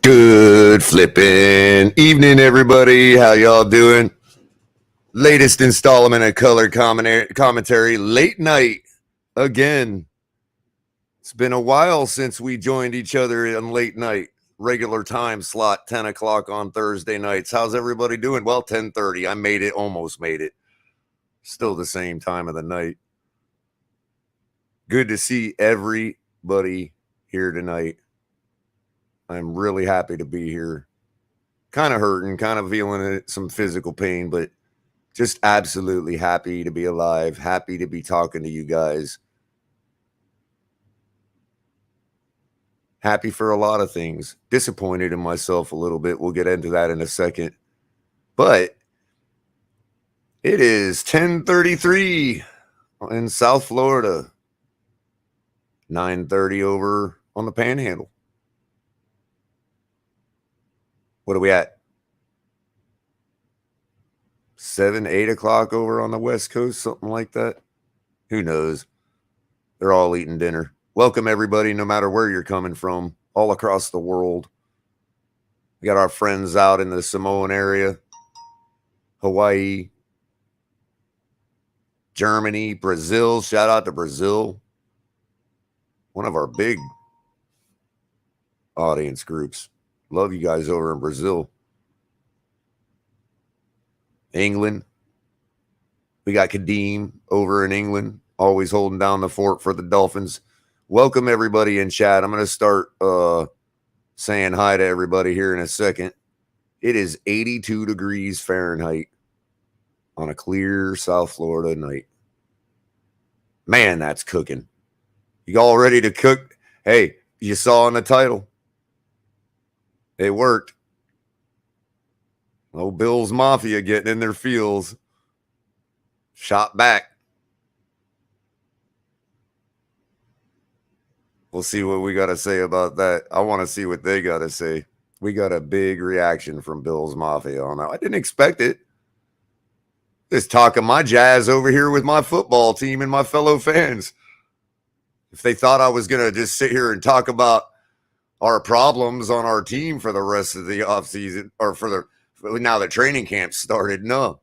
Good flipping evening, everybody. How y'all doing? Latest installment of Culler commentary, late night again. It's been a while since we joined each other on late night, regular time slot, 10 o'clock on Thursday nights. How's everybody doing? Well, 10:30. I made it, almost made it. Still the same time of the night. Good to see everybody here tonight. I'm really happy to be here. Kind of hurting, kind of feeling some physical pain, but just absolutely happy to be alive, happy to be talking to you guys. Happy for a lot of things. Disappointed in myself a little bit. We'll get into that in a second. But it is 10:33 in South Florida. 9:30 over on the Panhandle. What are we at? 7, 8 o'clock over on the West Coast, something like that. Who knows? They're all eating dinner. Welcome, everybody, no matter where you're coming from, all across the world. We got our friends out in the Samoan area, Hawaii, Germany, Brazil. Shout out to Brazil. One of our big audience groups. Love you guys over in Brazil. England. We got Kadeem over in England, always holding down the fort for the Dolphins. Welcome, everybody in chat. I'm going to start saying hi to everybody here in a second. It is 82 degrees Fahrenheit on a clear South Florida night. Man, that's cooking. You all ready to cook? Hey, you saw in the title. It worked. Oh, BillsMafia getting in their feels. Shot back. We'll see what we got to say about that. I want to see what they got to say. We got a big reaction from BillsMafia on that. I didn't expect it. Just talking my jazz over here with my football team and my fellow fans. If they thought I was going to just sit here and talk about our problems on our team for the rest of the offseason, or now that training camp started, no.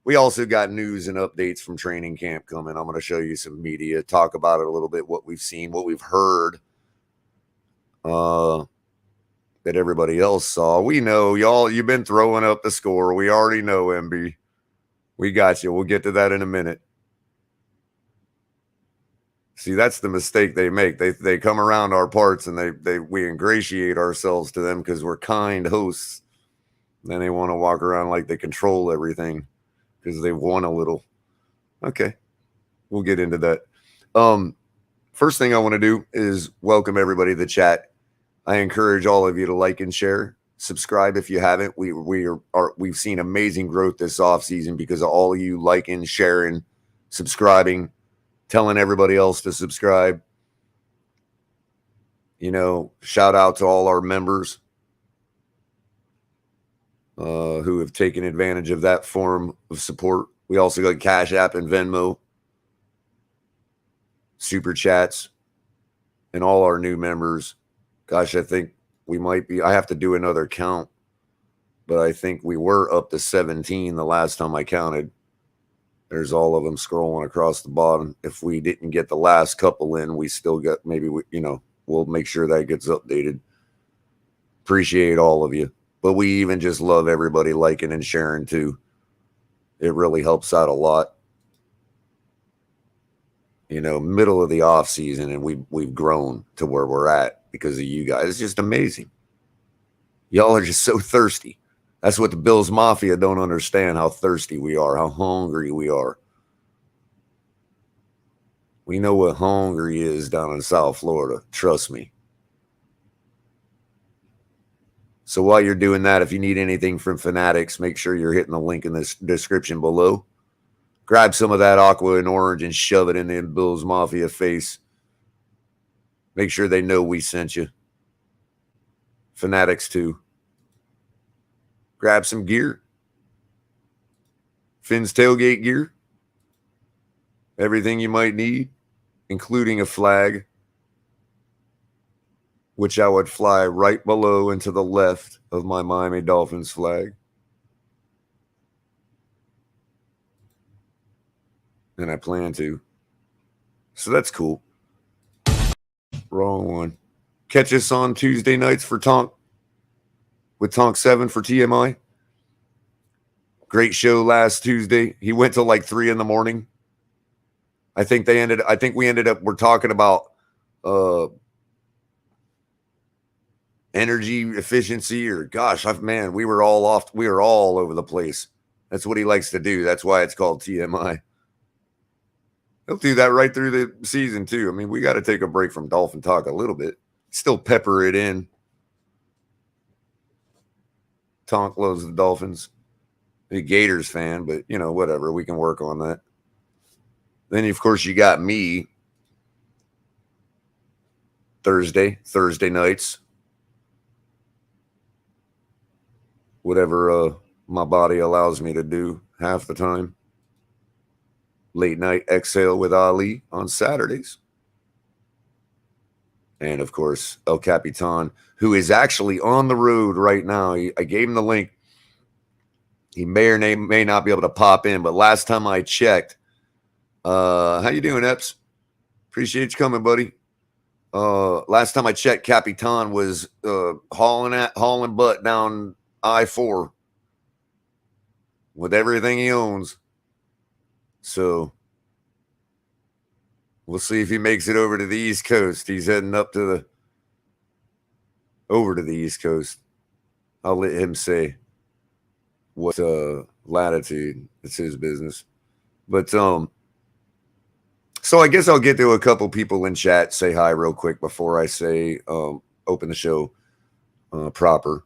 We also got news and updates from training camp coming. I'm going to show you some media, talk about it a little bit, what we've seen, what we've heard that everybody else saw. We know, y'all, you've been throwing up the score. We already know, MB. We got you. We'll get to that in a minute. See, that's the mistake they make. They come around our parts and we ingratiate ourselves to them because we're kind hosts. Then they want to walk around like they control everything because they've won a little. Okay, we'll get into that. First thing I want to do is welcome everybody to the chat. I encourage all of you to like and share. Subscribe if you haven't. We've seen amazing growth this offseason because of all of you liking, sharing, subscribing, telling everybody else to subscribe. You know, shout out to all our members who have taken advantage of that form of support. We also got Cash App and Venmo, Super Chats, and all our new members. Gosh, I think we might be, I have to do another count, but I think we were up to 17 the last time I counted. There's all of them scrolling across the bottom. If we didn't get the last couple in, we still got, we'll make sure that gets updated. Appreciate all of you. But we even just love everybody liking and sharing too. It really helps out a lot. You know, middle of the off season, and we've grown to where we're at because of you guys. It's just amazing. Y'all are just so thirsty. That's what the BillsMafia don't understand, how thirsty we are, how hungry we are. We know what hungry is down in South Florida. Trust me. So while you're doing that, if you need anything from Fanatics, make sure you're hitting the link in the description below. Grab some of that aqua and orange and shove it in the BillsMafia face. Make sure they know we sent you. Fanatics too. Grab some gear. Finn's tailgate gear. Everything you might need, including a flag, which I would fly right below and to the left of my Miami Dolphins flag. And I plan to. So that's cool. Wrong one. Catch us on Tuesday nights for Tonk. With Tonk 7 for TMI. Great show last Tuesday. He went till like 3 a.m. I think we ended up, we're talking about energy efficiency, or gosh, we were all over the place. That's what he likes to do. That's why it's called TMI. He'll do that right through the season too. I mean, we got to take a break from Dolphin talk a little bit. Still pepper it in. Tonk loves the Dolphins. A Gators fan, but whatever. We can work on that. Then, of course, you got me Thursday nights. Whatever my body allows me to do half the time. Late night exhale with Ali on Saturdays. And, of course, El Capitan, who is actually on the road right now. I gave him the link. He may or may not be able to pop in, but last time I checked, how you doing, Epps? Appreciate you coming, buddy. Last time I checked, Capitan was hauling butt down I-4 with everything he owns. So we'll see if he makes it over to the East Coast. He's heading over to the East Coast. I'll let him say what latitude. It's his business. But so I guess I'll get to a couple people in chat, say hi real quick before I say open the show proper.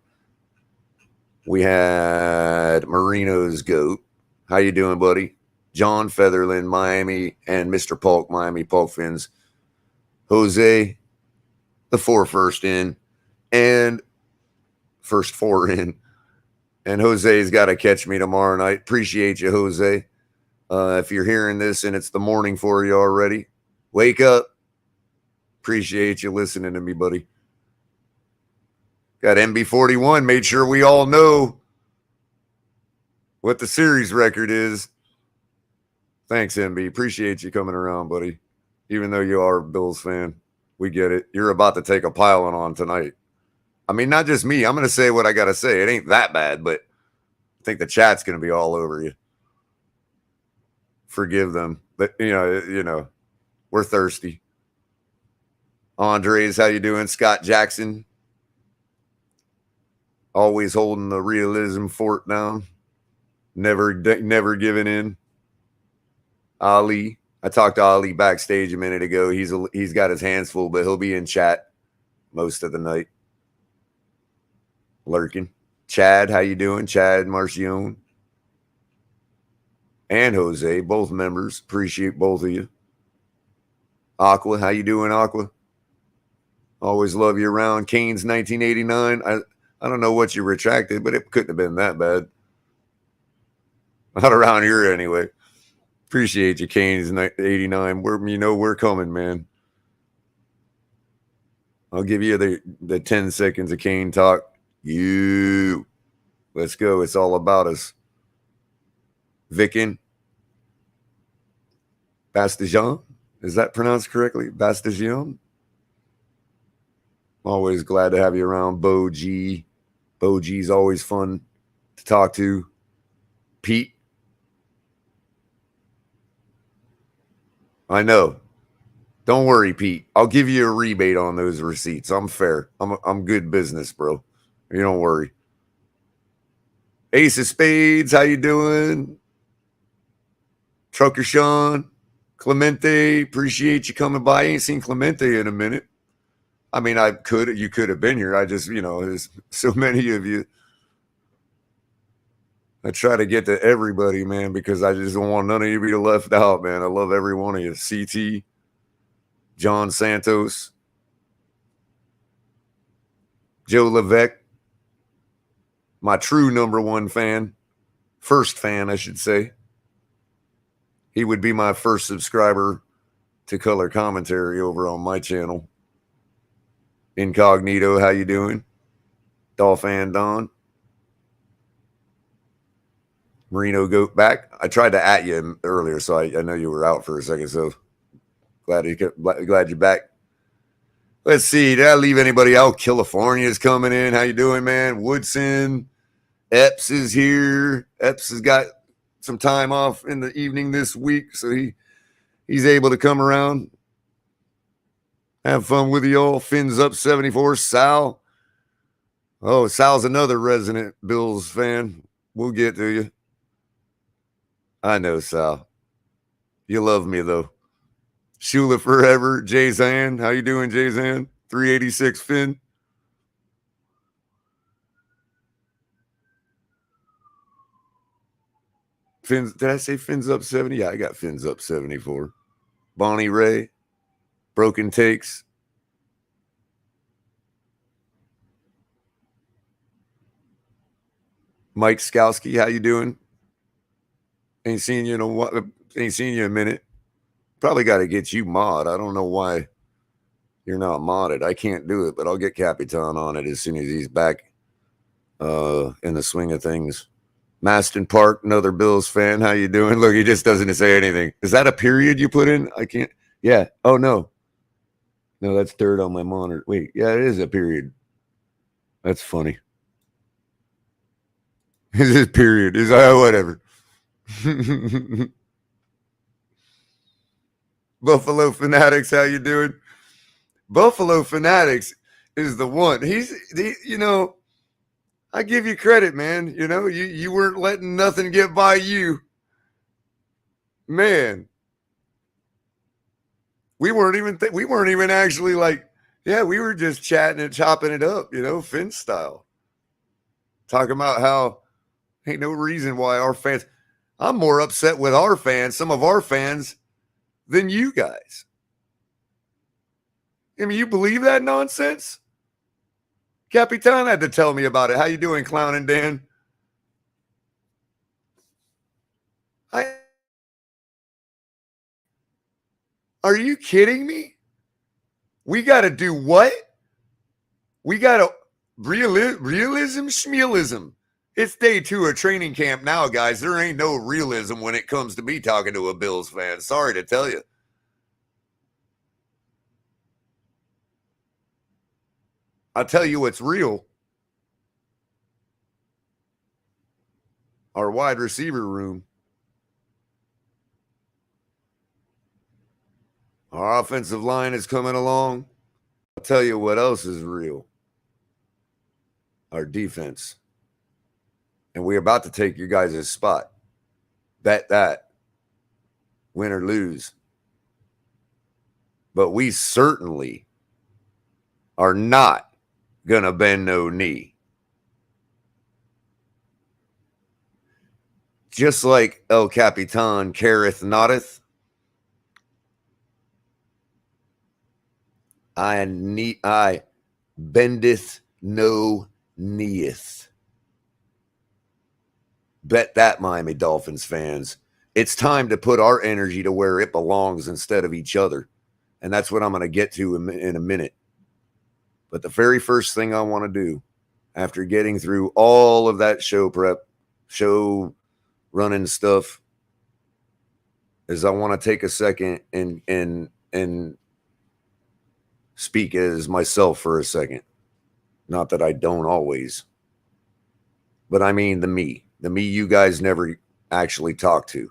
We had Marino's Goat. How you doing, buddy? John Featherland, Miami, and Mr. Polk, Miami Polk Fins. Jose, the first in, and first four in. And Jose's got to catch me tomorrow night. Appreciate you, Jose. If you're hearing this and it's the morning for you already, wake up. Appreciate you listening to me, buddy. Got MB41. Made sure we all know what the series record is. Thanks, MB. Appreciate you coming around, buddy. Even though you are a Bills fan, we get it. You're about to take a piling on tonight. I mean, not just me. I'm going to say what I got to say. It ain't that bad, but I think the chat's going to be all over you. Forgive them. But, you know, we're thirsty. Andres, how you doing? Scott Jackson. Always holding the realism fort down. Never giving in. Ali. I talked to Ali backstage a minute ago. He's got his hands full, but he'll be in chat most of the night. Lurking. Chad, how you doing? Chad Marcion and Jose, both members. Appreciate both of you. Aqua, how you doing, Aqua? Always love you around. Canes 1989. I don't know what you retracted, but it couldn't have been that bad. Not around here anyway. Appreciate you, Canes 89. We're coming, man. I'll give you the 10 seconds of Kane talk. Let's go. It's all about us. Vicken. Bastigian. Is that pronounced correctly? Bastigian. Always glad to have you around. Bo G. Bo G's always fun to talk to. Pete. I know. Don't worry, Pete. I'll give you a rebate on those receipts. I'm fair. I'm good business, bro. You don't worry. Ace of Spades, how you doing? Trucker Sean, Clemente, appreciate you coming by. I ain't seen Clemente in a minute. I mean, you could have been here. I just, there's so many of you. I try to get to everybody, man, because I just don't want none of you to be left out, man. I love every one of you. CT, John Santos, Joe Levesque, my true number one fan, first fan, I should say. He would be my first subscriber to Color Commentary over on my channel. Incognito, how you doing? Dolphin Don. Marino Goat back. I tried to at you earlier, so I know you were out for a second, so glad you're back. Let's see. Did I leave anybody out? California's coming in. How you doing, man? Woodson. Epps is here. Epps has got some time off in the evening this week, so he's able to come around. Have fun with you all. FinsUp 74. Sal. Oh, Sal's another resident Bills fan. We'll get to you. I know, Sal. You love me, though. Shula Forever. Jay Zan. How you doing, Jay Zan? 386 Finn. Fins. Did I say FinsUp 70? Yeah, I got FinsUp 74. Bonnie Ray. Broken Takes. Mike Skowski, how you doing? Ain't seen you in a minute. Probably got to get you mod. I don't know why you're not modded. I can't do it, but I'll get Capitan on it as soon as he's back in the swing of things. Maston Park, another Bills fan. How you doing? Look, he just doesn't say anything. Is that a period you put in? I can't. Yeah. Oh, no. No, that's dirt on my monitor. Wait. Yeah, it is a period. That's funny. Is this period? Is whatever. Buffalo Fanatics, how you doing? Buffalo Fanatics is the one. I give you credit, man. You weren't letting nothing get by you. Man. We weren't even actually like, yeah, we were just chatting and chopping it up, Finn style. Talking about how ain't no reason why our fans. I'm more upset with our fans, some of our fans, than you guys. I mean, you believe that nonsense? Capitan had to tell me about it. How you doing, Clown and Dan? Are you kidding me? We got to do what? We got to realism, schmealism. It's day 2 of training camp now, guys. There ain't no realism when it comes to me talking to a Bills fan. Sorry to tell you. I'll tell you what's real. Our wide receiver room. Our offensive line is coming along. I'll tell you what else is real. Our defense. And we're about to take your guys' spot. Bet that. Win or lose. But we certainly are not going to bend no knee. Just like El Capitan careth noteth, I bendeth no kneeth. Bet that, Miami Dolphins fans. It's time to put our energy to where it belongs instead of each other. And that's what I'm going to get to in a minute. But the very first thing I want to do after getting through all of that show prep, show running stuff, is I want to take a second and speak as myself for a second. Not that I don't always, but I mean the me you guys never actually talk to.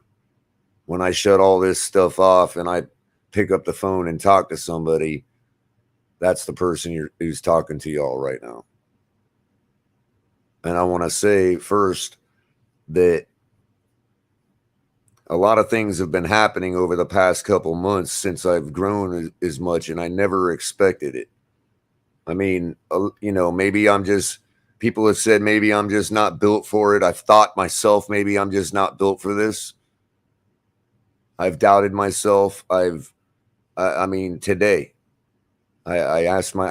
When I shut all this stuff off and I pick up the phone and talk to somebody, that's the person who's talking to y'all right now. And I want to say first that a lot of things have been happening over the past couple months since I've grown as much, and I never expected it. I mean, maybe people have said maybe I'm just not built for it. I've thought myself maybe I'm just not built for this. I've doubted myself. Today I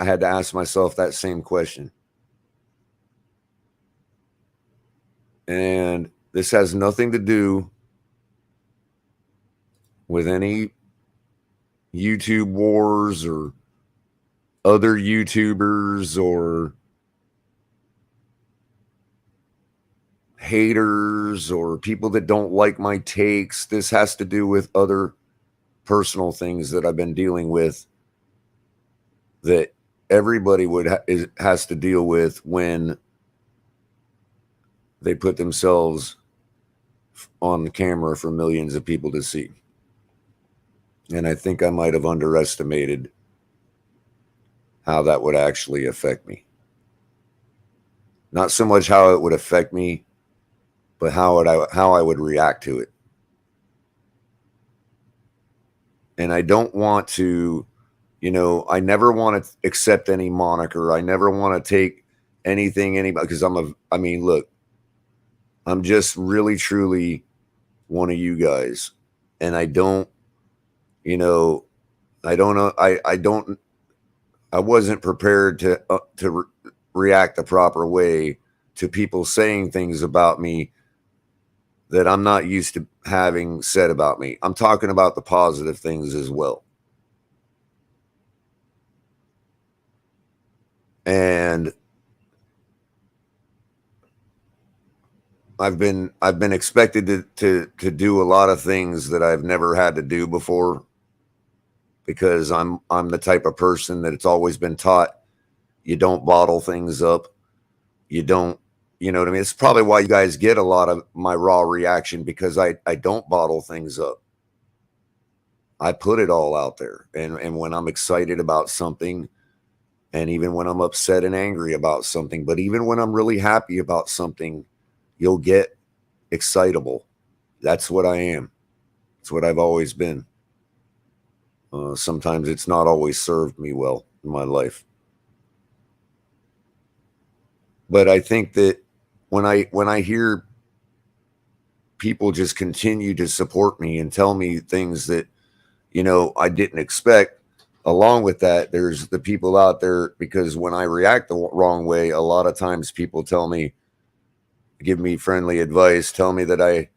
had to ask myself that same question. And this has nothing to do with any YouTube wars or other YouTubers or haters or people that don't like my takes. This has to do with other personal things that I've been dealing with that everybody has to deal with when they put themselves on the camera for millions of people to see. And I think I might have underestimated how that would actually affect me. Not so much how it would affect me, but how I would react to it. And I don't want to, I never want to accept any moniker. I never want to take anybody, because look, I'm just really, truly one of you guys. And I don't, I wasn't prepared to react the proper way to people saying things about me that I'm not used to having said about me. I'm talking about the positive things as well. And I've been expected to do a lot of things that I've never had to do before, because I'm the type of person that it's always been taught you don't bottle things up. You don't, you know what I mean? It's probably why you guys get a lot of my raw reaction, because I don't bottle things up. I put it all out there. And when I'm excited about something, and even when I'm upset and angry about something, but even when I'm really happy about something, you'll get excitable. That's what I am. It's what I've always been. Sometimes it's not always served me well in my life. But I think that when I hear people just continue to support me and tell me things that, you know, I didn't expect. Along with that, there's the people out there, because when I react the wrong way, a lot of times people tell me, give me friendly advice, tell me that I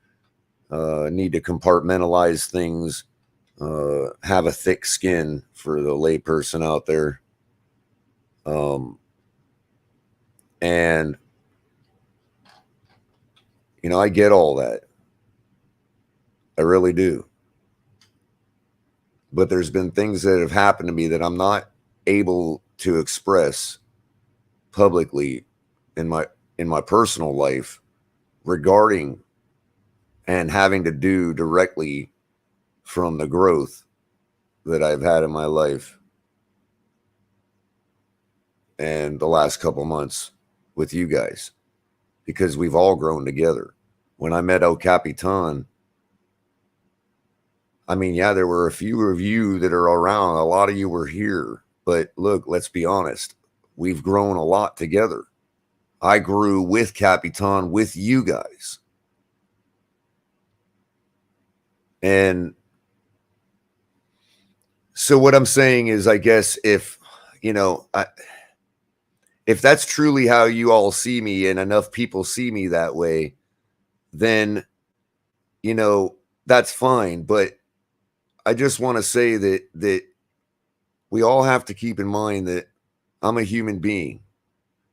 need to compartmentalize things, have a thick skin, for the layperson out there. And, you know, I get all that. I really do. But there's been things that have happened to me that I'm not able to express publicly in my personal life, regarding and having to do directly from the growth that I've had in my life and the last couple months with you guys, because we've all grown together. When I met El Capitan, I mean, yeah, there were a few of you that are around. A lot of you were here. But look, let's be honest. We've grown a lot together. I grew with Capitan, with you guys. And so what I'm saying is, I guess if, you know, if that's truly how you all see me, and enough people see me that way, then, you know, that's fine. But I just want to say that we all have to keep in mind that I'm a human being.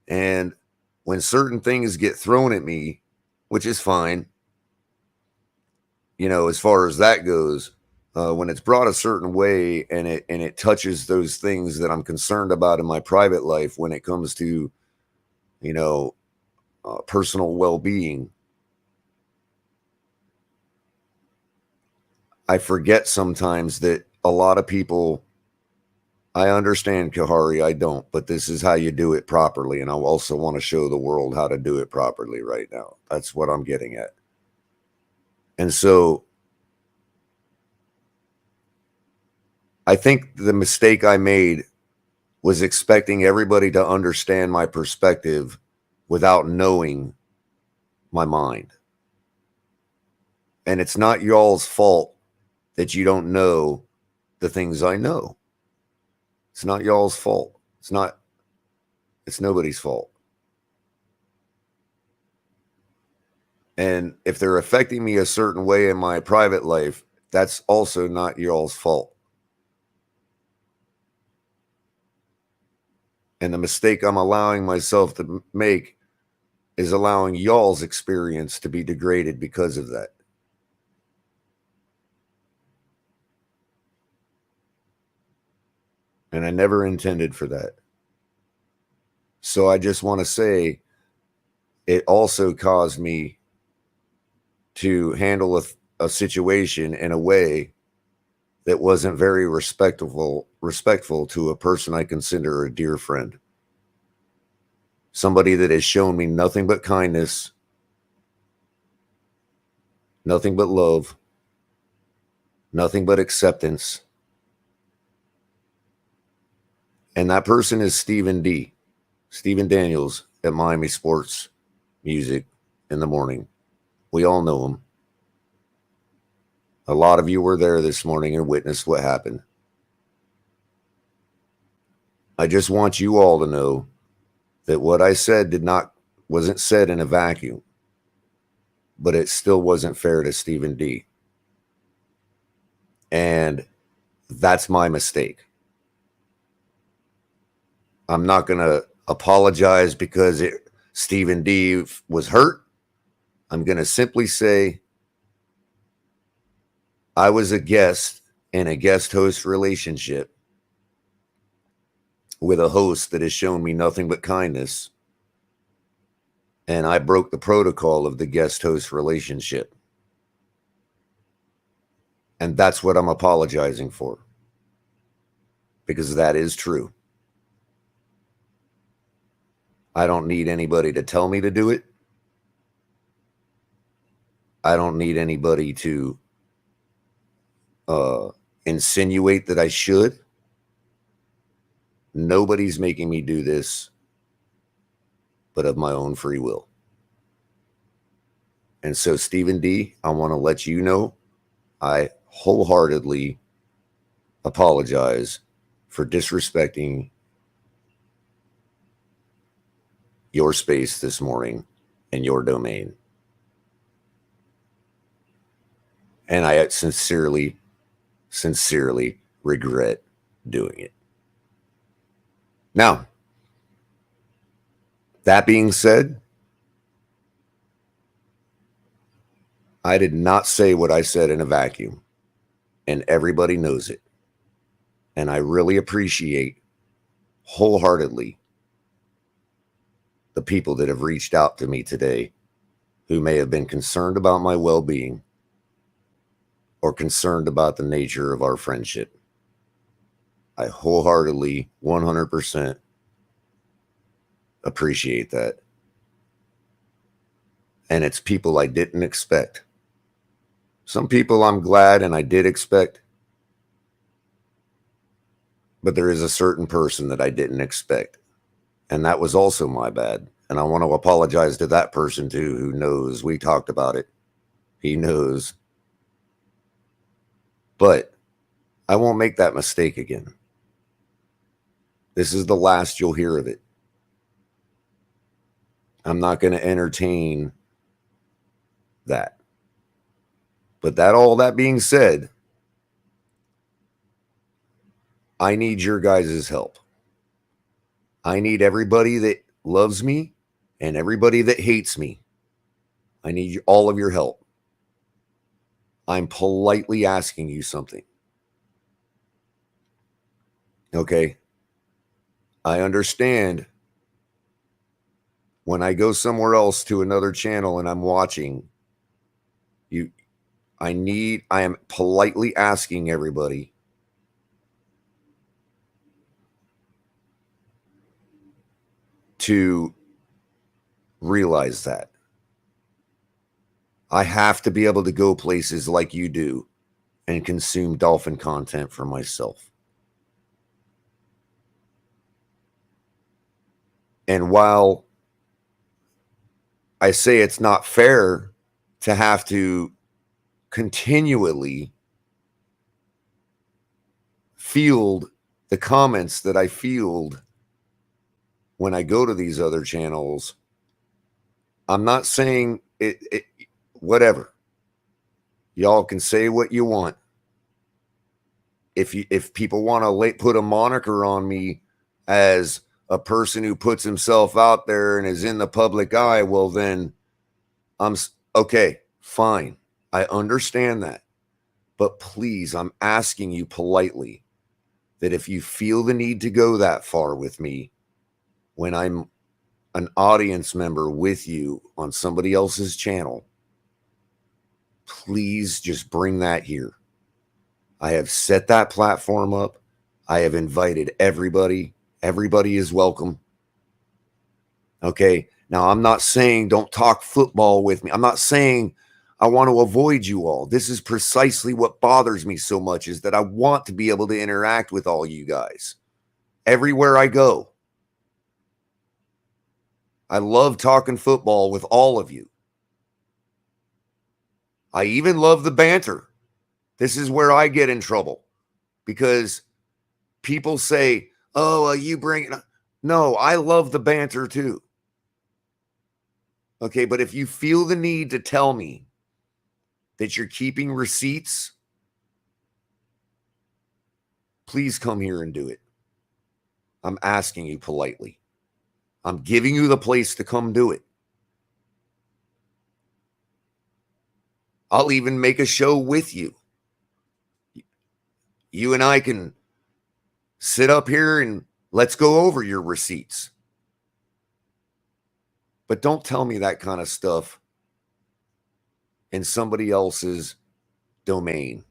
And when certain things get thrown at me, which is fine, you know, as far as that goes, when it's brought a certain way and it touches those things that I'm concerned about in my private life, when it comes to, you know, personal well-being, I forget sometimes that a lot of people, I understand, Kahari, I don't, but this is how you do it properly. And I also want to show the world how to do it properly right now. That's what I'm getting at. And so I think the mistake I made was expecting everybody to understand my perspective without knowing my mind. And it's not y'all's fault that you don't know the things I know. It's not y'all's fault. It's nobody's fault. And if they're affecting me a certain way in my private life, that's also not y'all's fault. And the mistake I'm allowing myself to make is allowing y'all's experience to be degraded because of that. And I never intended for that. So I just want to say, it also caused me to handle a situation in a way that wasn't very respectful to a person I consider a dear friend. Somebody that has shown me nothing but kindness, nothing but love, nothing but acceptance. And that person is Stephen Daniels at Miami Sports Music in the morning. We all know him. A lot of you were there this morning and witnessed what happened. I just want you all to know that what I said wasn't said in a vacuum, but it still wasn't fair to Stephen D. And that's my mistake. I'm not going to apologize because Stephen D was hurt. I'm going to simply say I was a guest in a guest host relationship with a host that has shown me nothing but kindness. And I broke the protocol of the guest host relationship. And that's what I'm apologizing for, because that is true. I don't need anybody to tell me to do it. I don't need anybody to insinuate that I should. Nobody's making me do this but of my own free will. And so, Stephen D., I want to let you know I wholeheartedly apologize for disrespecting your space this morning and your domain. And I sincerely regret doing it. Now, that being said, I did not say what I said in a vacuum, and everybody knows it. And I really appreciate wholeheartedly the people that have reached out to me today who may have been concerned about my well-being or concerned about the nature of our friendship. I wholeheartedly, 100% appreciate that. And it's people I didn't expect. Some people I'm glad and I did expect, but there is a certain person that I didn't expect. And that was also my bad. And I want to apologize to that person too, who knows. We talked about it. He knows. But I won't make that mistake again. This is the last you'll hear of it. I'm not going to entertain that. But all that being said, I need your guys' help. I need everybody that loves me and everybody that hates me. I need all of your help. I'm politely asking you something. Okay? I understand when I go somewhere else to another channel and I'm watching, I am politely asking everybody to realize that. I have to be able to go places like you do and consume dolphin content for myself. And while I say it's not fair to have to continually field the comments that I field when I go to these other channels, I'm not saying it whatever. Y'all can say what you want. If people want to put a moniker on me as a person who puts himself out there and is in the public eye, well, then I'm okay, fine. I understand that. But please, I'm asking you politely that if you feel the need to go that far with me, when I'm an audience member with you on somebody else's channel, please just bring that here. I have set that platform up. I have invited everybody. Everybody is welcome. Okay. Now, I'm not saying don't talk football with me. I'm not saying I want to avoid you all. This is precisely what bothers me so much, is that I want to be able to interact with all you guys everywhere I go. I love talking football with all of you. I even love the banter. This is where I get in trouble because people say, oh, you bring it up. No, I love the banter too. Okay, but if you feel the need to tell me that you're keeping receipts, please come here and do it. I'm asking you politely. I'm giving you the place to come do it. I'll even make a show with you. You and I can sit up here and let's go over your receipts. But don't tell me that kind of stuff in somebody else's domain,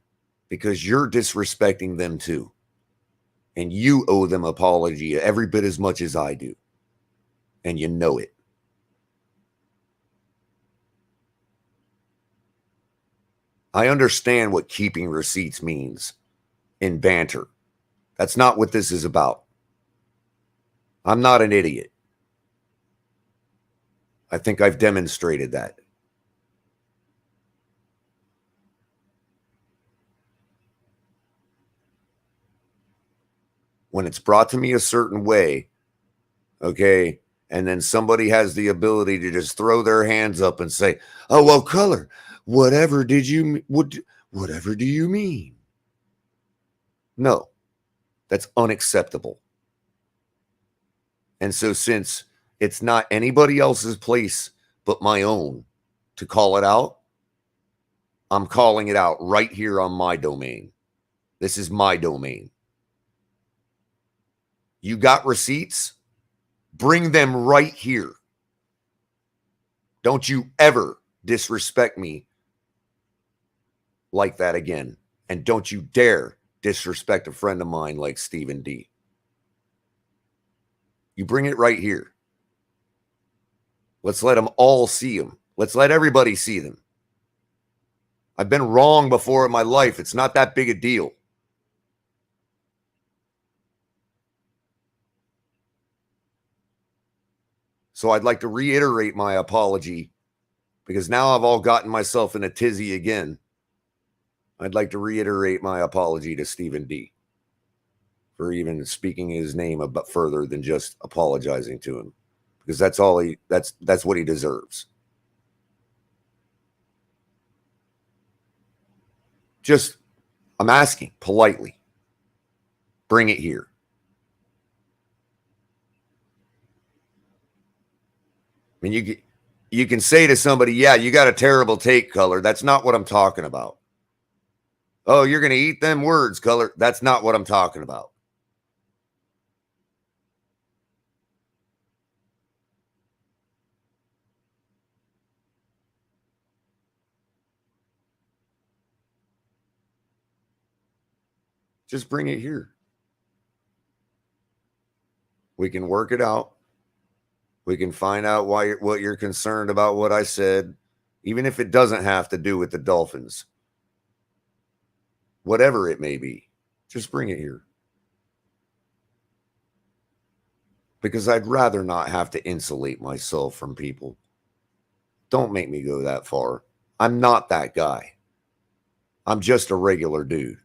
because you're disrespecting them too. And you owe them an apology every bit as much as I do. And you know it. I understand what keeping receipts means in banter. That's not what this is about. I'm not an idiot. I think I've demonstrated that. when it's brought to me a certain way, okay, and then somebody has the ability to just throw their hands up and say, oh, well, Culler, whatever do you mean? No, that's unacceptable. And so since it's not anybody else's place but my own to call it out, I'm calling it out right here on my domain. This is my domain. You got receipts? Bring them right here. Don't you ever disrespect me like that again. And don't you dare disrespect a friend of mine like Stephen D. You bring it right here. Let's let them all see them. Let's let everybody see them. I've been wrong before in my life. It's not that big a deal. So I'd like to reiterate my apology, because now I've all gotten myself in a tizzy again. I'd like to reiterate my apology to Stephen D. for even speaking his name a bit further than just apologizing to him, because that's what he deserves. Just, I'm asking politely, bring it here. I mean, you can say to somebody, yeah, you got a terrible take, Culler. That's not what I'm talking about. Oh, you're going to eat them words, Culler. That's not what I'm talking about. Just bring it here. We can work it out. We can find out what you're concerned about what I said, even if it doesn't have to do with the Dolphins. Whatever it may be, just bring it here. Because I'd rather not have to insulate myself from people. Don't make me go that far. I'm not that guy. I'm just a regular dude.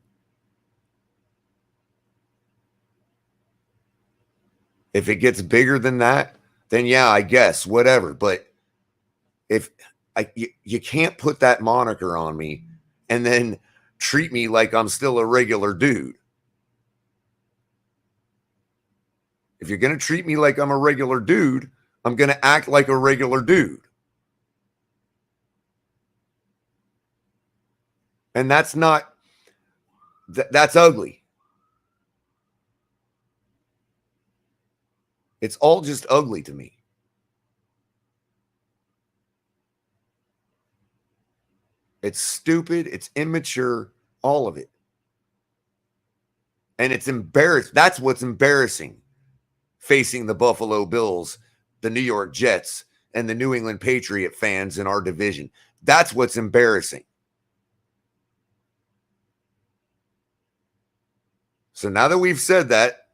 If it gets bigger than that, then yeah, I guess, whatever. But if you can't put that moniker on me and then treat me like I'm still a regular dude. If you're going to treat me like I'm a regular dude, I'm going to act like a regular dude. And that's not, that's ugly. It's all just ugly to me. It's stupid. It's immature. All of it. And it's embarrassing. That's what's embarrassing. Facing the Buffalo Bills, the New York Jets, and the New England Patriot fans in our division. That's what's embarrassing. So now that we've said that,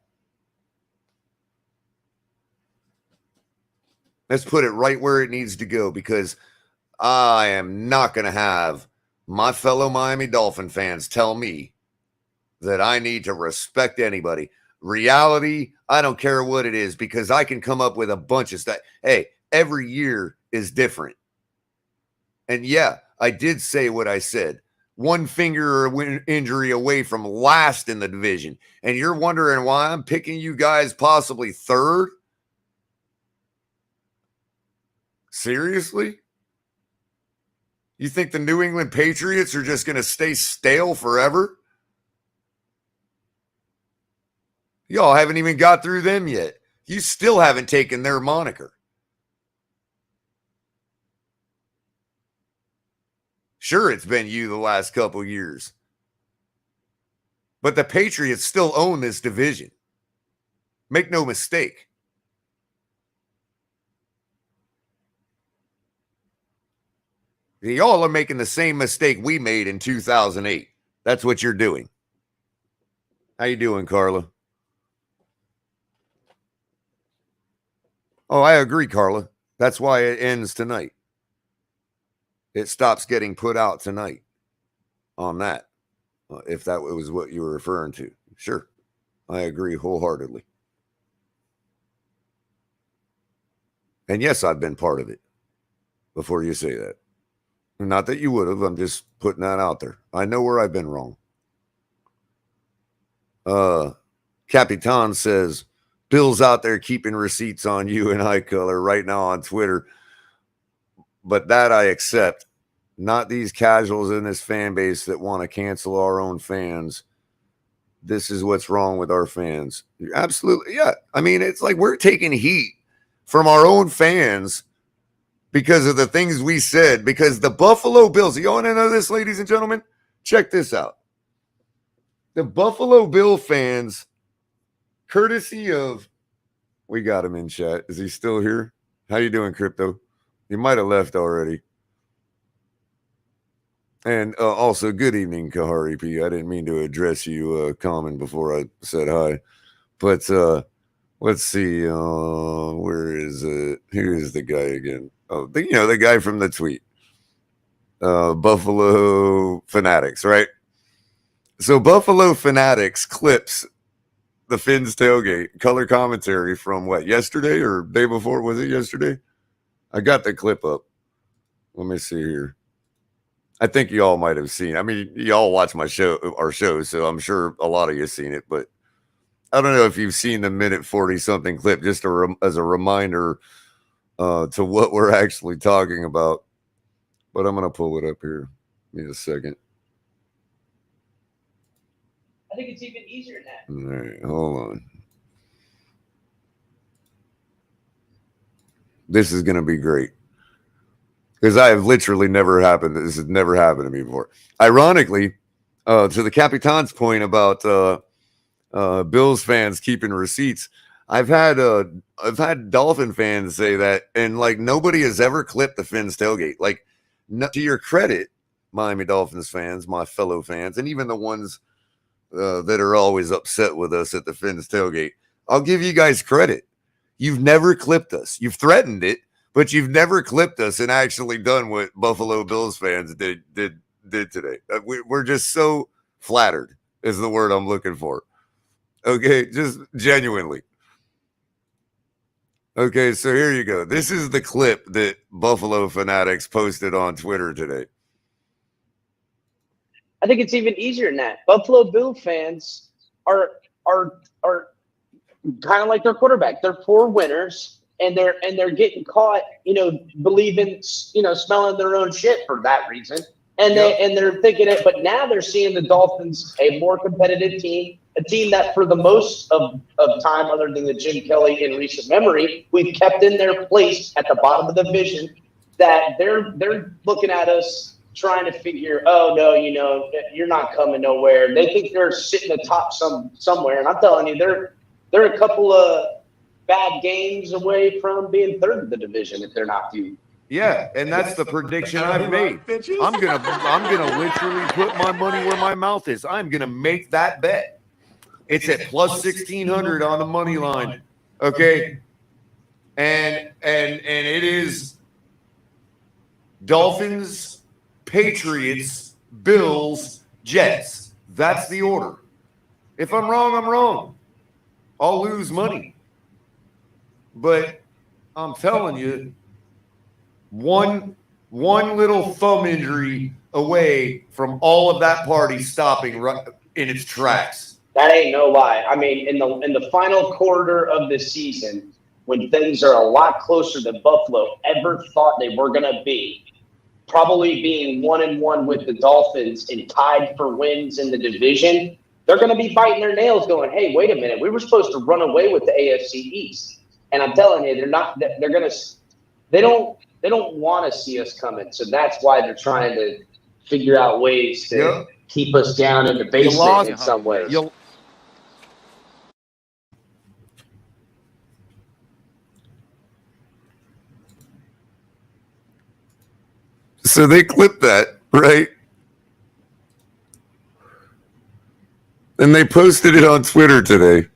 let's put it right where it needs to go, because I am not going to have my fellow Miami Dolphin fans tell me that I need to respect anybody. Reality, I don't care what it is, because I can come up with a bunch of stuff. Hey, every year is different. And yeah, I did say what I said. One finger injury away from last in the division. And you're wondering why I'm picking you guys possibly third? Seriously? You think the New England Patriots are just going to stay stale forever? Y'all haven't even got through them yet. You still haven't taken their moniker. Sure, it's been you the last couple years. But the Patriots still own this division. Make no mistake. Y'all are making the same mistake we made in 2008. That's what you're doing. How you doing, Carla? Oh, I agree, Carla. That's why it ends tonight. It stops getting put out tonight on that, if that was what you were referring to. Sure. I agree wholeheartedly. And yes, I've been part of it before you say that. Not that you would have. I'm just putting that out there. I know where I've been wrong. Capitan says, Bill's out there keeping receipts on you and I, Culler, right now on Twitter. But that I accept. Not these casuals in this fan base that want to cancel our own fans. This is what's wrong with our fans. Absolutely. Yeah. I mean, it's like we're taking heat from our own fans because of the things we said, because the Buffalo Bills, you want to know this, ladies and gentlemen? Check this out. The Buffalo Bill fans, courtesy of, we got him in chat. Is he still here? How you doing, Crypto? You might have left already. And also, good evening, Kahari P. I didn't mean to address you common before I said hi. But let's see. Where is it? Here's the guy again. Oh, the guy from the tweet. Buffalo Fanatics, right? So Buffalo Fanatics clips the Fins tailgate color commentary from what, yesterday or day before? Was it yesterday? I got the clip up. Let me see here. I think you all might have seen. I mean, you all watch our show, so I'm sure a lot of you have seen it. But I don't know if you've seen the minute 40-something clip, just as a reminder to what we're actually talking about. But I'm going to pull it up here. Give me a second. I think it's even easier than that. All right, hold on. This is going to be great. Because I have literally never happened. This has never happened to me before. Ironically, to the Capitan's point about Bills fans keeping receipts, I've had Dolphin fans say that, and like nobody has ever clipped the Fins tailgate. Like, to your credit, Miami Dolphins fans, my fellow fans, and even the ones that are always upset with us at the Fins tailgate, I'll give you guys credit. You've never clipped us. You've threatened it, but you've never clipped us and actually done what Buffalo Bills fans did today. We're just so flattered is the word I'm looking for. Okay, just genuinely. Okay, so here you go. This is the clip that Buffalo Fanatics posted on Twitter today. I think it's even easier than that. Buffalo Bill fans are kind of like their quarterback. They're poor winners, and they're getting caught, believing, smelling their own shit for that reason. And they're thinking it, but now they're seeing the Dolphins a more competitive team, a team that for the most of time, other than the Jim Kelly in recent memory, we've kept in their place at the bottom of the division. That they're looking at us trying to figure, oh no, you're not coming nowhere. They think they're sitting atop somewhere, and I'm telling you, they're a couple of bad games away from being third in the division if they're not few. Yeah, and that's the prediction I've made. I'm gonna literally put my money where my mouth is. I'm gonna make that bet. It's at plus 1,600 on the money line. Okay, and it is Dolphins, Patriots, Bills, Jets. That's the order. If I'm wrong, I'm wrong. I'll lose money. But I'm telling you, one little thumb injury away from all of that party stopping right in its tracks. That ain't no lie. I mean, in the final quarter of the season, when things are a lot closer than Buffalo ever thought they were going to be, probably being 1-1 with the Dolphins and tied for wins in the division, they're going to be biting their nails going, hey, wait a minute, we were supposed to run away with the AFC East. And I'm telling you, they don't want to see us coming. So that's why they're trying to figure out ways to keep us down in the basement in some ways. So they clipped that, right? And they posted it on Twitter today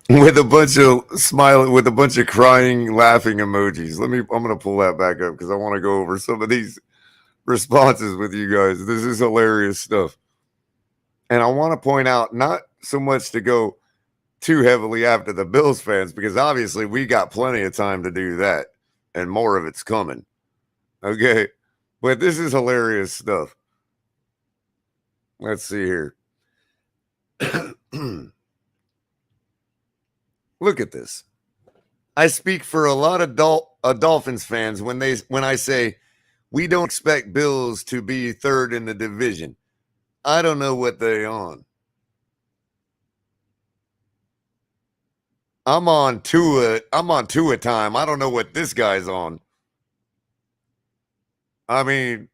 with a bunch of smiling, with a bunch of crying, laughing emojis. I'm going to pull that back up because I want to go over some of these responses with you guys. This is hilarious stuff. And I want to point out, not so much to go too heavily after the Bills fans, because obviously we got plenty of time to do that, and more of it's coming. Okay. But this is hilarious stuff. Let's see here. Look at this. I speak for a lot of Dolphins fans when I say we don't expect Bills to be third in the division. I don't know what they on. I'm on Tua time. I don't know what this guy's on. I mean,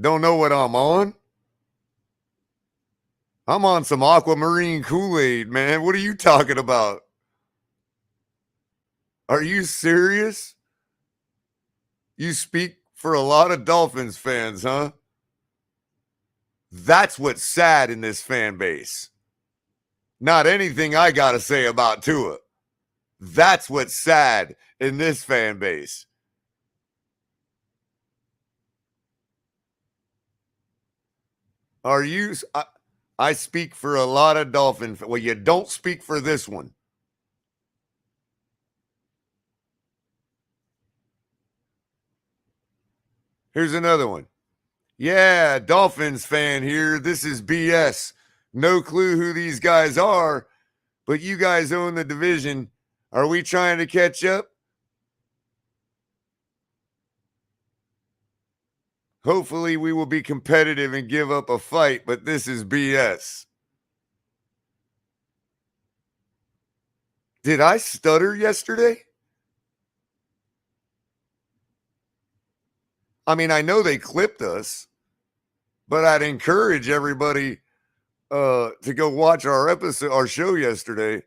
don't know what I'm on? I'm on some aquamarine Kool-Aid, man. What are you talking about? Are you serious? You speak for a lot of Dolphins fans, huh? That's what's sad in this fan base. Not anything I got to say about Tua. That's what's sad in this fan base. Are you... I speak for a lot of Dolphins. Well, you don't speak for this one. Here's another one. Yeah, Dolphins fan here. This is BS. No clue who these guys are, but you guys own the division. Are we trying to catch up? Hopefully we will be competitive and give up a fight, but this is BS. Did I stutter yesterday? I mean, I know they clipped us, but I'd encourage everybody to go watch our show yesterday,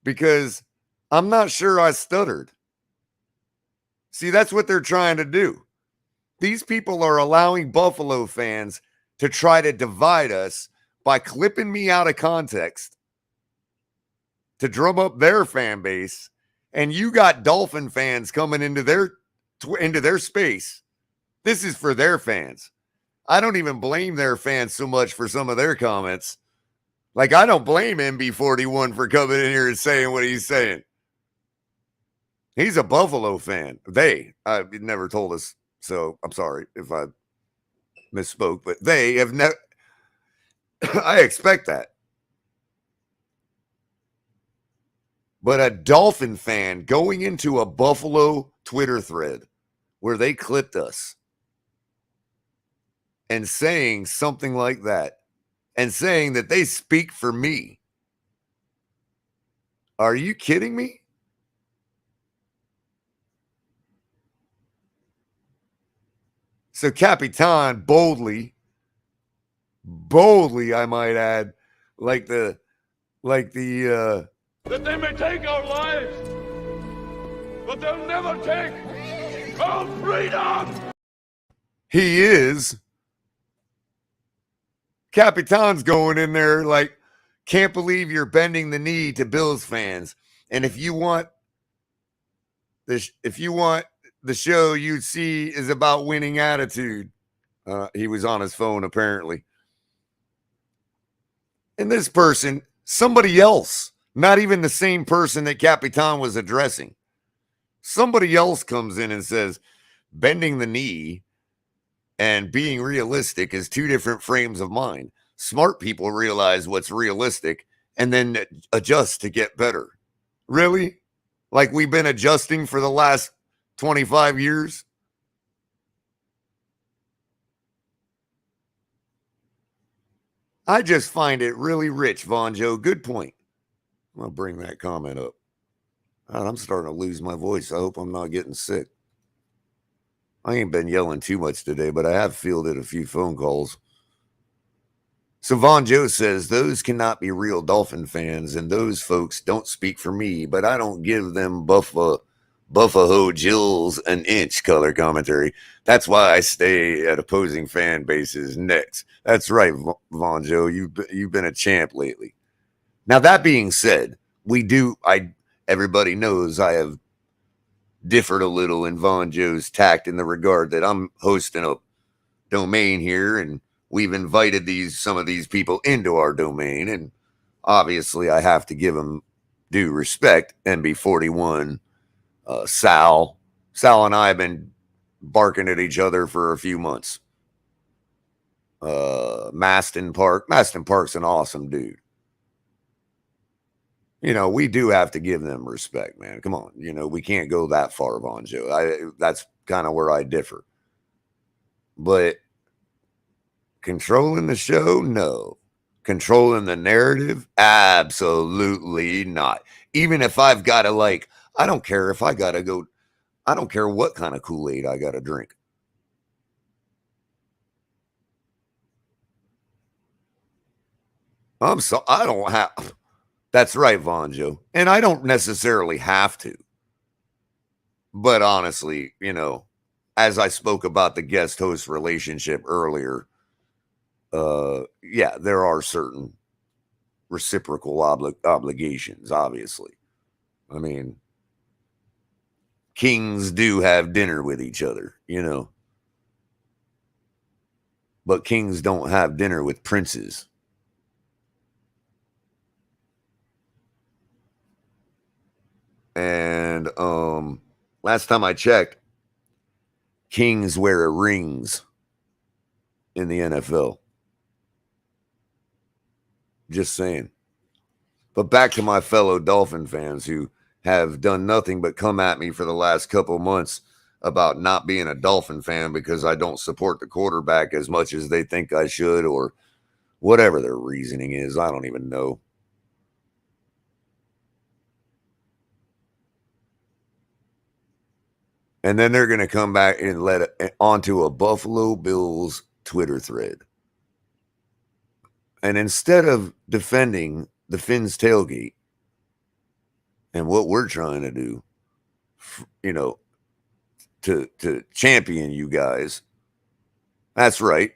because I'm not sure I stuttered. See, that's what they're trying to do. These people are allowing Buffalo fans to try to divide us by clipping me out of context to drum up their fan base. And you got Dolphin fans coming into their space. This is for their fans. I don't even blame their fans so much for some of their comments. Like, I don't blame MB41 for coming in here and saying what he's saying. He's a Buffalo fan. They never told us. So I'm sorry if I misspoke, but they have never. I expect that. But a Dolphin fan going into a Buffalo Twitter thread where they clipped us and saying something like that and saying that they speak for me. Are you kidding me? So Capitan boldly, I might add, like the that they may take our lives, but they'll never take our freedom. He is. Capitan's going in there like, can't believe you're bending the knee to Bills fans. And if you want the show you'd see is about winning attitude. He was on his phone, apparently. And this person, somebody else, not even the same person that Capitan was addressing. Somebody else comes in and says, bending the knee and being realistic is two different frames of mind. Smart people realize what's realistic and then adjust to get better. Really? Like we've been adjusting for the last 25 years? I just find it really rich, Von Joe. Good point. I'm going to bring that comment up. God, I'm starting to lose my voice. I hope I'm not getting sick. I ain't been yelling too much today, but I have fielded a few phone calls. So Von Joe says, those cannot be real Dolphin fans, and those folks don't speak for me, but I don't give them Buffalo Jills an inch. Color commentary. That's why I stay at opposing fan bases next. That's right, Von Joe. You've been a champ lately. Now, that being said, everybody knows I have differed a little in Von Joe's tact in the regard that I'm hosting a domain here, and we've invited some of these people into our domain, and obviously I have to give them due respect. MB41, Sal and I have been barking at each other for a few months. Maston Park's an awesome dude. You know, we do have to give them respect, man. Come on. You know, we can't go that far, Von Joe. That's kind of where I differ. But controlling the show? No. Controlling the narrative? Absolutely not. Even if I've got to, I don't care if I got to go, I don't care what kind of Kool-Aid I got to drink. I don't have, that's right, Von Joe. And I don't necessarily have to. But honestly, you know, as I spoke about the guest host relationship earlier, yeah, there are certain reciprocal obligations, obviously. I mean, kings do have dinner with each other, you know. But kings don't have dinner with princes. And last time I checked, kings wear rings in the NFL. Just saying. But back to my fellow Dolphin fans who have done nothing but come at me for the last couple months about not being a Dolphin fan because I don't support the quarterback as much as they think I should, or whatever their reasoning is. I don't even know. And then they're going to come back and let it onto a Buffalo Bills Twitter thread. And instead of defending the Fins tailgate and what we're trying to do, you know, to champion you guys, that's right.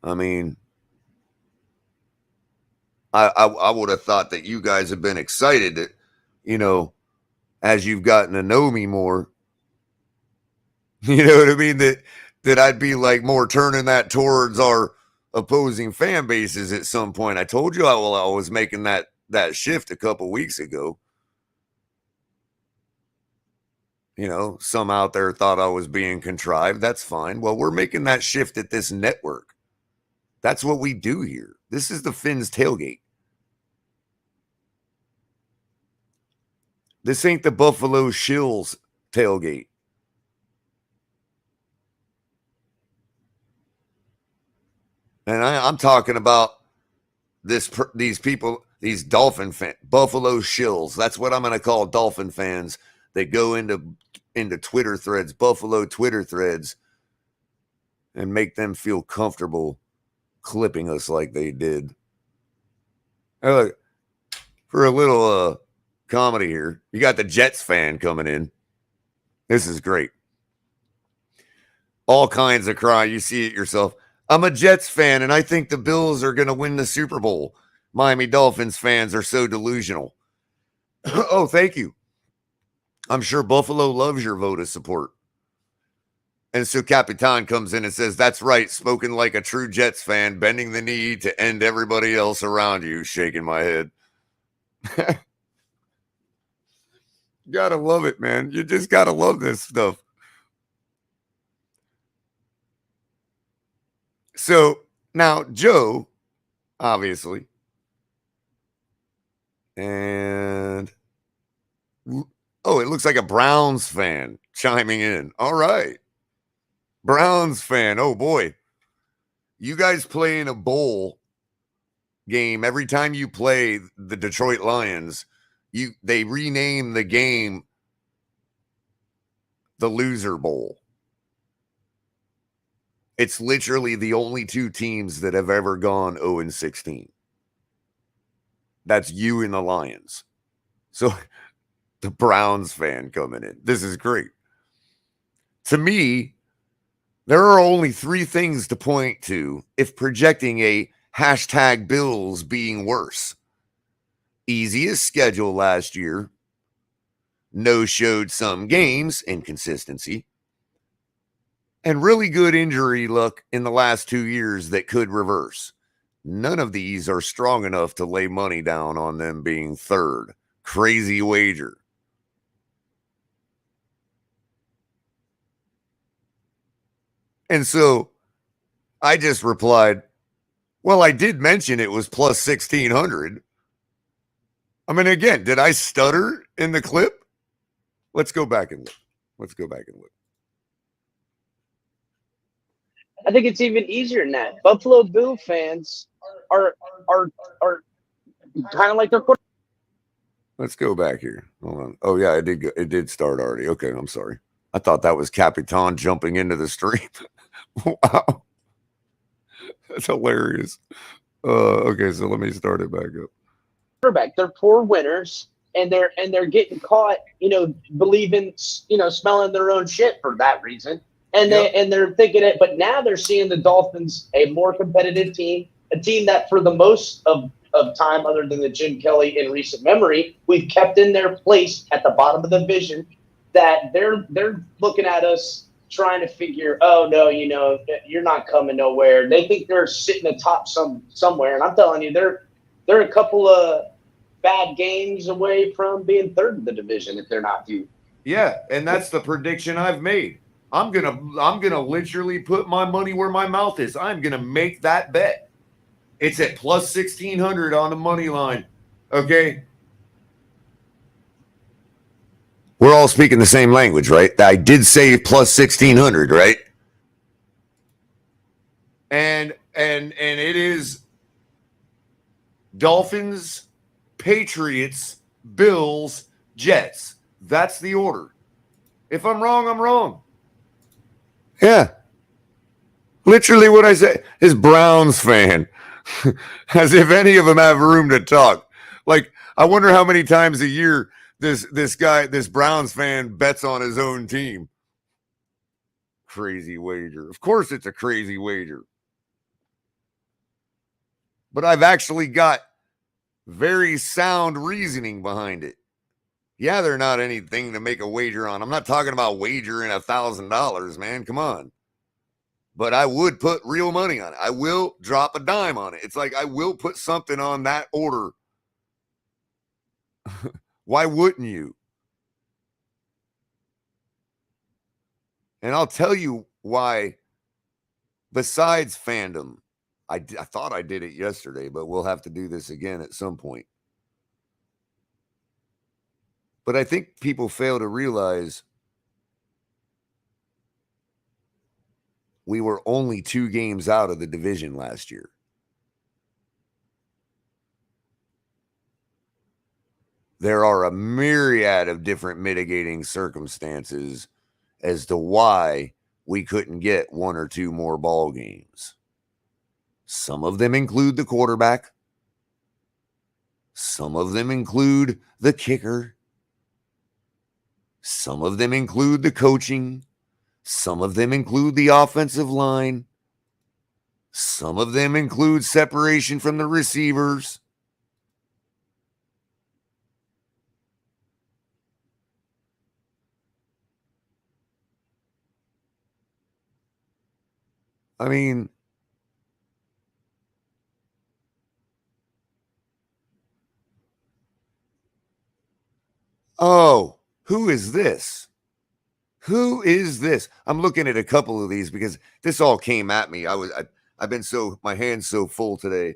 I mean, I would have thought that you guys have been excited that, you know, as you've gotten to know me more, you know what I mean? That I'd be like more turning that towards our opposing fan bases at some point. I told you I was making that shift a couple weeks ago. You know, some out there thought I was being contrived. That's fine. Well, we're making that shift at this network. That's what we do here. This is the Fins tailgate. This ain't the Buffalo Shills tailgate. And I'm talking about these people, these Dolphin fans, Buffalo Shills. That's what I'm going to call Dolphin fans. They go into Twitter threads, Buffalo Twitter threads, and make them feel comfortable clipping us like they did. Hey, look, for a little comedy here, you got the Jets fan coming in. This is great. All kinds of cry. You see it yourself. I'm a Jets fan, and I think the Bills are going to win the Super Bowl. Miami Dolphins fans are so delusional. Oh, thank you. I'm sure Buffalo loves your vote of support. And so Capitan comes in and says, that's right, spoken like a true Jets fan, bending the knee to end everybody else around you, shaking my head. Gotta love it, man. You just gotta love this stuff. So now Joe, obviously, and oh, it looks like a Browns fan chiming in. All right. Browns fan. Oh boy. You guys play in a bowl game. Every time you play the Detroit Lions, they rename the game the Loser Bowl. It's literally the only two teams that have ever gone 0-16. That's you and the Lions. So the Browns fan coming in. This is great. To me, there are only three things to point to if projecting a hashtag Bills being worse. Easiest schedule last year. No showed some games, inconsistency. and really good injury luck in the last 2 years that could reverse. None of these are strong enough to lay money down on them being third. Crazy wager. And so I just replied, well, I did mention it was plus 1,600. I mean, again, did I stutter in the clip? Let's go back and look. I think it's even easier than that. Buffalo Bill fans are kind of like their quarterback. Let's go back here. Hold on. Oh yeah, it did start already. Okay, I'm sorry. I thought that was Capitan jumping into the stream. Wow. That's hilarious. Okay, so let me start it back up. Quarterback. They're poor winners, and they're getting caught, believing, smelling their own shit for that reason. And they're thinking it, but now they're seeing the Dolphins a more competitive team, a team that for the most of time, other than the Jim Kelly in recent memory, we've kept in their place at the bottom of the division. That they're looking at us trying to figure, oh no, you're not coming nowhere. They think they're sitting atop somewhere, and I'm telling you, they're a couple of bad games away from being third in the division if they're not due. Yeah, and that's the prediction I've made. I'm gonna literally put my money where my mouth is. I'm gonna make that bet. It's at plus 1,600 on the money line. Okay. We're all speaking the same language, right? I did say plus 1,600, right? And it is Dolphins, Patriots, Bills, Jets. That's the order. If I'm wrong, I'm wrong. Yeah. Literally what I said is Browns fan. As if any of them have room to talk. Like, I wonder how many times a year this Browns fan bets on his own team. Crazy wager. Of course it's a crazy wager. But I've actually got very sound reasoning behind it. Yeah, they're not anything to make a wager on. I'm not talking about wagering $1,000, man. Come on. But I would put real money on it. I will drop a dime on it. It's like I will put something on that order. Why wouldn't you? And I'll tell you why, besides fandom, I thought I did it yesterday, but we'll have to do this again at some point. But I think people fail to realize we were only 2 games out of the division last year. There are a myriad of different mitigating circumstances as to why we couldn't get 1 or 2 more ball games. Some of them include the quarterback. Some of them include the kicker. Some of them include the coaching. Some of them include the offensive line. Some of them include separation from the receivers. I mean, oh, who is this? Who is this? I'm looking at a couple of these because this all came at me. I've been my hands so full today.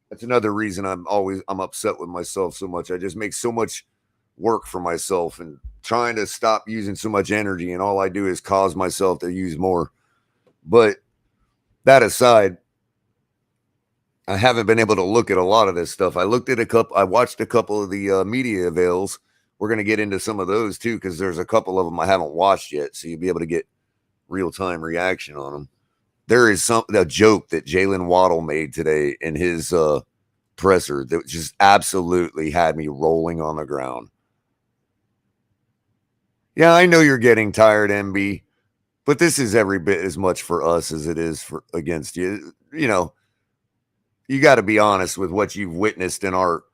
That's another reason I'm upset with myself so much. I just make so much work for myself and trying to stop using so much energy, and all I do is cause myself to use more. But that aside, I haven't been able to look at a lot of this stuff. I watched a couple of the media avails. We're going to get into some of those too, because there's a couple of them I haven't watched yet, so you'll be able to get real-time reaction on them. There is a joke that Jalen Waddle made today in his presser that just absolutely had me rolling on the ground. Yeah, I know you're getting tired, MB, but this is every bit as much for us as it is against you. You know, you got to be honest with what you've witnessed in our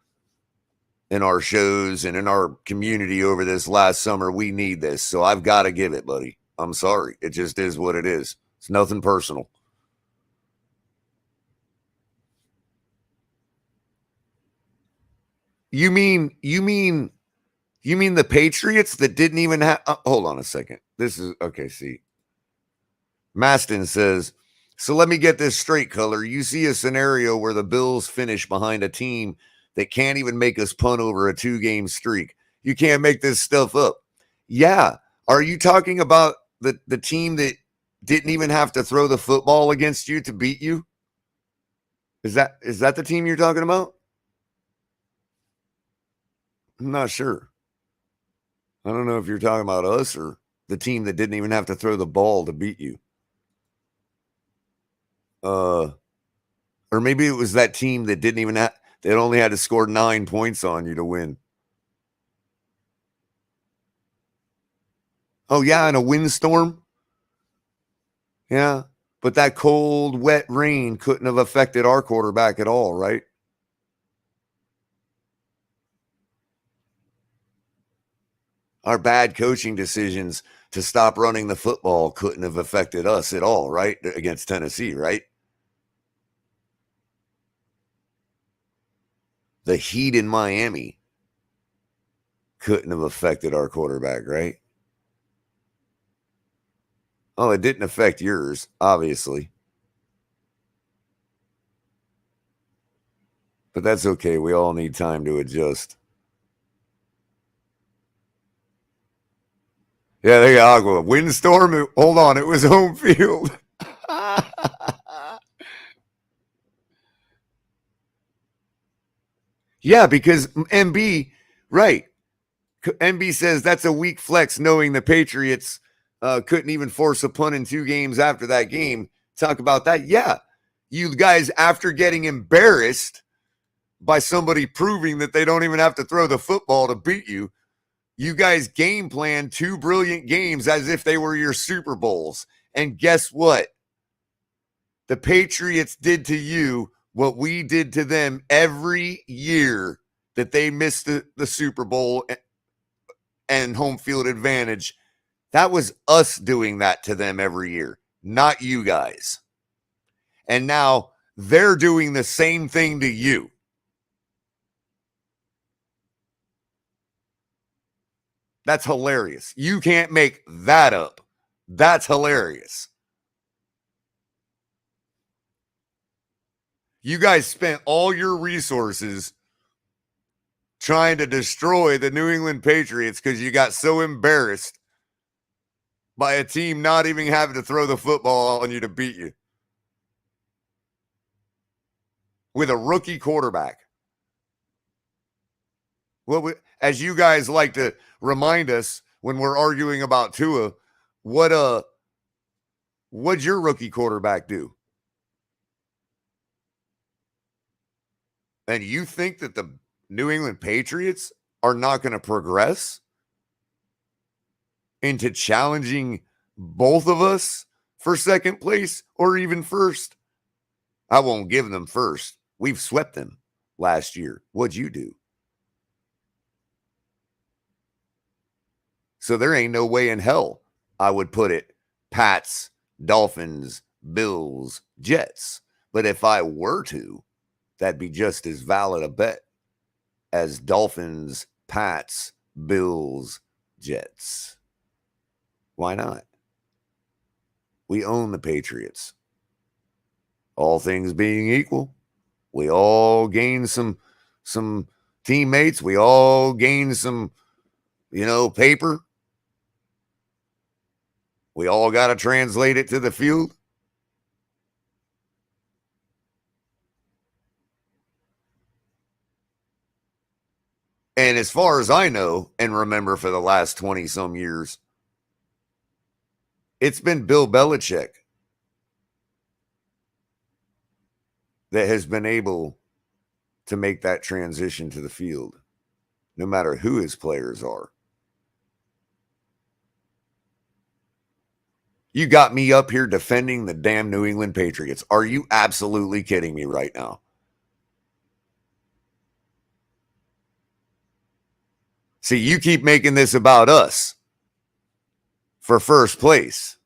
shows and in our community over this last summer. We need this, so I've got to give it, buddy. I'm sorry. It just is what it is. It's nothing personal. You mean the Patriots that didn't even have hold on a second. This is okay, see. Maston says, so let me get this straight, Culler. You see a scenario where the Bills finish behind a team that can't even make us punt over a 2-game streak. You can't make this stuff up. Yeah. Are you talking about the team that didn't even have to throw the football against you to beat you? Is that the team you're talking about? I'm not sure. I don't know if you're talking about us or the team that didn't even have to throw the ball to beat you. Or maybe it was that team that didn't even have, that only had to score 9 points on you to win. Oh, yeah, in a windstorm? Yeah, but that cold, wet rain couldn't have affected our quarterback at all, right? Our bad coaching decisions to stop running the football couldn't have affected us at all, right? Against Tennessee, right? The heat in Miami couldn't have affected our quarterback, right? Oh, it didn't affect yours, obviously. But that's okay. We all need time to adjust. Yeah, they got Agua. Windstorm. Hold on. It was home field. Yeah, because MB, right. MB says that's a weak flex knowing the Patriots couldn't even force a punt in 2 games after that game. Talk about that. Yeah. You guys, after getting embarrassed by somebody proving that they don't even have to throw the football to beat you, you guys game planned 2 brilliant games as if they were your Super Bowls. And guess what? The Patriots did to you what we did to them every year that they missed the Super Bowl and home field advantage. That was us doing that to them every year, not you guys. And now they're doing the same thing to you. That's hilarious. You can't make that up. That's hilarious. You guys spent all your resources trying to destroy the New England Patriots because you got so embarrassed by a team not even having to throw the football on you to beat you with a rookie quarterback. Well, as you guys like to remind us when we're arguing about Tua, what'd your rookie quarterback do? And you think that the New England Patriots are not going to progress into challenging both of us for second place or even first? I won't give them first. We've swept them last year. What'd you do? So there ain't no way in hell I would put it Pats, Dolphins, Bills, Jets. But if I were to, that'd be just as valid a bet as Dolphins, Pats, Bills, Jets. Why not? We own the Patriots. All things being equal, we all gain some teammates. We all gain some, paper. We all got to translate it to the field. And as far as I know and remember for the last 20 some years, it's been Bill Belichick that has been able to make that transition to the field, no matter who his players are. You got me up here defending the damn New England Patriots. Are you absolutely kidding me right now? See, you keep making this about us for first place.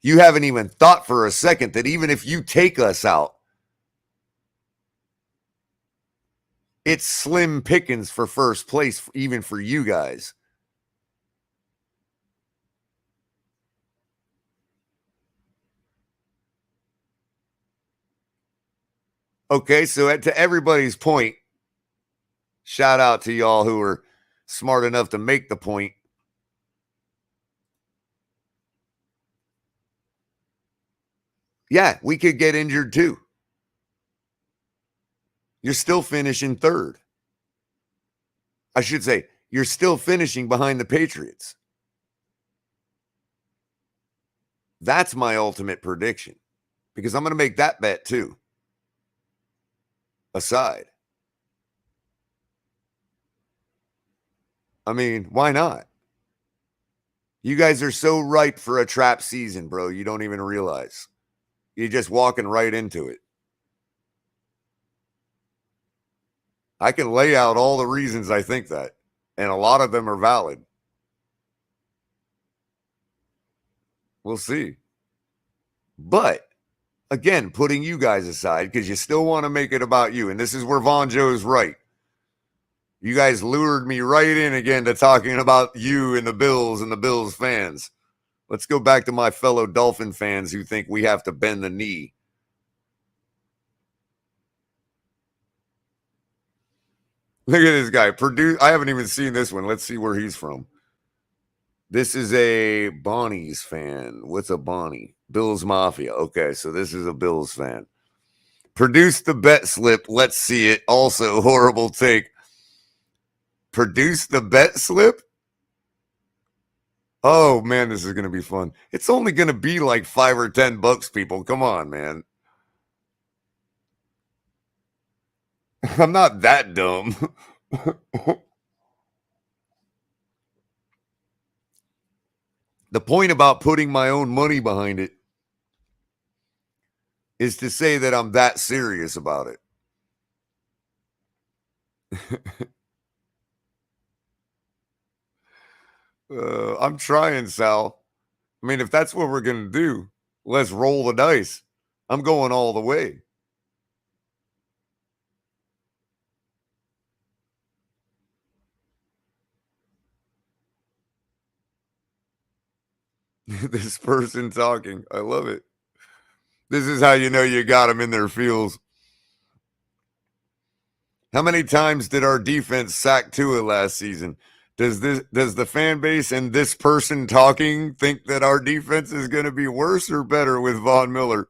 You haven't even thought for a second that even if you take us out, it's slim pickings for first place, even for you guys. Okay, so to everybody's point, shout out to y'all who are smart enough to make the point. Yeah, we could get injured too. You're still finishing third. I should say, you're still finishing behind the Patriots. That's my ultimate prediction, because I'm going to make that bet too. Aside. I mean, why not? You guys are so ripe for a trap season, bro. You don't even realize. You're just walking right into it. I can lay out all the reasons I think that, and a lot of them are valid. We'll see. But, again, putting you guys aside, because you still want to make it about you, and this is where Von Joe's right. You guys lured me right in again to talking about you and the Bills fans. Let's go back to my fellow Dolphin fans who think we have to bend the knee. Look at this guy. I haven't even seen this one. Let's see where he's from. This is a Bonnie's fan. What's a Bonnie? BillsMafia. Okay, so this is a Bills fan. Produce the bet slip. Let's see it. Also, horrible take. Produce the bet slip? Oh, man, this is going to be fun. It's only going to be like $5 or $10, people. Come on, man. I'm not that dumb. The point about putting my own money behind it is to say that I'm that serious about it. I'm trying, Sal. I mean, if that's what we're going to do, let's roll the dice. I'm going all the way. This person talking. I love it. This is how you know you got them in their feels. How many times did our defense sack Tua last season? Does the fan base and this person talking think that our defense is going to be worse or better with Von Miller?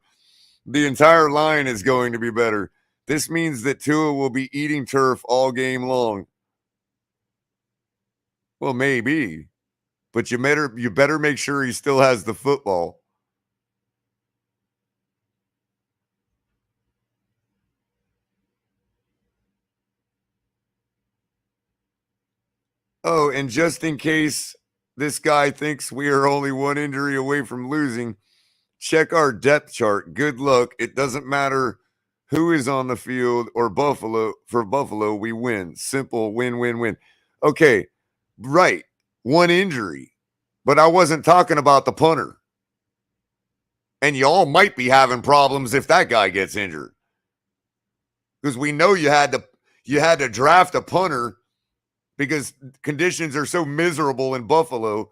The entire line is going to be better. This means that Tua will be eating turf all game long. Well, maybe, but you better make sure he still has the football. Oh, and just in case this guy thinks we are only one injury away from losing, check our depth chart. Good luck. It doesn't matter who is on the field or Buffalo. For Buffalo, we win. Simple win, win, win. Okay, right. One injury. But I wasn't talking about the punter. And y'all might be having problems if that guy gets injured. Because we know you had to draft a punter because conditions are so miserable in Buffalo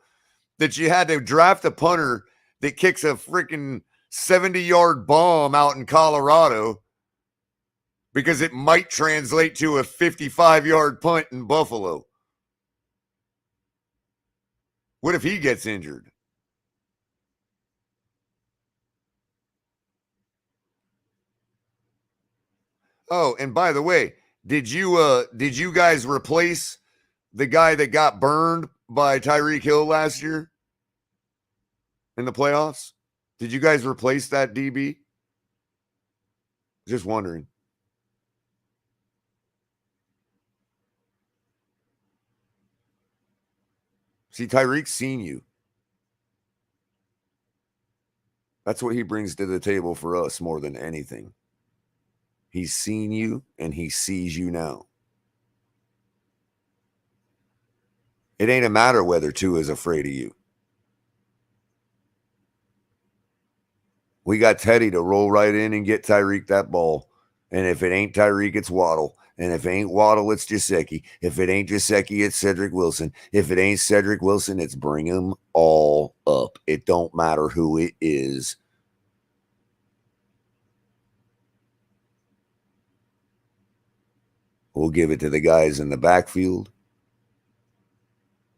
that you had to draft a punter that kicks a freaking 70-yard bomb out in Colorado because it might translate to a 55-yard punt in Buffalo. What if he gets injured? Oh, and by the way, did you guys replace the guy that got burned by Tyreek Hill last year in the playoffs? Did you guys replace that DB? Just wondering. See, Tyreek's seen you. That's what he brings to the table for us more than anything. He's seen you and he sees you now. It ain't a matter whether Tua is afraid of you. We got Teddy to roll right in and get Tyreek that ball. And if it ain't Tyreek, it's Waddle. And if it ain't Waddle, it's Gesicki. If it ain't Gesicki, it's Cedric Wilson. If it ain't Cedric Wilson, it's bring them all up. It don't matter who it is. We'll give it to the guys in the backfield.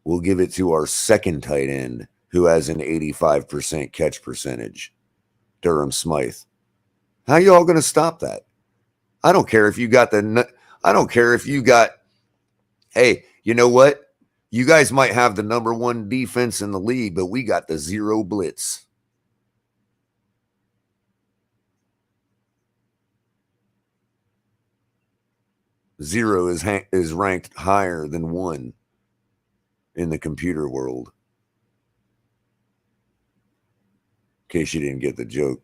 We'll give it to our second tight end, who has an 85% catch percentage, Durham Smythe. How y'all going to stop that? I don't care if you got hey, you know what? You guys might have the number one defense in the league, but we got the zero blitz. Zero is ranked higher than 1 in the computer world. In case you didn't get the joke.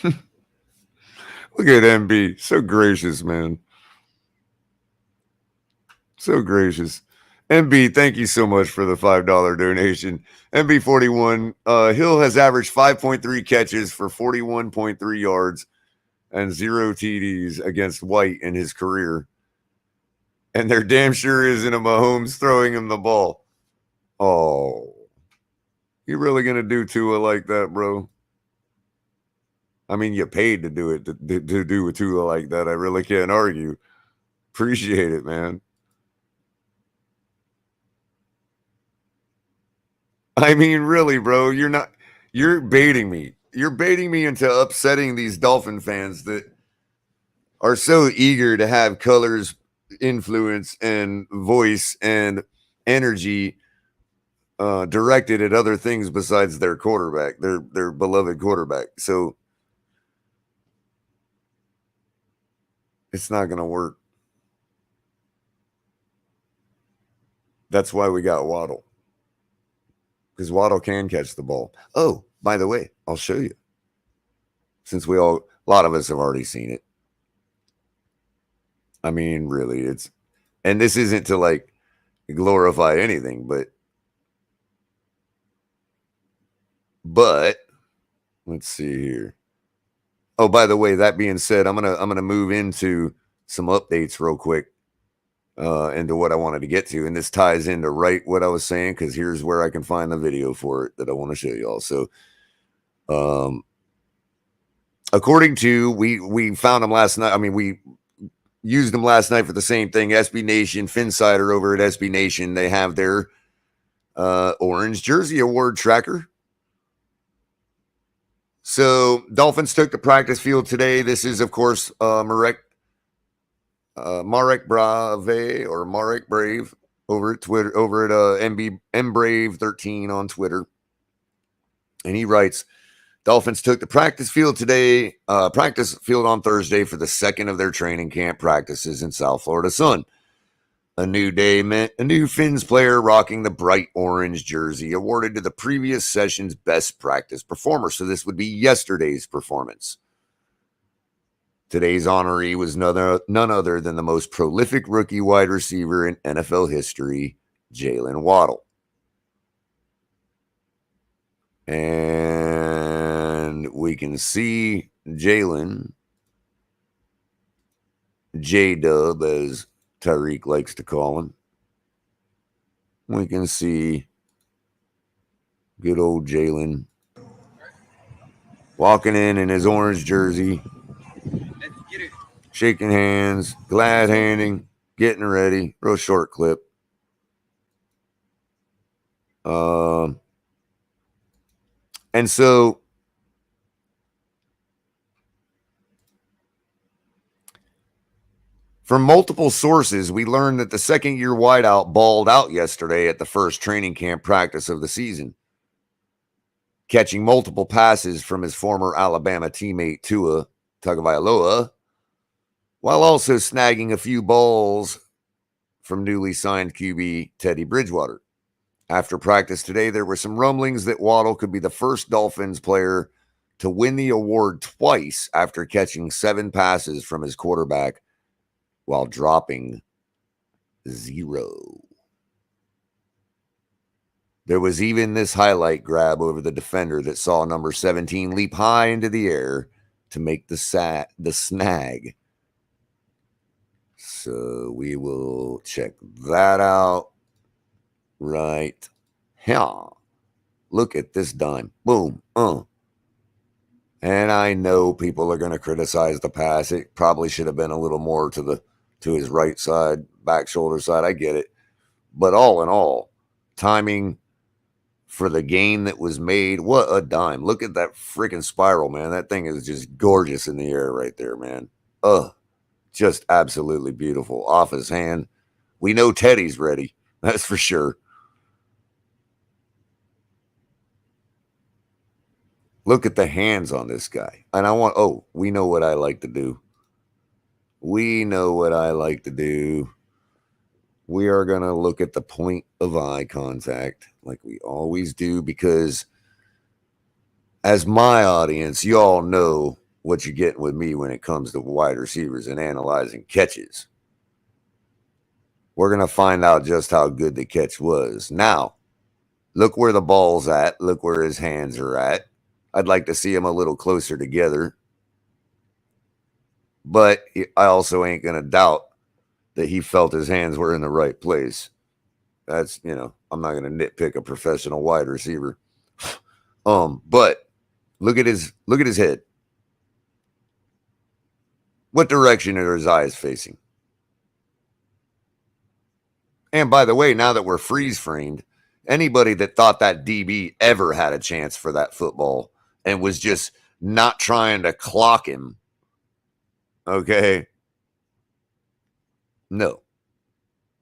Look at MB. So gracious, man. So gracious. MB, thank you so much for the $5 donation. MB41, Hill has averaged 5.3 catches for 41.3 yards and 0 TDs against White in his career. And there damn sure isn't a Mahomes throwing him the ball. Oh. You really going to do Tua like that, bro? I mean, you paid to do it, to do a Tua like that. I really can't argue. Appreciate it, man. I mean, really, bro, you're baiting me. You're baiting me into upsetting these Dolphin fans that are so eager to have Culler's influence and voice and energy directed at other things besides their quarterback, their beloved quarterback. So it's not going to work. That's why we got Waddle. Because Waddle can catch the ball. Oh, by the way, I'll show you. Since a lot of us have already seen it. I mean, really, and this isn't to like glorify anything, but let's see here. Oh, by the way, that being said, I'm gonna move into some updates real quick. Into what I wanted to get to, and this ties into right what I was saying, because here's where I can find the video for it that I want to show you all. So, according to we found them last night. I mean, we used them last night for the same thing. SB Nation, Finsider over at SB Nation, they have their orange jersey award tracker. So, Dolphins took the practice field today. This is, of course, Marek Brave over at Twitter, over at mbrave13 on Twitter. And he writes, Dolphins took the practice field today, practice field on Thursday for the second of their training camp practices in South Florida sun. A new day meant a new Fins player rocking the bright orange jersey awarded to the previous session's best practice performer. So this would be yesterday's performance. Today's honoree was none other than the most prolific rookie wide receiver in NFL history, Jalen Waddle. And we can see Jalen, J-Dub, as Tyreek likes to call him. We can see good old Jalen walking in his orange jersey. Shaking hands, glad handing, getting ready. Real short clip. And so from multiple sources, we learned that the second-year wideout balled out yesterday at the first training camp practice of the season, catching multiple passes from his former Alabama teammate Tua Tagovailoa, while also snagging a few balls from newly signed QB Teddy Bridgewater. After practice today, there were some rumblings that Waddle could be the first Dolphins player to win the award twice after catching 7 passes from his quarterback while dropping 0. There was even this highlight grab over the defender that saw number 17 leap high into the air to make the snag. So we will check that out right here. Look at this dime. Boom. And I know people are going to criticize the pass. It probably should have been a little more to his right side, back shoulder side. I get it. But all in all, timing for the gain that was made, what a dime. Look at that freaking spiral, man. That thing is just gorgeous in the air right there, man. Just absolutely beautiful. Off his hand. We know Teddy's ready. That's for sure. Look at the hands on this guy. And we know what I like to do. We are going to look at the point of eye contact like we always do, because as my audience, you all know what you're getting with me when it comes to wide receivers and analyzing catches. We're going to find out just how good the catch was. Now, look where the ball's at. Look where his hands are at. I'd like to see them a little closer together. But I also ain't going to doubt that he felt his hands were in the right place. That's, I'm not going to nitpick a professional wide receiver. But look at his head. What direction are his eyes facing? And by the way, now that we're freeze framed, anybody that thought that DB ever had a chance for that football and was just not trying to clock him, okay? No.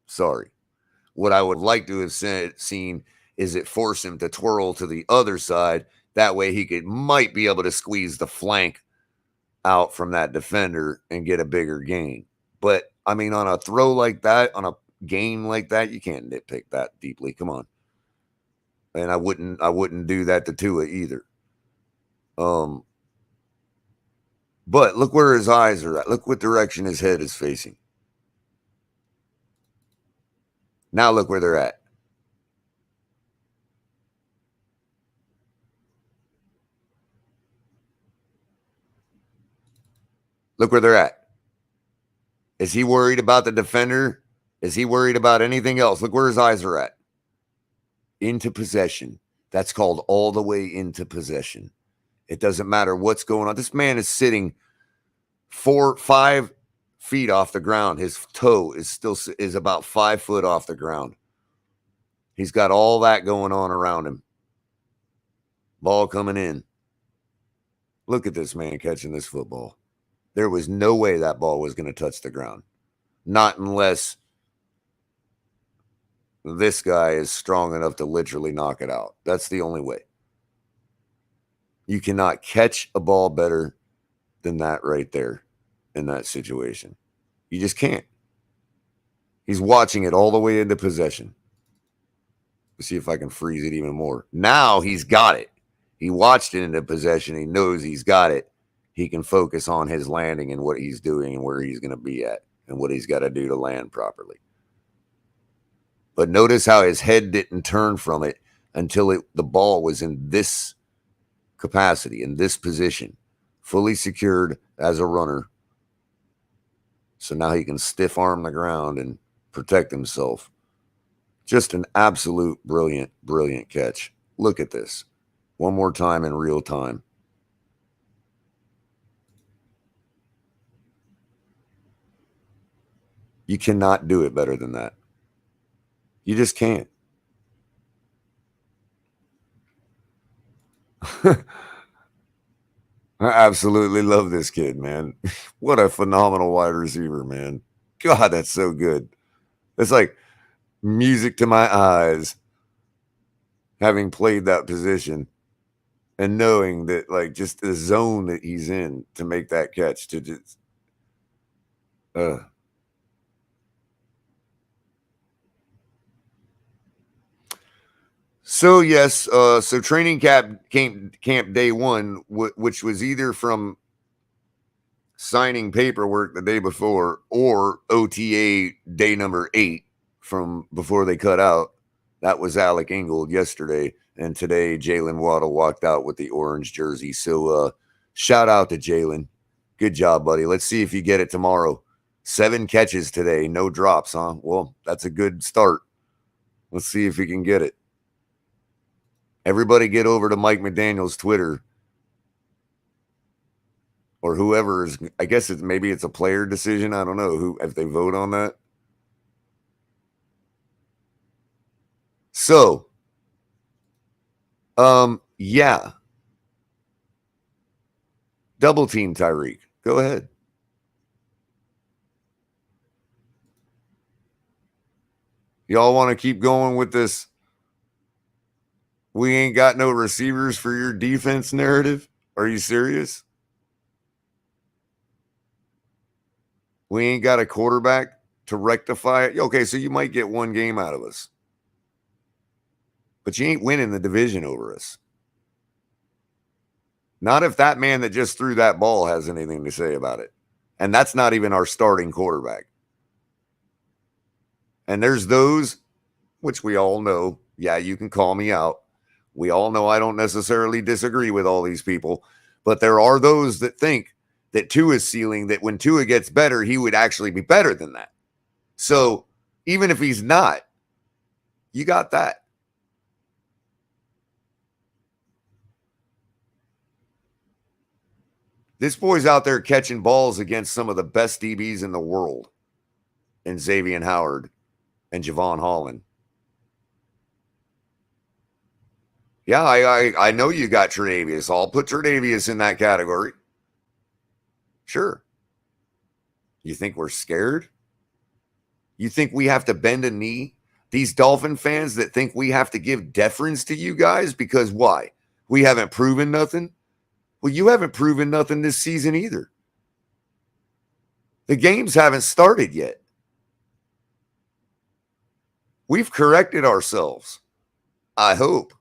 Sorry. What I would like to have seen is it force him to twirl to the other side. That way he might be able to squeeze the flank out from that defender and get a bigger gain. But, on a throw like that, on a gain like that, you can't nitpick that deeply. Come on. And I wouldn't do that to Tua either. But look where his eyes are at. Look what direction his head is facing. Now look where they're at. Look where they're at. Is he worried about the defender? Is he worried about anything else? Look where his eyes are at. Into possession. That's called all the way into possession. It doesn't matter what's going on. This man is sitting 4-5 feet off the ground. His toe is about 5 foot off the ground. He's got all that going on around him. Ball coming in. Look at this man catching this football. There was no way that ball was going to touch the ground. Not unless this guy is strong enough to literally knock it out. That's the only way. You cannot catch a ball better than that right there in that situation. You just can't. He's watching it all the way into possession. Let's see if I can freeze it even more. Now he's got it. He watched it into possession. He knows he's got it. He can focus on his landing and what he's doing and where he's going to be at and what he's got to do to land properly. But notice how his head didn't turn from it until the ball was in this capacity, in this position, fully secured as a runner. So now he can stiff arm the ground and protect himself. Just an absolute brilliant, brilliant catch. Look at this. One more time in real time. You cannot do it better than that. You just can't. I absolutely love this kid, man. What a phenomenal wide receiver, man. God, that's so good. It's like music to my eyes, having played that position and knowing that, like, just the zone that he's in to make that catch, to just So yes, so training camp day one, which was either from signing paperwork the day before or OTA day number 8 from before they cut out. That was Alec Ingold yesterday. And today, Jalen Waddle walked out with the orange jersey. So shout out to Jalen. Good job, buddy. Let's see if you get it tomorrow. 7 catches today. No drops, huh? Well, that's a good start. Let's see if you can get it. Everybody get over to Mike McDaniel's Twitter. Or whoever is, I guess maybe it's a player decision. I don't know who if they vote on that. So, yeah. Double team Tyreek. Go ahead. Y'all want to keep going with this? We ain't got no receivers for your defense narrative? Are you serious? We ain't got a quarterback to rectify it? Okay, so you might get one game out of us. But you ain't winning the division over us. Not if that man that just threw that ball has anything to say about it. And that's not even our starting quarterback. And there's those, which we all know. Yeah, you can call me out. We all know I don't necessarily disagree with all these people. But there are those that think that Tua's ceiling, that when Tua gets better, he would actually be better than that. So even if he's not, you got that. This boy's out there catching balls against some of the best DBs in the world. And Xavier Howard and Javon Holland. Yeah, I know you got Tre'Davious. I'll put Tre'Davious in that category. Sure. You think we're scared? You think we have to bend a knee? These Dolphin fans that think we have to give deference to you guys because why? We haven't proven nothing? Well, you haven't proven nothing this season either. The games haven't started yet. We've corrected ourselves. I hope.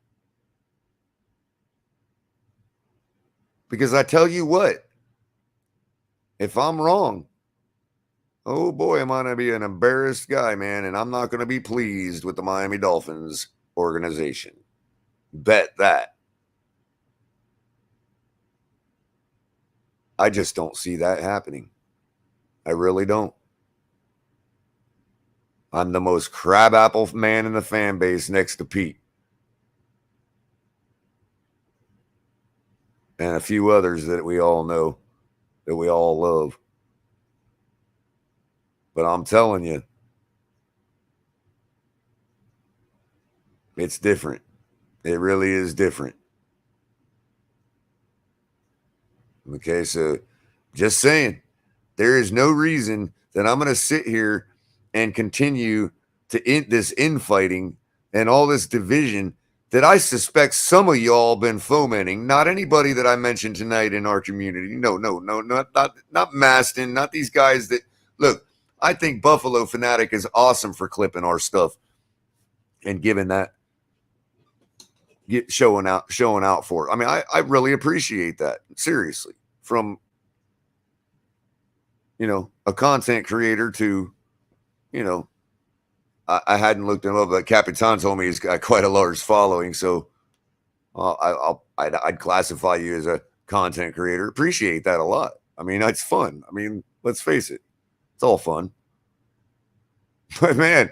Because I tell you what, if I'm wrong, oh boy, am I going to be an embarrassed guy, man, and I'm not going to be pleased with the Miami Dolphins organization. Bet that. I just don't see that happening. I really don't. I'm the most crabapple man in the fan base next to Pete. And a few others that we all know, that we all love. But I'm telling you, it's different. It really is different. Okay, so just saying, there is no reason that I'm going to sit here and continue to end this infighting and all this division that I suspect some of y'all been fomenting. Not anybody that I mentioned tonight in our community. No, not Maston, not these guys that look. I think Buffalo Fanatic is awesome for clipping our stuff and giving that, showing out for it. I mean, I really appreciate that. Seriously, from a content creator to, I hadn't looked him up, but Capitan told me he's got quite a large following. So I'd classify you as a content creator. Appreciate that a lot. I mean, it's fun. I mean, let's face it. It's all fun. But man,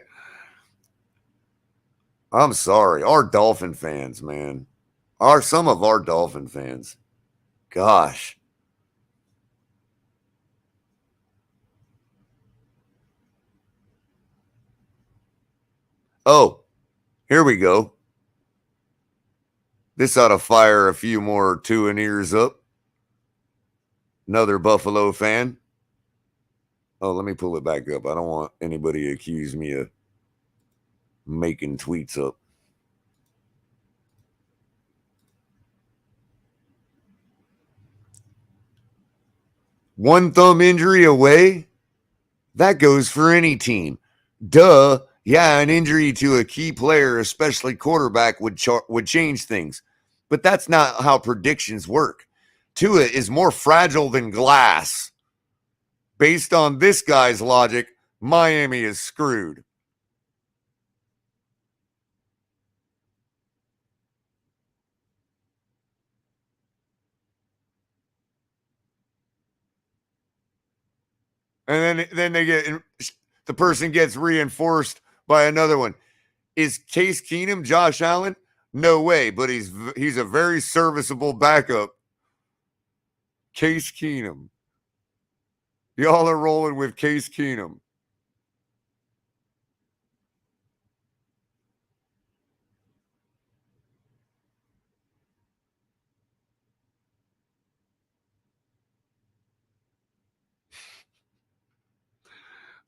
I'm sorry. Our Dolphin fans, man. Some of our Dolphin fans. Gosh. Oh, here we go. This ought to fire a few more two and ears up. Another Buffalo fan. Oh, let me pull it back up. I don't want anybody to accuse me of making tweets up. One thumb injury away? That goes for any team. Duh. Yeah, an injury to a key player, especially quarterback, would change things. But that's not how predictions work. Tua is more fragile than glass. Based on this guy's logic, Miami is screwed. And then the person gets reinforced by another one. Is Case Keenum Josh Allen? No way, but he's a very serviceable backup. Case Keenum. Y'all are rolling with Case Keenum.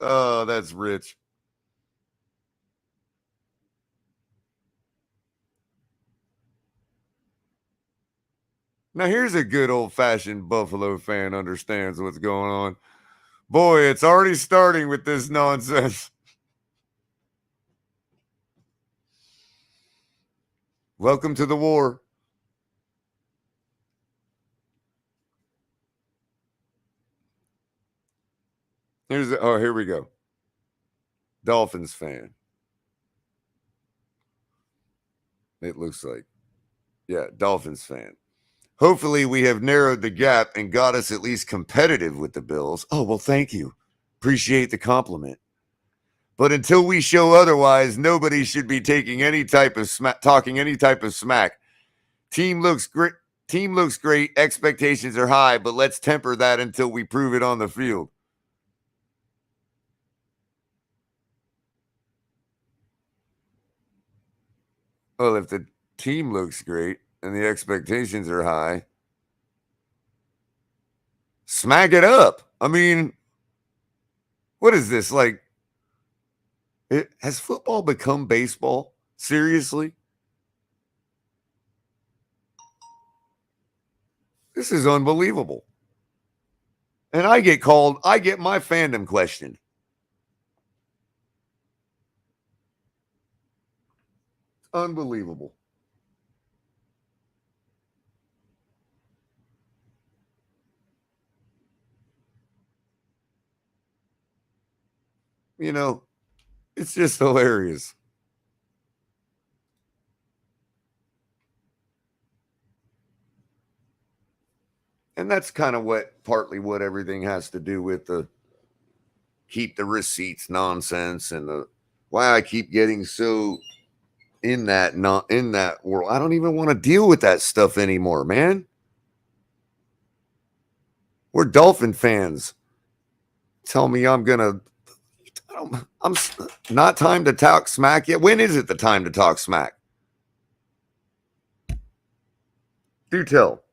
Oh, that's rich. Now, here's a good old-fashioned Buffalo fan understands what's going on. Boy, it's already starting with this nonsense. Welcome to the war. Here we go. Dolphins fan. It looks like. Yeah, Dolphins fan. Hopefully we have narrowed the gap and got us at least competitive with the Bills. Oh, well, thank you. Appreciate the compliment. But until we show otherwise, nobody should be taking any type of talking any type of smack. Team looks great. Expectations are high, but let's temper that until we prove it on the field. Well, if the team looks great and the expectations are high, smack it up. I mean, what is this? Like, has football become baseball? Seriously? This is unbelievable. And I get my fandom questioned. Unbelievable. You know, it's just hilarious. And that's kind of partly what everything has to do with the keep the receipts nonsense and the why I keep getting so in that world. I don't even want to deal with that stuff anymore, man. We're Dolphin fans. Tell me I'm not time to talk smack yet. When is it the time to talk smack? Do tell.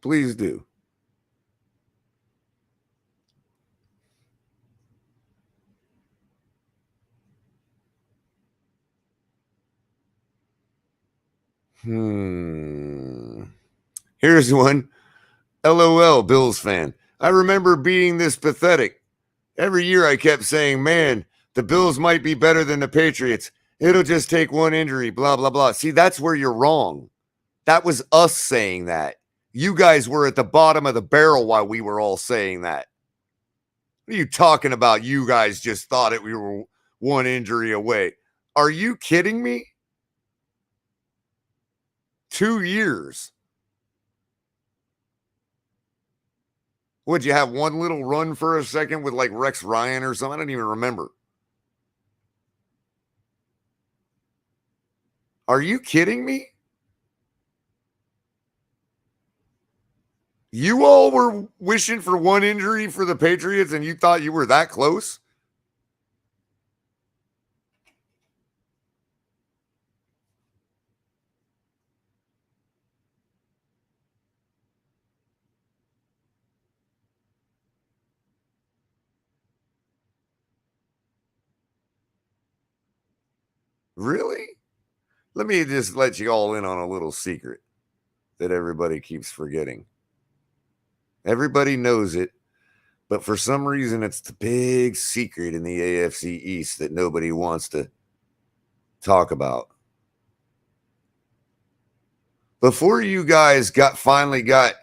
Please do. Here's one. LOL, Bills fan. I remember being this pathetic. Every year I kept saying, man, the Bills might be better than the Patriots. It'll just take one injury, blah, blah, blah. See, that's where you're wrong. That was us saying that. You guys were at the bottom of the barrel while we were all saying that. What are you talking about? You guys just thought we were one injury away. Are you kidding me? 2 years. Would you have one little run for a second with like Rex Ryan or something? I don't even remember. Are you kidding me? You all were wishing for one injury for the Patriots and you thought you were that close? Really? Let me just let you all in on a little secret that everybody keeps forgetting. Everybody knows it, but for some reason it's the big secret in the AFC East that nobody wants to talk about. Before you guys finally got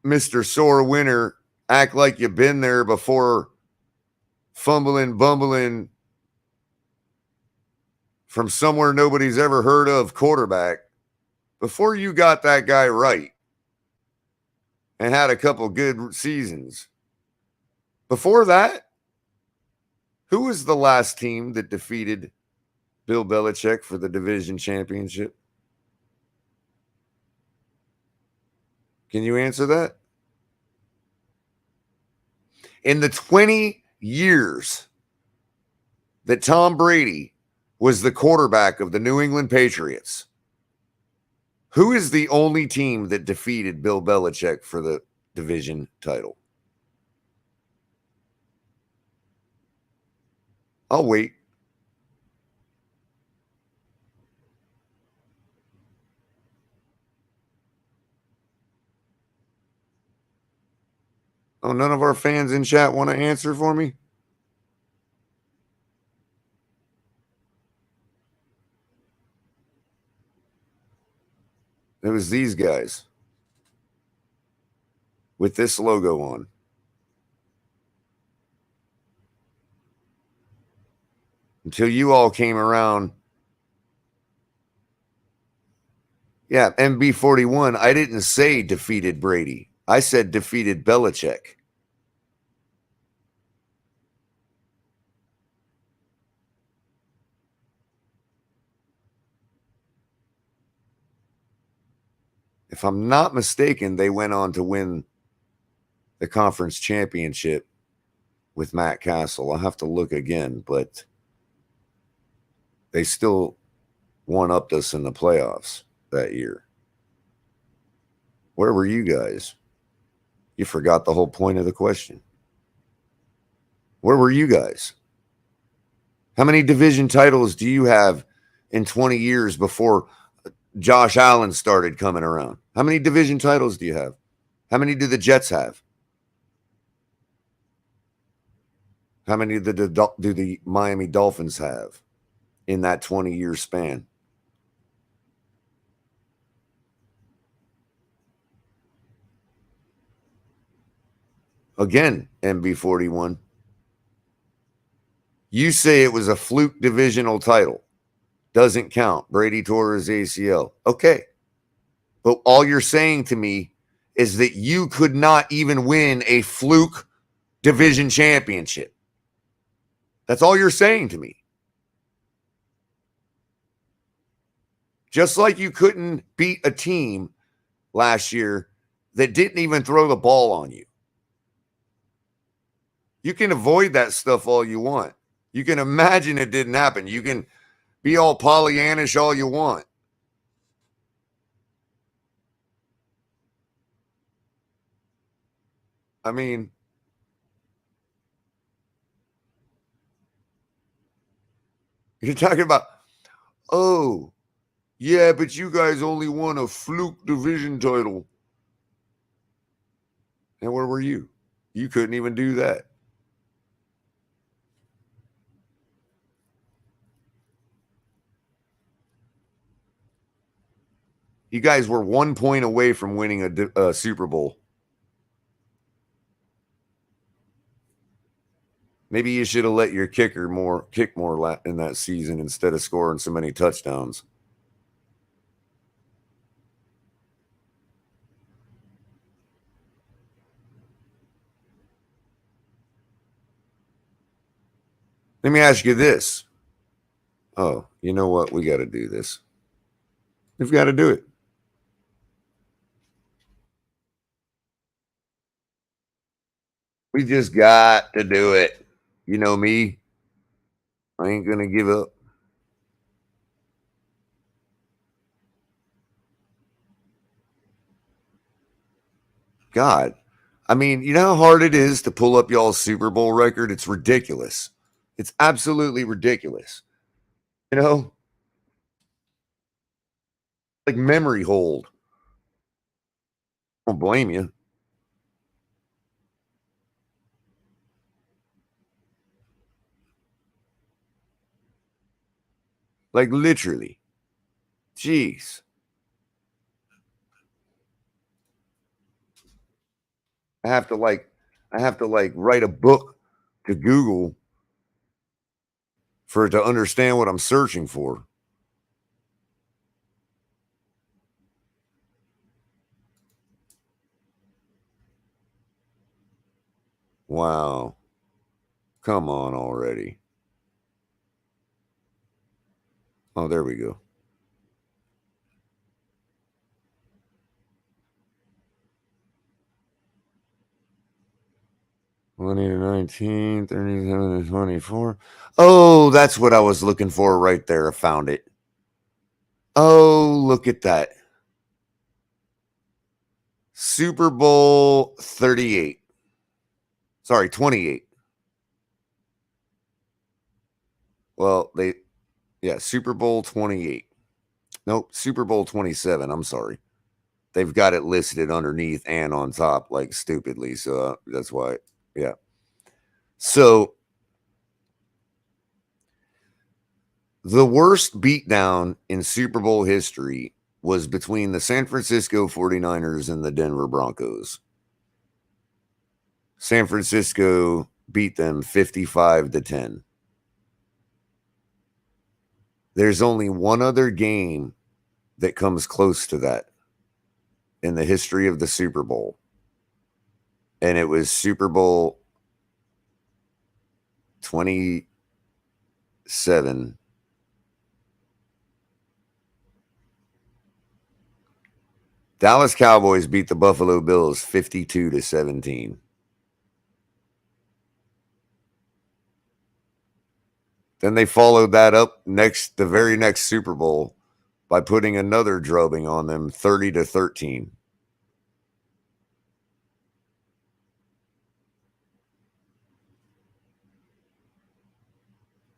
Mr. Sore Winner act like you've been there before, fumbling, bumbling from somewhere nobody's ever heard of quarterback. Before you got that guy right and had a couple good seasons, before that, who was the last team that defeated Bill Belichick for the division championship? Can you answer that? In the 20 years that Tom Brady was the quarterback of the New England Patriots, who is the only team that defeated Bill Belichick for the division title? I'll wait. Oh, none of our fans in chat want to answer for me? It was these guys with this logo on. Until you all came around. Yeah, MB41, I didn't say defeated Brady. I said defeated Belichick. If I'm not mistaken, they went on to win the conference championship with Matt Castle. I'll have to look again, but they still one-upped us in the playoffs that year. Where were you guys? You forgot the whole point of the question. Where were you guys? How many division titles do you have in 20 years before Josh Allen started coming around? How many division titles do you have? How many do the Jets have? How many do the Miami Dolphins have in that 20-year span? Again, MB41. You say it was a fluke divisional title. Doesn't count. Brady tore his ACL. Okay. But all you're saying to me is that you could not even win a fluke division championship. That's all you're saying to me. Just like you couldn't beat a team last year that didn't even throw the ball on you. You can avoid that stuff all you want. You can imagine it didn't happen. You can be all Pollyannish all you want. I mean, you're talking about, oh, yeah, but you guys only won a fluke division title. And where were you? You couldn't even do that. You guys were 1 point away from winning a Super Bowl. Maybe you should have let your kicker kick more in that season instead of scoring so many touchdowns. Let me ask you this. Oh, you know what? We got to do this. We've got to do it. We just got to do it. You know me. I ain't going to give up. God. I mean, you know how hard it is to pull up y'all's Super Bowl record? It's ridiculous. It's absolutely ridiculous. You know? Like memory hold. I don't blame you. Like literally. Jeez. I have to like I have to like write a book to Google for it to understand what I'm searching for. Wow. Come on already. Oh, there we go. $20 to $19, $37 to $24. Oh, that's what I was looking for right there. I found it. Oh, look at that. Super Bowl 38. Sorry, 28. Well, Super Bowl 28. Nope, Super Bowl 27. I'm sorry. They've got it listed underneath and on top, like stupidly. So that's why, yeah. So the worst beatdown in Super Bowl history was between the San Francisco 49ers and the Denver Broncos. San Francisco beat them 55 to 10. There's only one other game that comes close to that in the history of the Super Bowl. And it was Super Bowl 27. Dallas Cowboys beat the Buffalo Bills 52 to 17. Then they followed that up the very next Super Bowl by putting another drubbing on them 30 to 13.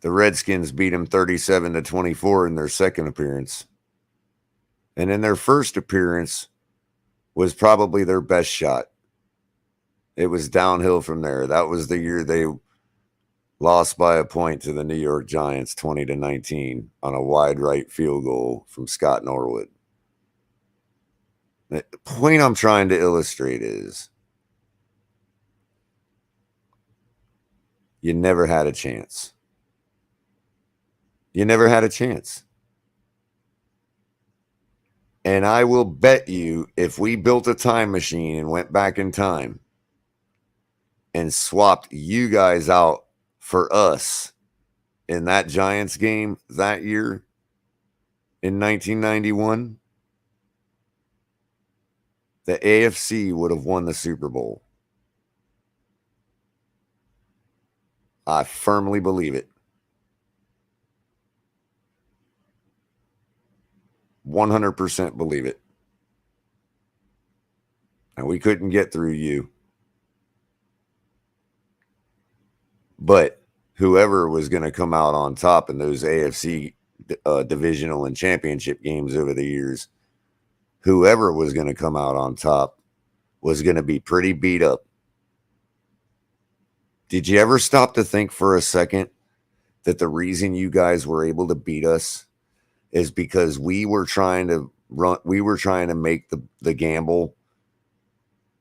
The Redskins beat them 37 to 24 in their second appearance. And in their first appearance was probably their best shot. It was downhill from there. That was the year they lost by a point to the New York Giants 20 to 19 on a wide right field goal from Scott Norwood. The point I'm trying to illustrate is you never had a chance. You never had a chance. And I will bet you if we built a time machine and went back in time and swapped you guys out for us in that Giants game that year in 1991, the AFC would have won the Super Bowl. I firmly believe it. 100% believe it. And we couldn't get through you. But whoever was going to come out on top in those AFC divisional and championship games over the years, whoever was going to come out on top was going to be pretty beat up. Did you ever stop to think for a second that the reason you guys were able to beat us is because we were trying to make the gamble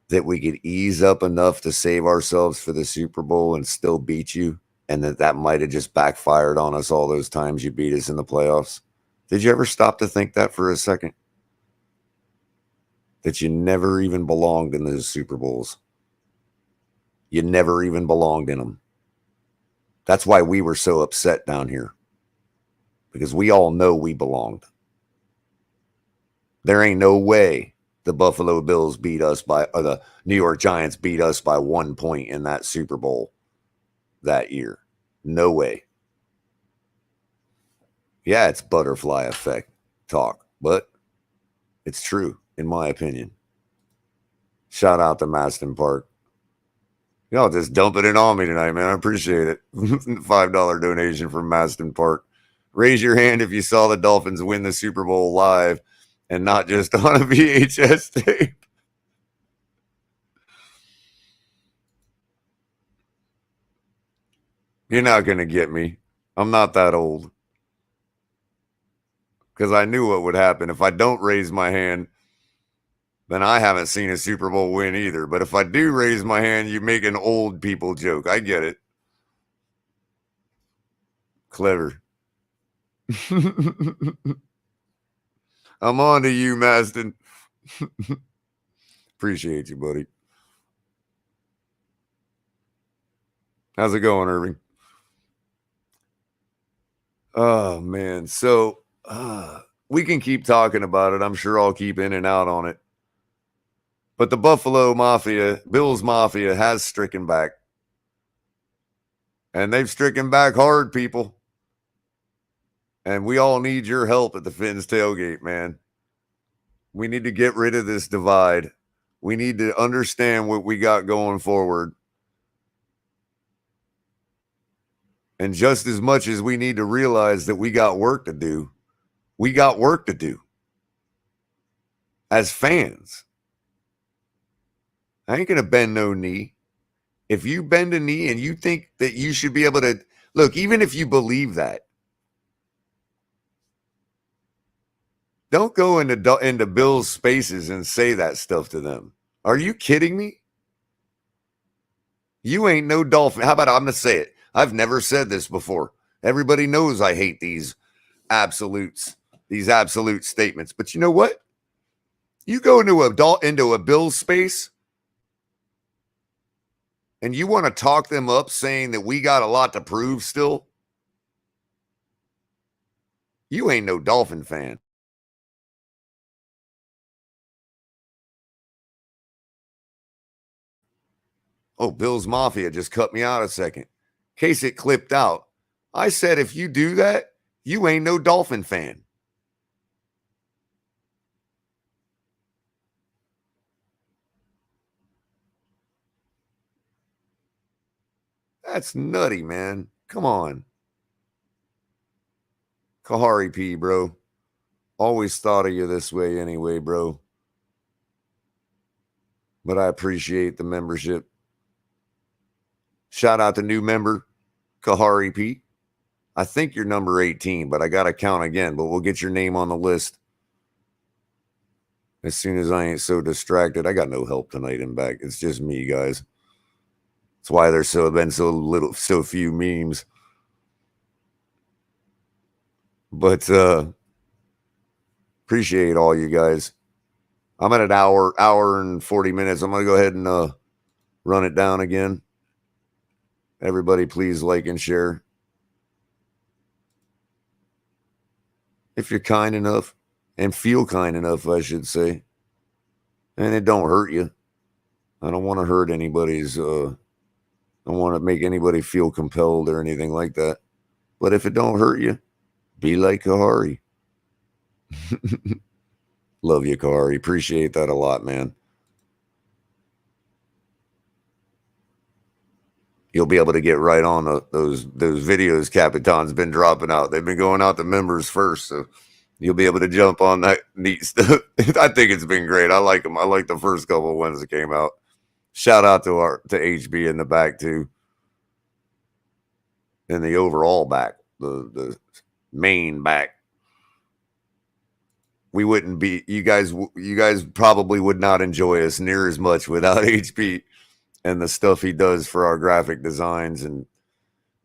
that we could ease up enough to save ourselves for the Super Bowl and still beat you, and that might have just backfired on us all those times you beat us in the playoffs? Did you ever stop to think that for a second? That you never even belonged in those Super Bowls. You never even belonged in them. That's why we were so upset down here. Because we all know we belonged. There ain't no way the Buffalo Bills or the New York Giants beat us by 1 point in that Super Bowl that year. No way. Yeah, it's butterfly effect talk, but it's true, in my opinion. Shout out to Maston Park. Y'all just dumping it on me tonight, man. I appreciate it. $5 donation from Maston Park. Raise your hand if you saw the Dolphins win the Super Bowl live and not just on a VHS tape. You're not going to get me. I'm not that old. Because I knew what would happen. If I don't raise my hand, then I haven't seen a Super Bowl win either. But if I do raise my hand, you make an old people joke. I get it. Clever. I'm on to you, Maston. Appreciate you, buddy. How's it going, Irving? Oh, man. So we can keep talking about it. I'm sure I'll keep in and out on it. But the Buffalo Mafia, BillsMafia, has stricken back. And they've stricken back hard, people. And we all need your help at the Fins tailgate, man. We need to get rid of this divide. We need to understand what we got going forward. And just as much as we need to realize that we got work to do, we got work to do as fans. I ain't going to bend no knee. If you bend a knee and you think that you should be able to, look, even if you believe that, don't go into Bill's spaces and say that stuff to them. Are you kidding me? You ain't no Dolphin. How about I'm going to say it? I've never said this before. Everybody knows I hate these absolutes, these absolute statements. But you know what? You go into a Bills space and you want to talk them up saying that we got a lot to prove still, you ain't no Dolphin fan. Oh, BillsMafia just cut me out a second. In case it clipped out. I said if you do that, you ain't no Dolphin fan. That's nutty, man. Come on. Kahari P, bro. Always thought of you this way anyway, bro. But I appreciate the membership. Shout out to new member, Kahari P. I think you're number 18, but I got to count again. But we'll get your name on the list as soon as I ain't so distracted. I got no help tonight and back. It's just me, guys. That's why there's been so few memes. But appreciate all you guys. I'm at an hour and 40 minutes. I'm going to go ahead and run it down again. Everybody, please like and share. If you're kind enough and feel kind enough, I should say. And it don't hurt you. I don't want to hurt anybody's, I don't want to make anybody feel compelled or anything like that. But if it don't hurt you, be like Kahari. Love you, Kahari. Appreciate that a lot, man. You'll be able to get right on those videos Capitan's been dropping out. They've been going out to members first, so you'll be able to jump on that neat stuff. I think it's been great. I like them. I like the first couple of ones that came out. Shout out to HB in the back too, and the overall back, the main back. We wouldn't be, you guys probably would not enjoy us near as much without HB and the stuff he does for our graphic designs and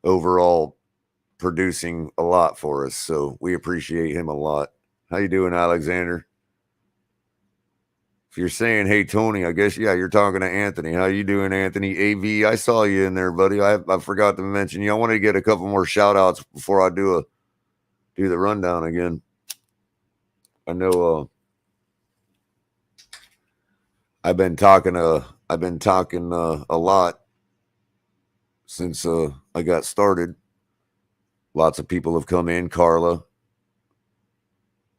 overall producing a lot for us. So we appreciate him a lot. How you doing, Alexander? If you're saying, hey, Tony, I guess, yeah, you're talking to Anthony. How you doing, Anthony? AV, I saw you in there, buddy. I forgot to mention you. I want to get a couple more shout outs before I do the rundown again. I know I've been talking a lot since I got started. Lots of people have come in. Carla.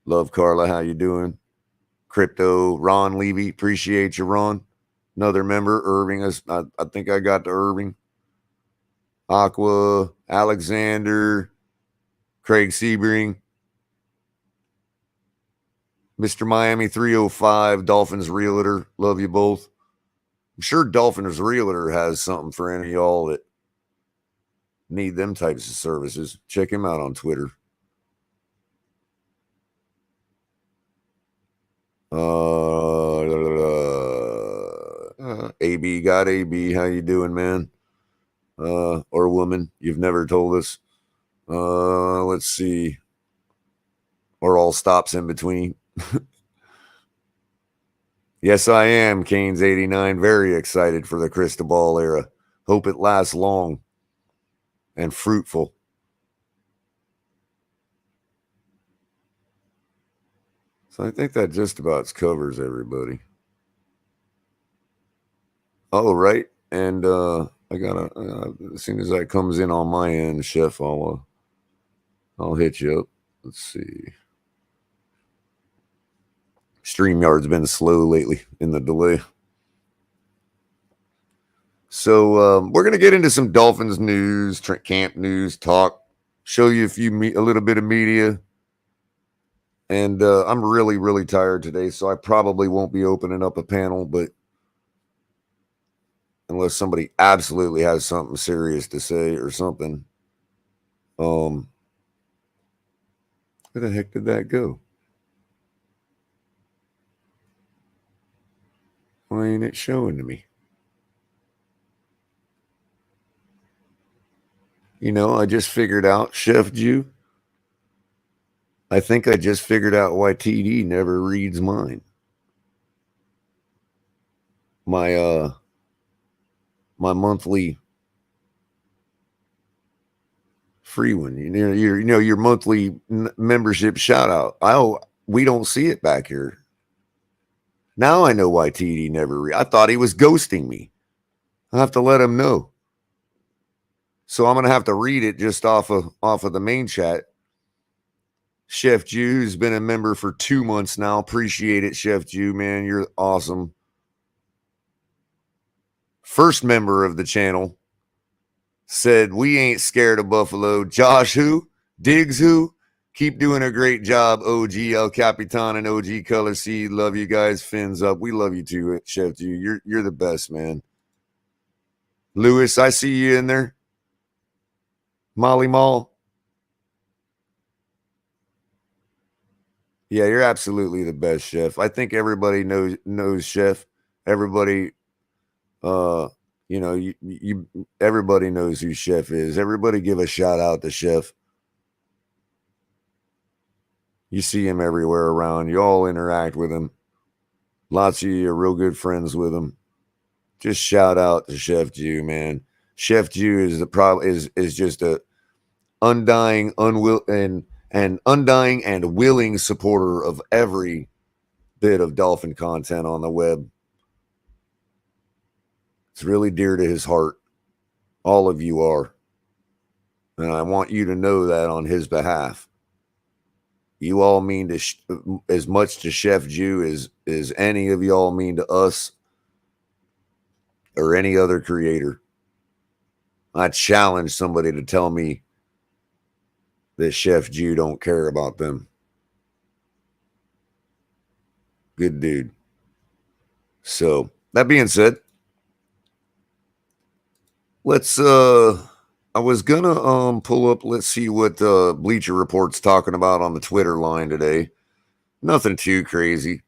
Love Carla. How you doing? Crypto. Ron Levy. Appreciate you, Ron. Another member. Irving. I think I got to Irving. Aqua. Alexander. Craig Sebring. Mr. Miami 305. Dolphins Realtor. Love you both. I'm sure Dolphins Realtor has something for any of y'all that need them types of services. Check him out on Twitter. AB. Got AB. How you doing, man? Or woman? You've never told us. Let's see. Or all stops in between. Yes, I am, Canes 89. Very excited for the Cristobal era. Hope it lasts long and fruitful. So I think that just about covers everybody. Oh, right. And I gotta as soon as that comes in on my end, Chef, I'll hit you up. Let's see. StreamYard's been slow lately in the delay. So we're going to get into some Dolphins news, camp news, talk, show you a little bit of media. And I'm really, really tired today, so I probably won't be opening up a panel, but unless somebody absolutely has something serious to say or something. Where the heck did that go? Why ain't it showing to me? You know, I just figured out, Chef Jew. I think I just figured out why TD never reads mine. My monthly free one. You know your monthly membership shout out. We don't see it back here. Now I know why TD never I thought he was ghosting me. I have to let him know. So I'm gonna have to read it just off of the main chat. Chef Jew, who's been a member for 2 months now. Appreciate it, Chef Jew, man. You're awesome. First member of the channel said, we ain't scared of Buffalo. Josh who? Diggs who? Keep doing a great job, OG El Capitan and OG Color C. Love you guys. Fins up. We love you too, Chef Jew. You're the best, man. Lewis, I see you in there. Molly Mall. Yeah, you're absolutely the best, Chef. I think everybody knows Chef. Everybody, everybody knows who Chef is. Everybody give a shout out to Chef. You see him everywhere around. You all interact with him. Lots of you are real good friends with him. Just shout out to Chef Jew, man. Chef Jew is just a undying and willing supporter of every bit of Dolphin content on the web. It's really dear to his heart. All of you are. And I want you to know that on his behalf. You all mean to as much to Chef Jew as any of y'all mean to us or any other creator. I challenge somebody to tell me that Chef Jew don't care about them. Good dude. So that being said, let's I was gonna pull up, let's see what Bleacher Report's talking about on the Twitter line today. Nothing too crazy.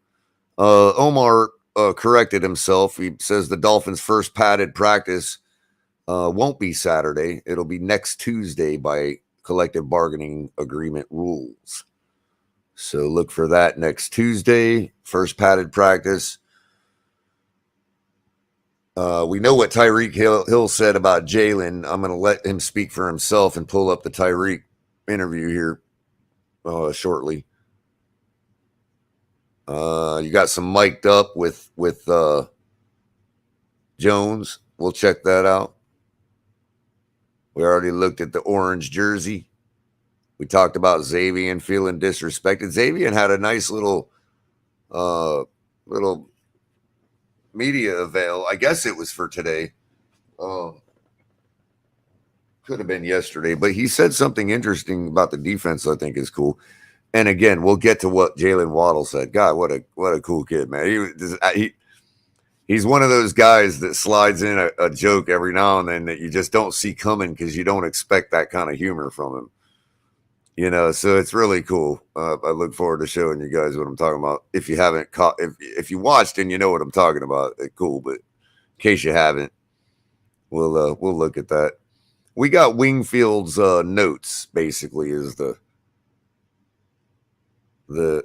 Omar corrected himself. He says the Dolphins' first padded practice won't be Saturday. It'll be next Tuesday by collective bargaining agreement rules. So look for that next Tuesday, first padded practice. We know what Tyreek Hill said about Jalen. I'm going to let him speak for himself and pull up the Tyreek interview here shortly. You got some mic'd up with Jones. We'll check that out. We already looked at the orange jersey. We talked about Xavier feeling disrespected. Xavier had a nice little media avail. I guess it was for today. Could have been yesterday, but he said something interesting about the defense I think is cool. And again, we'll get to what Jalen Waddle said. God, what a cool kid, man. He's one of those guys that slides in a joke every now and then that you just don't see coming because you don't expect that kind of humor from him. You know, so it's really cool. I look forward to showing you guys what I'm talking about. If you haven't caught, if you watched and you know what I'm talking about, cool. But case you haven't, we'll look at that. We got Wingfield's notes, basically, is the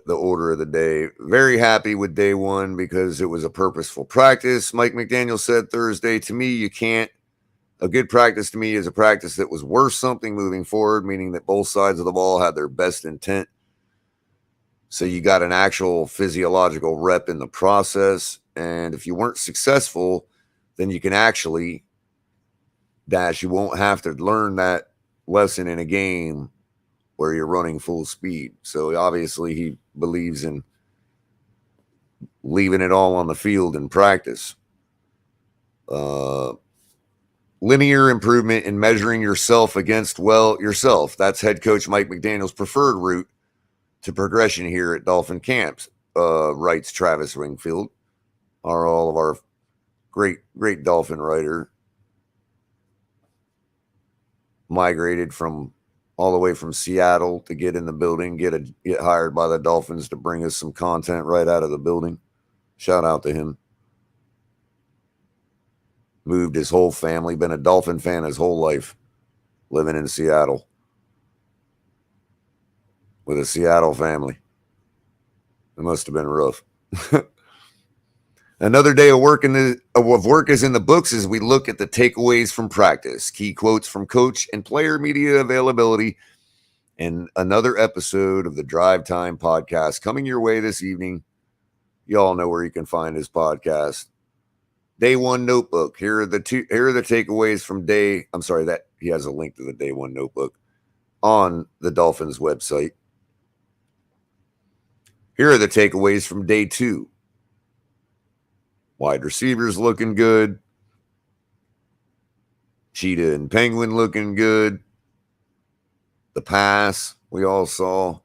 order of the day. Very happy with day one because it was a purposeful practice. Mike McDaniel said Thursday, to me, a good practice to me is a practice that was worth something moving forward, meaning that both sides of the ball had their best intent. So you got an actual physiological rep in the process. And if you weren't successful, then you can actually you won't have to learn that lesson in a game where you're running full speed. So obviously he believes in leaving it all on the field in practice. Linear improvement in measuring yourself against, yourself. That's head coach Mike McDaniel's preferred route to progression here at Dolphin camps, writes Travis Wingfield, all of our great Dolphin writer. Migrated all the way from Seattle to get in the building, get hired by the Dolphins to bring us some content right out of the building. Shout out to him. Moved his whole family, been a Dolphin fan his whole life, living in Seattle with a Seattle family. It must have been rough. Another day of work is in the books as we look at the takeaways from practice, key quotes from coach and player media availability, and another episode of the Drive Time podcast coming your way this evening. You all know where you can find his podcast. Day one notebook. Here are the takeaways from that he has a link to the day one notebook on the Dolphins website. Here are the takeaways from day two. Wide receivers looking good. Cheetah and Penguin looking good. The pass we all saw.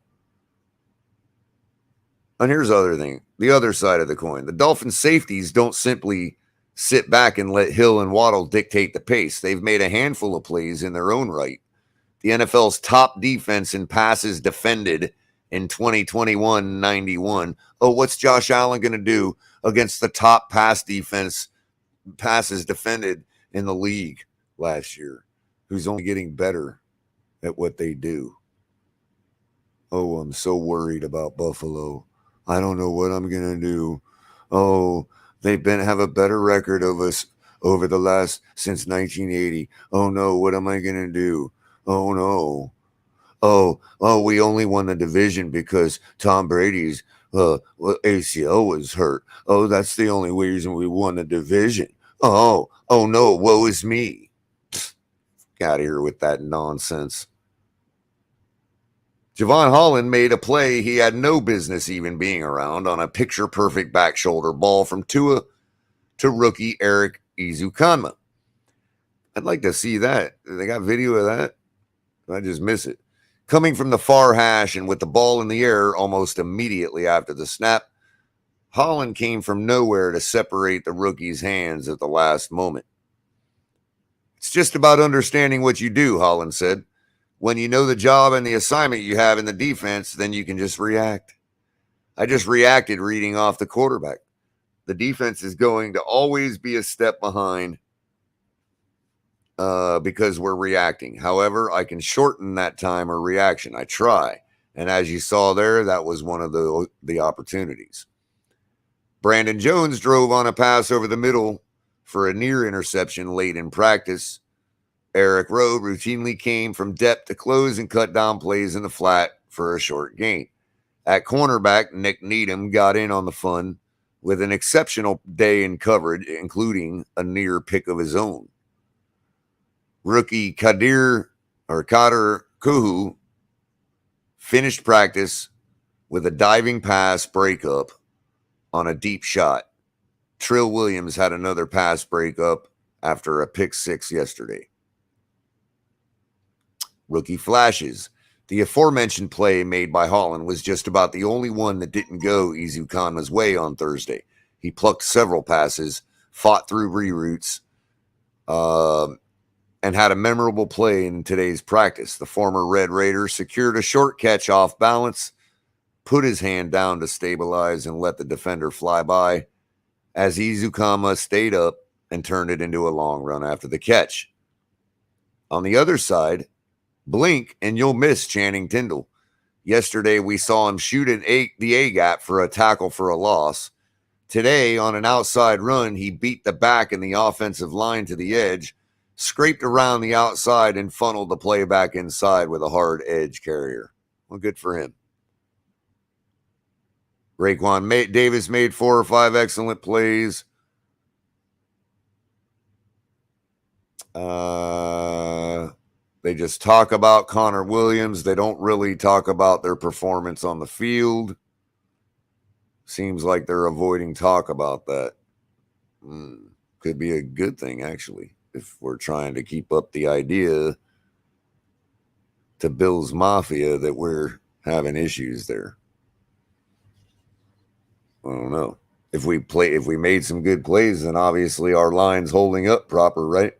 And here's the other thing, the other side of the coin. The Dolphin safeties don't simply sit back and let Hill and Waddle dictate the pace. They've made a handful of plays in their own right. The NFL's top defense in passes defended in 2021, 91. Oh, what's Josh Allen going to do against the top passes defended in the league last year, who's only getting better at what they do? Oh, I'm so worried about Buffalo. I don't know what I'm going to do. Oh, they've have a better record of us since 1980. Oh no, what am I going to do? Oh no. Oh, we only won the division because Tom Brady's ACL was hurt. Oh, that's the only reason we won the division. Oh no, woe is me. Get out of here with that nonsense. Javon Holland made a play he had no business even being around on a picture-perfect back shoulder ball from Tua to rookie Eric Ezukanma. I'd like to see that. They got video of that? I just miss it. Coming from the far hash and with the ball in the air almost immediately after the snap, Holland came from nowhere to separate the rookie's hands at the last moment. It's just about understanding what you do, Holland said. When you know the job and the assignment you have in the defense, then you can just react. I just reacted reading off the quarterback. The defense is going to always be a step behind because we're reacting. However, I can shorten that time or reaction. I try. And as you saw there, that was one of the opportunities. Brandon Jones drove on a pass over the middle for a near interception late in practice. Eric Rowe routinely came from depth to close and cut down plays in the flat for a short gain. At cornerback, Nick Needham got in on the fun with an exceptional day in coverage, including a near pick of his own. Rookie Kader Kuhu finished practice with a diving pass breakup on a deep shot. Trill Williams had another pass breakup after a pick six yesterday. Rookie flashes. The aforementioned play made by Holland was just about the only one that didn't go Ezukanma's way on Thursday. He plucked several passes, fought through reroutes, and had a memorable play in today's practice. The former Red Raider secured a short catch off balance, put his hand down to stabilize and let the defender fly by. As Ezukanma stayed up, and turned it into a long run after the catch. On the other side, blink and you'll miss Channing Tindall. Yesterday, we saw him shoot the A-gap for a tackle for a loss. Today, on an outside run, he beat the back and the offensive line to the edge, scraped around the outside, and funneled the play back inside with a hard edge carrier. Well, good for him. Raekwon Davis made 4 or 5 excellent plays. They just talk about Connor Williams. They don't really talk about their performance on the field. Seems like they're avoiding talk about that. Could be a good thing, actually, if we're trying to keep up the idea to BillsMafia that we're having issues there. I don't know. If we made some good plays, then obviously our line's holding up proper, right?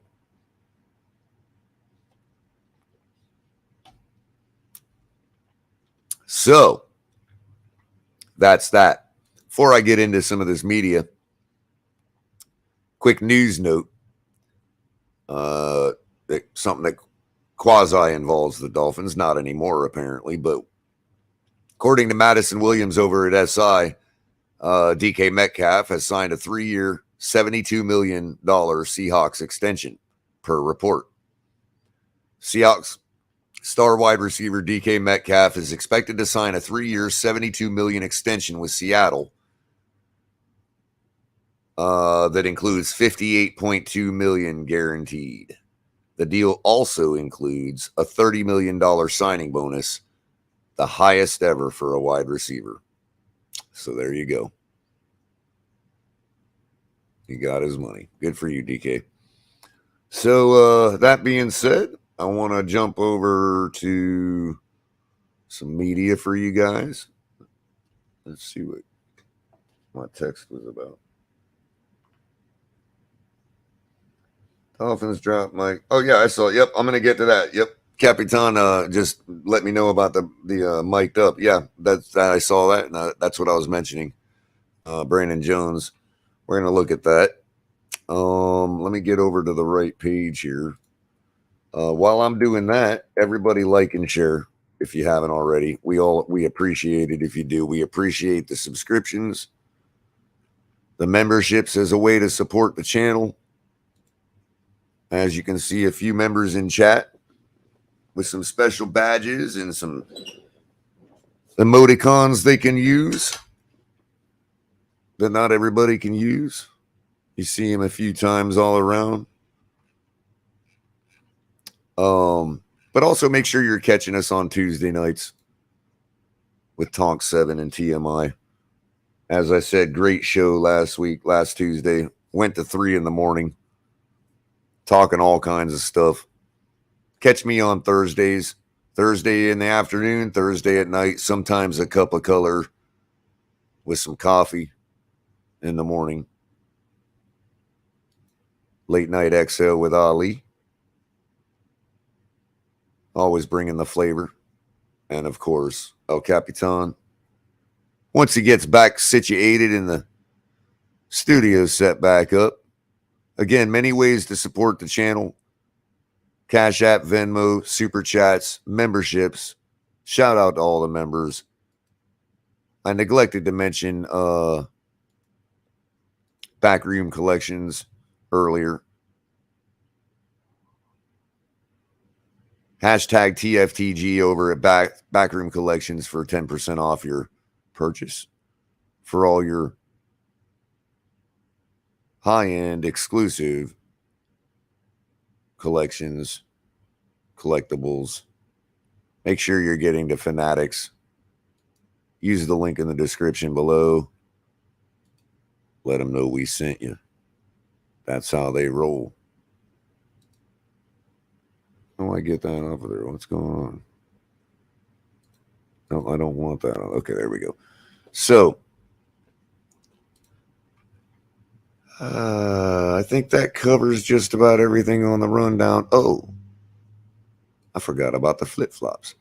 So that's that. Before I get into some of this media, quick news note. Something that quasi involves the Dolphins, not anymore apparently, but according to Madison Williams over at SI, DK Metcalf has signed a 3-year, $72 million Seahawks extension per report. Seahawks star wide receiver DK Metcalf is expected to sign a 3-year, $72 million extension with Seattle that includes $58.2 million guaranteed. The deal also includes a $30 million signing bonus, the highest ever for a wide receiver. So there you go. He got his money. Good for you, DK. So that being said, I want to jump over to some media for you guys. Let's see what my text was about. Dolphins drop Mike. Oh, yeah, I saw it. Yep, I'm going to get to that. Yep. Capitan just let me know about the mic'd up. Yeah, I saw that, and that's what I was mentioning. Brandon Jones. We're going to look at that. Let me get over to the right page here. While I'm doing that, everybody like and share if you haven't already. We appreciate it if you do. We appreciate the subscriptions, the memberships as a way to support the channel. As you can see, a few members in chat with some special badges and some emoticons they can use that not everybody can use. You see them a few times all around. But also make sure you're catching us on Tuesday nights with Tonk 7 and TMI. As I said, great show last Tuesday. Went to 3 in the morning, talking all kinds of stuff. Catch me on Thursdays. Thursday in the afternoon, Thursday at night, sometimes a cup of Culler with some coffee in the morning. Late night exhale with Ali. Always bringing the flavor. And, of course, El Capitan. Once he gets back situated in the studio set back up. Again, many ways to support the channel. Cash App, Venmo, Super Chats, memberships. Shout out to all the members. I neglected to mention Backroom Collections earlier. Hashtag TFTG over at Backroom Collections for 10% off your purchase for all your high-end exclusive collections, collectibles. Make sure you're getting to Fanatics. Use the link in the description below. Let them know we sent you. That's how they roll. How do I get that off of there? What's going on? No, I don't want that on. Okay, there we go. So, I think that covers just about everything on the rundown. Oh, I forgot about the flip-flops.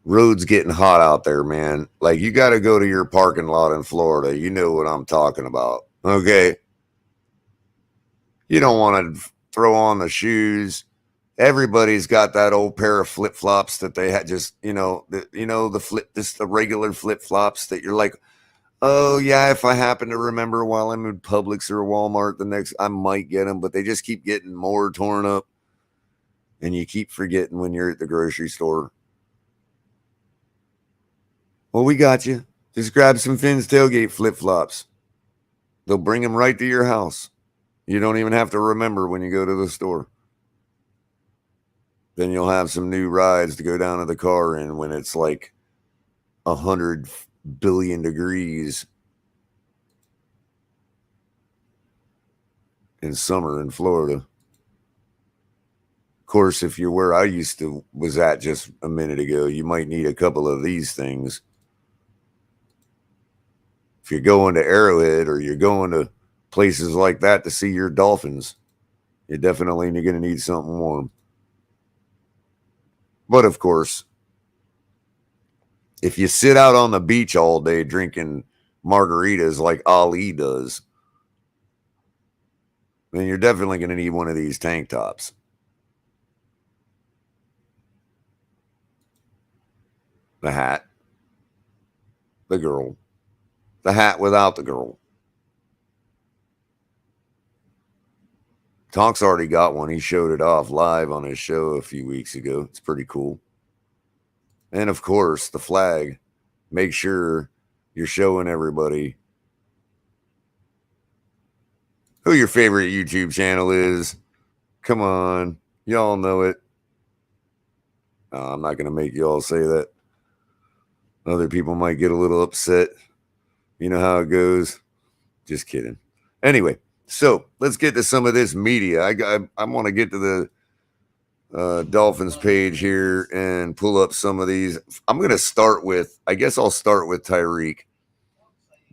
Road's getting hot out there, man. Like, you got to go to your parking lot in Florida. You know what I'm talking about. Okay. You don't want to throw on the shoes. Everybody's got that old pair of flip-flops that they had just, the regular flip-flops that you're like, oh, yeah, if I happen to remember while I'm in Publix or Walmart I might get them, but they just keep getting more torn up. And you keep forgetting when you're at the grocery store. Well, we got you. Just grab some Finn's Tailgate flip-flops. They'll bring them right to your house. You don't even have to remember when you go to the store. Then you'll have some new rides to go down to the car in when it's like 100 billion degrees in summer in Florida. Of course, if you're where I was at just a minute ago, you might need a couple of these things. If you're going to Arrowhead or you're going to places like that to see your Dolphins, you're definitely going to need something warm. But of course, if you sit out on the beach all day drinking margaritas like Ali does, then you're definitely going to need one of these tank tops. The hat, the girl, the hat without the girl. Tonk's already got one. He showed it off live on his show a few weeks ago. It's pretty cool. And of course, the flag. Make sure you're showing everybody who your favorite YouTube channel is. Come on. Y'all know it. I'm not going to make y'all say that. Other people might get a little upset. You know how it goes. Just kidding. Anyway, so let's get to some of this media. I want to get to the Dolphins page here and pull up some of these. I'm going to start with, I guess I'll start with Tyreek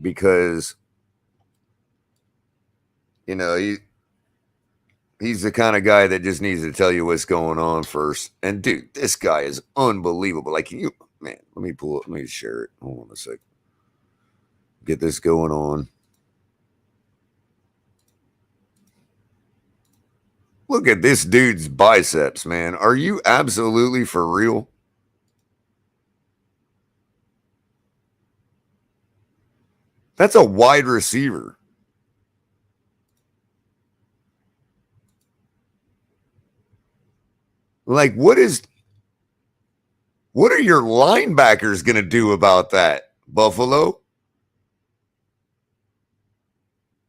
because, you know, he's the kind of guy that just needs to tell you what's going on first. And dude, this guy is unbelievable. Like man, let me share it. Hold on a sec. Get this going on. Look at this dude's biceps, man. Are you absolutely for real? That's a wide receiver. Like, what are your linebackers going to do about that, Buffalo?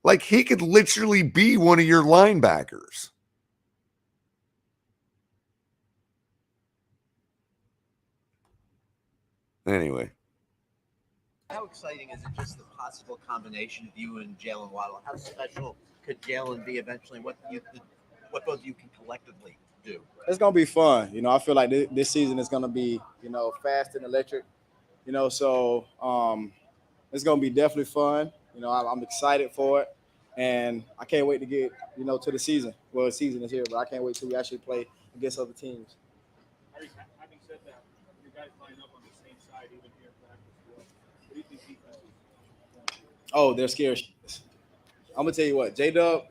Like, he could literally be one of your linebackers. Anyway. How exciting is it just the possible combination of you and Jalen Waddle? How special could Jalen be eventually? What both of you can collectively do? It's going to be fun. You know, I feel like this season is going to be, you know, fast and electric, you know, so it's going to be definitely fun. You know, I'm excited for it, and I can't wait to get, you know, to the season. Well, the season is here, but I can't wait till we actually play against other teams. Having said that, you guys line up on the same side even here in practice. What do you think defense is? Oh, they're scared. I'm going to tell you what, J-Dub,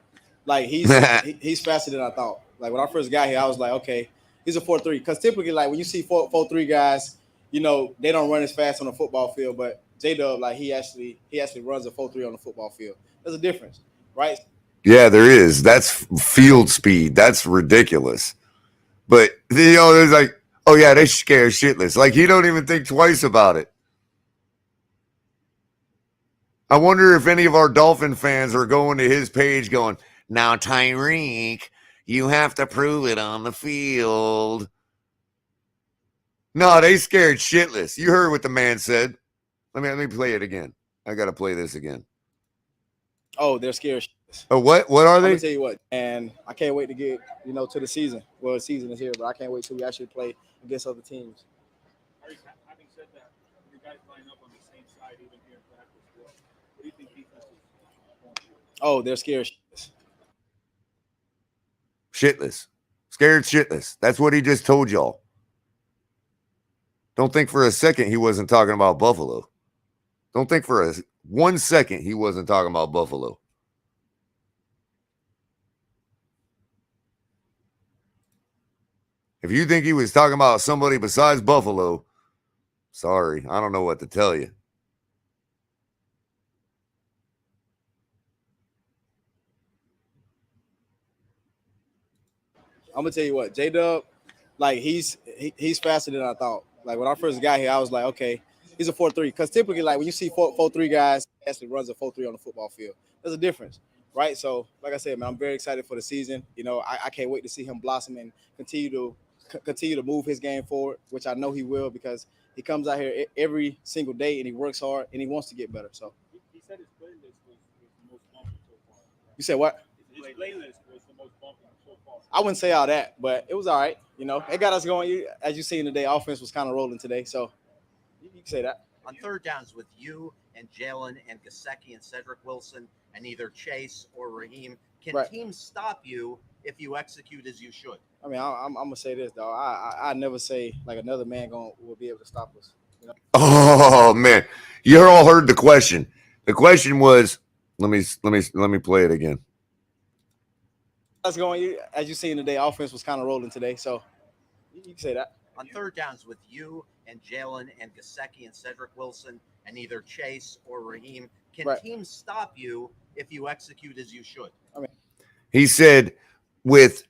like, he's faster than I thought. Like, when I first got here, I was like, okay, he's a 4-3. Because typically, like, when you see 4-3 guys, you know, they don't run as fast on the football field. But J-Dub, like, he actually runs a 4-3 on the football field. There's a difference, right? Yeah, there is. That's field speed. That's ridiculous. But, you know, there's like, oh, yeah, they scared shitless. Like, he don't even think twice about it. I wonder if any of our Dolphin fans are going to his page going, now, Tyreek, you have to prove it on the field. No, they scared shitless. You heard what the man said. Let me play it again. I got to play this again. Oh, they're scared shitless. Oh, what are they? I'm going to tell you what, and I can't wait to get, you know, to the season. Well, the season is here, but I can't wait till we actually play against other teams. Having said that, you guys line up on the same side even here in practice. What do you think defense is? Oh, they're scared shitless. Shitless. Scared shitless. That's what he just told y'all. Don't think for a second he wasn't talking about Buffalo. Don't think for 1 second he wasn't talking about Buffalo. If you think he was talking about somebody besides Buffalo, sorry, I don't know what to tell you. I'm gonna tell you what, J-Dub, like he's faster than I thought. Like when I first got here, I was like, okay, he's a 4-3. Because typically, like when you see 4-3 guys, he actually runs a 4-3 on the football field. There's a difference, right? So, like I said, man, I'm very excited for the season. You know, I can't wait to see him blossom and continue to move his game forward, which I know he will because he comes out here every single day and he works hard and he wants to get better. So He said his playlist was the most bumping so far. you said what? His playlist was the most bumping so far. I wouldn't say all that, but it was all right. You know, it got us going. As you seen today, offense was kind of rolling today, so you can say that. On third downs with you and Jalen and Gesicki and Cedric Wilson and either Chase or Raheem, can Right. teams stop you if you execute as you should? I mean, I'm gonna say this though. I never say like another man will be able to stop us. You know? Oh man, you all heard the question. The question was, let me play it again. That's going. As you seen today, offense was kind of rolling today, so you can say that. On third downs with you and Jalen and Gesicki and Cedric Wilson and either Chase or Raheem, can Right. teams stop you if you execute as you should? He said, with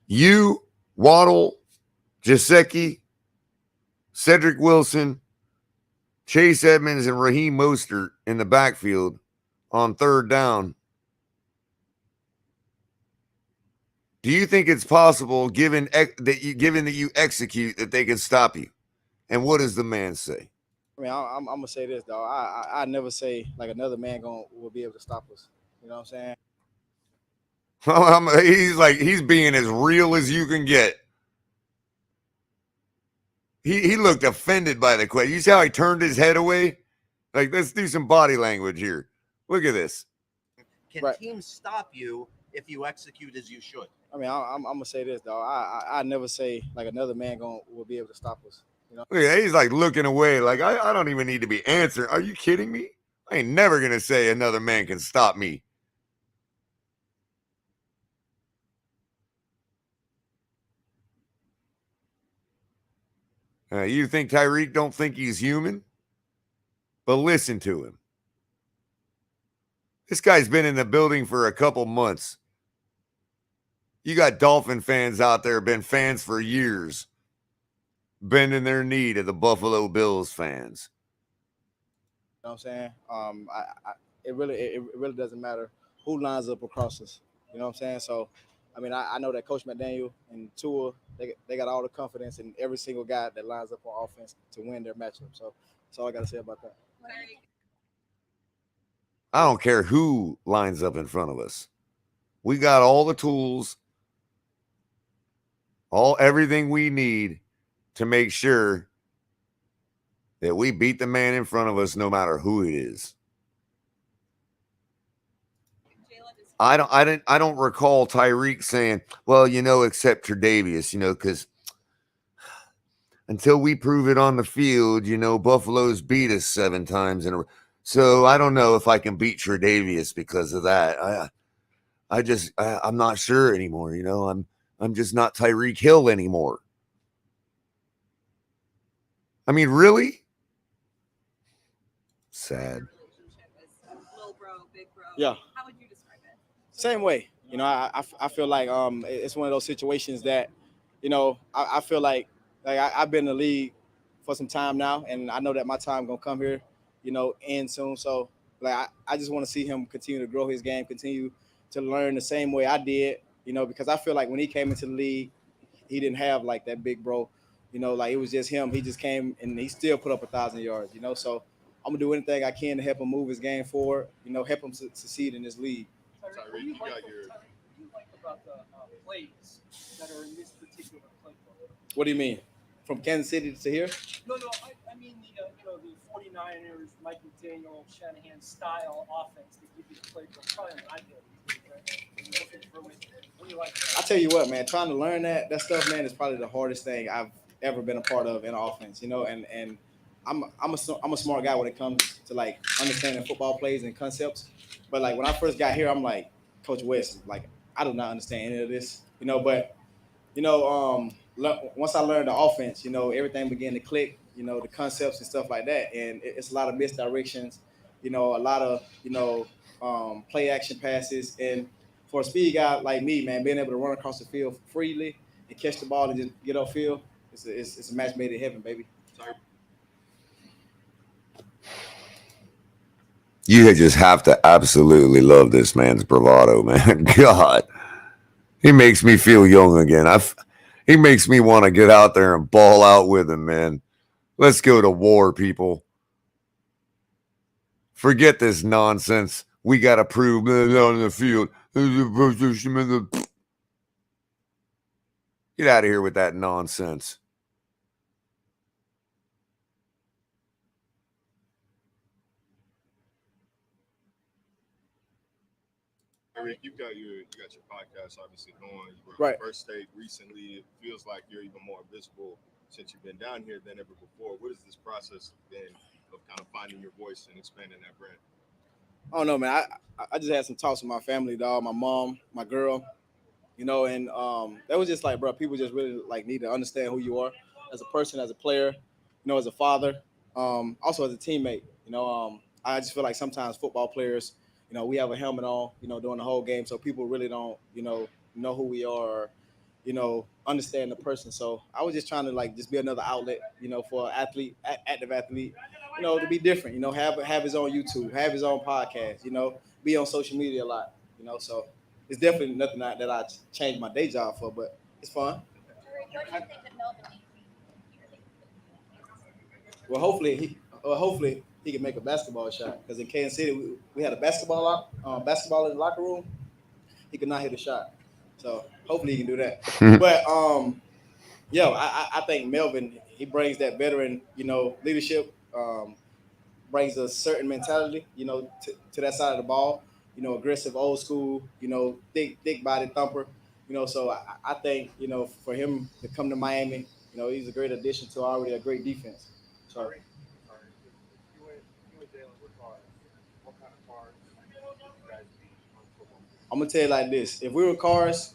you, Waddle, Gesicki, Cedric Wilson, Chase Edmonds, and Raheem Mostert in the backfield on third down, do you think it's possible, given that you execute, that they can stop you? And what does the man say? I mean, I'm gonna say this though. I never say like another man will be able to stop us. You know what I'm saying? He's being as real as you can get. He looked offended by the question. You see how he turned his head away? Like, let's do some body language here. Look at this. Can Right. teams stop you if you execute as you should? I mean, I'm gonna say this though. I never say like another man will be able to stop us. You know? Look at that. He's like looking away. Like, I don't even need to be answering. Are you kidding me? I ain't never gonna say another man can stop me. You think Tyreek don't think he's human? But listen to him. This guy's been in the building for a couple months. You got Dolphin fans out there, been fans for years, bending their knee to the Buffalo Bills fans. You know what I'm saying? It really doesn't matter who lines up across us. You know what I'm saying? So, I mean, I know that Coach McDaniel and Tua, they got all the confidence in every single guy that lines up on offense to win their matchup. So that's all I got to say about that. I don't care who lines up in front of us. We got all the tools, everything we need to make sure that we beat the man in front of us, no matter who it is. I don't recall Tyreek saying, well, except Tre'Davious, because until we prove it on the field, Buffalo's beat us 7 times in a row. So I don't know if I can beat Tre'Davious because of that. I'm not sure anymore. I'm just not Tyreek Hill anymore. I mean, really? Sad. Little bro, big bro. Yeah. How would you describe it? Same way. I feel like it's one of those situations that, I feel like I've been in the league for some time now, and I know that my time gonna come here, end soon. So like I just want to see him continue to grow his game, continue to learn the same way I did, because I feel like when he came into the league, he didn't have like that big bro, like it was just him. He just came and he still put up 1,000 yards, So I'm gonna do anything I can to help him move his game forward, help him succeed in this league. What do you like about the plays that are in this particular playbook? What do you mean? From Kansas City to here? No, I mean the 49ers, Mike McDaniel, Shanahan style offense that give you the playbook. Probably an ideal. What do you like? I tell you what, man, trying to learn that stuff, man, is probably the hardest thing I've ever been a part of in offense, and I'm a smart guy when it comes to like understanding football plays and concepts. But like when I first got here, I'm like, Coach West, like I do not understand any of this, but once I learned the offense, everything began to click. The concepts and stuff like that, and it's a lot of misdirections. A lot of play action passes, and for a speed guy like me, man, being able to run across the field freely and catch the ball and just get off field, it's a match made in heaven, baby. You just have to absolutely love this man's bravado, man. God, he makes me feel young again. He makes me want to get out there and ball out with him, man. Let's go to war, people. Forget this nonsense. We got to prove on the field. Get out of here with that nonsense. Eric, you got your podcast obviously going. You were Right. on First State recently. It feels like you're even more visible since you've been down here than ever before. What has this process been of kind of finding your voice and expanding that brand? I don't know, man. I just had some talks with my family, dog, my mom, my girl, and that was just like, bro, people just really like need to understand who you are as a person, as a player, as a father, also as a teammate. I just feel like sometimes football players, we have a helmet on, during the whole game, so people really don't, know who we are, or, understand the person. So I was just trying to like just be another outlet, for an athlete, active athlete, to be different, have his own YouTube, have his own podcast, be on social media a lot, so it's definitely nothing that I changed my day job for, but it's fun. What do you think that Melvin needs? Well, hopefully he can make a basketball shot, because in Kansas City we had a basketball in the locker room. He could not hit a shot, so hopefully he can do that. But I think Melvin, he brings that veteran, leadership, brings a certain mentality, to that side of the ball. Aggressive, old school, thick body thumper. So I think, for him to come to Miami, he's a great addition to already a great defense. So You and Jalen were cars. What kind of cars would you guys be on football? I'm gonna tell you like this: if we were cars,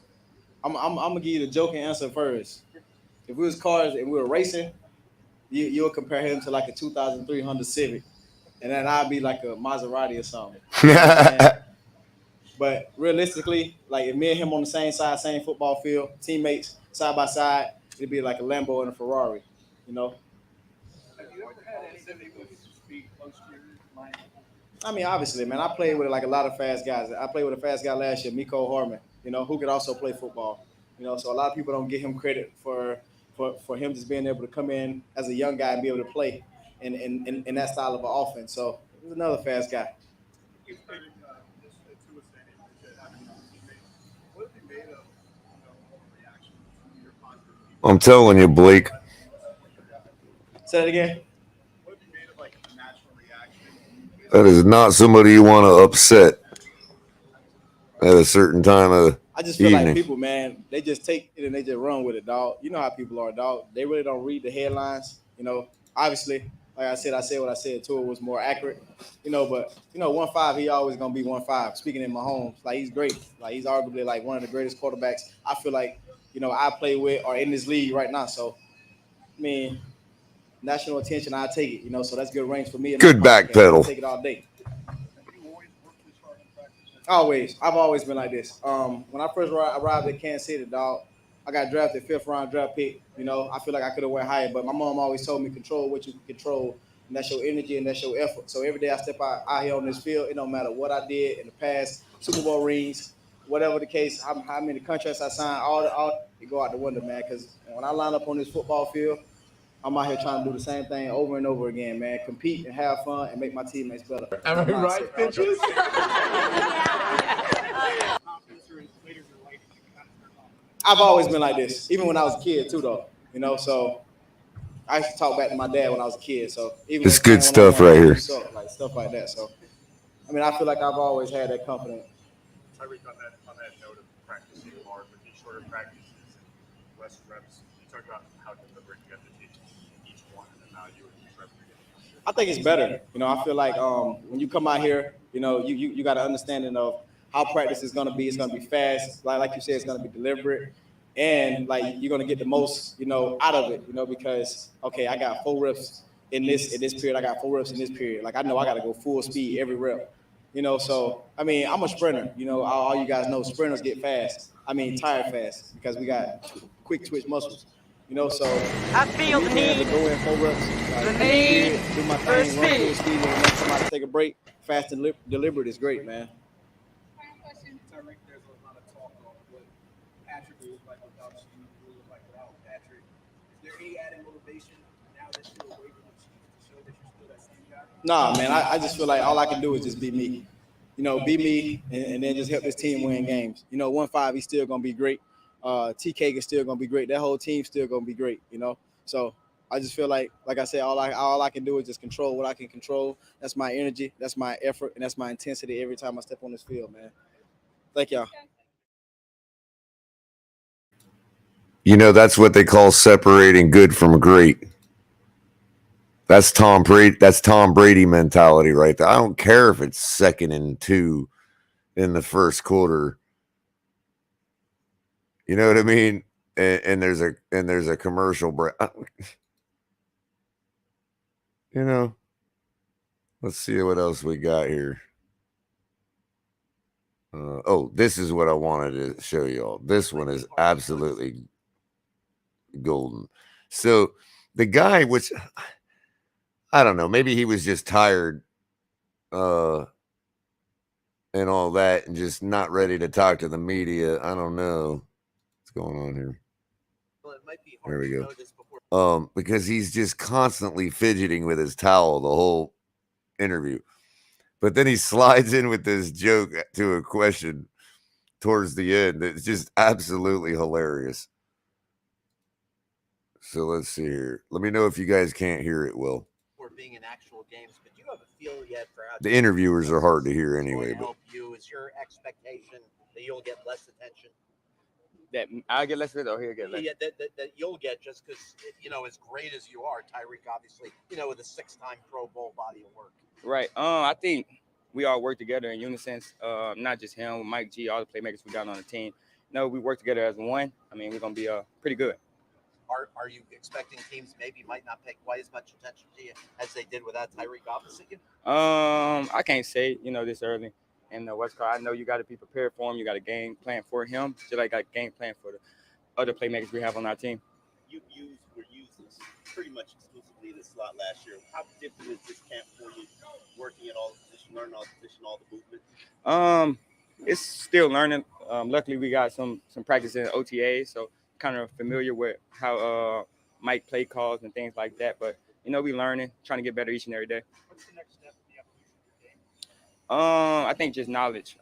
I'm gonna give you the joking answer first. If we was cars and we were racing, you'll compare him to like a 2003 Honda Civic, and then I'd be like a Maserati or something. You know what I'm saying? But realistically, like if me and him on the same side, same football field, teammates side by side, it'd be like a Lambo and a Ferrari. Have you ever had anybody who could speak close to your mind? I mean, obviously, man, I played with like a lot of fast guys. I played with a fast guy last year, Miko Harmon, who could also play football. So a lot of people don't give him credit for him just being able to come in as a young guy and be able to play in that style of an offense. So it was another fast guy. You played this to us and having teammates. What have you made of reaction to your positive feedback? I'm telling you, Blake. Say that again. What have you made of like a natural reaction? That is not somebody you want to upset at a certain time of I just feel evening. like people, man, they just take it and they just run with it, dog. You know how people are, dog. They really don't read the headlines. Obviously, like I said what I said. Tua was more accurate, But 1.5, he always gonna be 1.5. Speaking in Mahomes, like he's great. Like he's arguably like one of the greatest quarterbacks I feel like I play with or in this league right now. So, I mean, national attention, I take it. So that's good range for me. And Good my podcast. backpedal. I take it all day. Always. I've always been like this. When I first arrived at Kansas City, dog, I got drafted 5th round draft pick. I feel like I could have went higher, but my mom always told me control what you can control, and that's your energy and that's your effort. So every day I step out here on this field, it don't matter what I did in the past, Super Bowl rings, whatever the case, how many contracts I signed, all it go out the window, man. Because when I line up on this football field, I'm out here trying to do the same thing over and over again, man. Compete and have fun and make my teammates better. Am I right, bitches? I've always been like this, even when I was a kid too, though. So I used to talk back to my dad when I was a kid. So even It's good stuff right here. like stuff like that. So I mean, I feel like I've always had that confidence. Tyreek, on that note of practicing hard with these shorter practices and less reps, you talk about how deliberate you have to take each one and then how you and each rep are getting. I think it's better. I feel like when you come out here, you got an understanding of how practice is going to be. It's going to be fast. Like you said, it's going to be deliberate. and like you're gonna get the most, out of it, because okay, I got 4 reps in this period, I got 4 reps in this period. Like I know I got to go full speed every rep, So I mean, I'm a sprinter. All you guys know, sprinters get fast. I mean, tired fast because we got quick twitch muscles. So I feel the being able need, to go in 4 reps, the need do my for thing, run full speed. speed, and let somebody take a break. Fast and deliberate is great, man. Final question. Tyreek, there's a lot of talk on what Patrick will look like without Steve, will look like without Patrick. Is there any added motivation now that you're away from the Chiefs to show that you're still that same guy? Nah, man, I just feel like all I can do is just be me. Be me and then just help this team win games. 1-5, he's still gonna be great. TK is still gonna be great. That whole team's still gonna be great. So I just feel like I said, all I can do is just control what I can control. That's my energy, that's my effort, and that's my intensity every time I step on this field, man. Thank y'all. That's what they call separating good from great. That's Tom Brady mentality right there. I don't care if it's 2nd and 2 in the first quarter. You know what I mean? And there's a commercial break. Let's see what else we got here. This is what I wanted to show y'all. This one is absolutely golden. So the guy, which I don't know, maybe he was just tired and all that and just not ready to talk to the media. I don't know what's going on here. Well, it might be There hard we to go. know this before. Because he's just constantly fidgeting with his towel the whole interview. But then he slides in with this joke to a question towards the end. It's just absolutely hilarious. So let's see here. Let me know if you guys can't hear it, Will. For being in actual games, but do you have a feel yet for how The interviewers are hard to hear anyway. to But help you? Is your expectation that you'll get less attention? That I'll get less of it, or he'll get less. Yeah, that you'll get just because as great as you are, Tyreek, obviously, with a 6-time Pro Bowl body of work. Right. I think we all work together in unison. Not just him, Mike G, all the playmakers we got on the team. No, we work together as one. I mean, we're gonna be pretty good. Are you expecting teams maybe might not pay quite as much attention to you as they did without Tyreek opposite you? I can't say this early. And West Coast, I know you got to be prepared for him. You got a game plan for him, just like I got a game plan for the other playmakers we have on our team. You were used pretty much exclusively in the slot last year. How different is this camp for you, working at all the positions, learning all the positions, all the movement? It's still learning. Luckily, we got some practice in OTA, so kind of familiar with how Mike play calls and things like that. But we learning, trying to get better each and every day. What's the next step in the evolution of your game? I think just knowledge.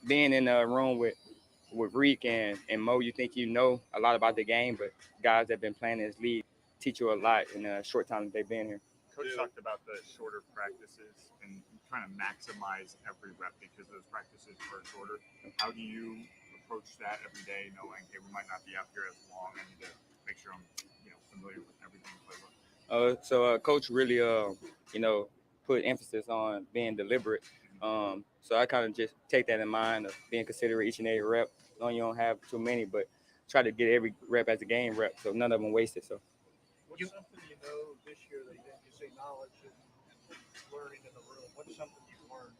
Being in a room with Reek and Mo, you think you know a lot about the game, but guys that have been playing in this league teach you a lot in a short time that they've been here. Coach talked about the shorter practices and trying to maximize every rep because those practices are shorter. How do you approach that every day, knowing, hey, we might not be out here as long? I need to make sure I'm, familiar with everything. So Coach really, put emphasis on being deliberate. So I kind of just take that in mind of being considerate each and every rep. Knowing you don't have too many, but try to get every rep as a game rep, so none of them wasted. So. What's something this year that you say knowledge and learning in the room? What's something you've learned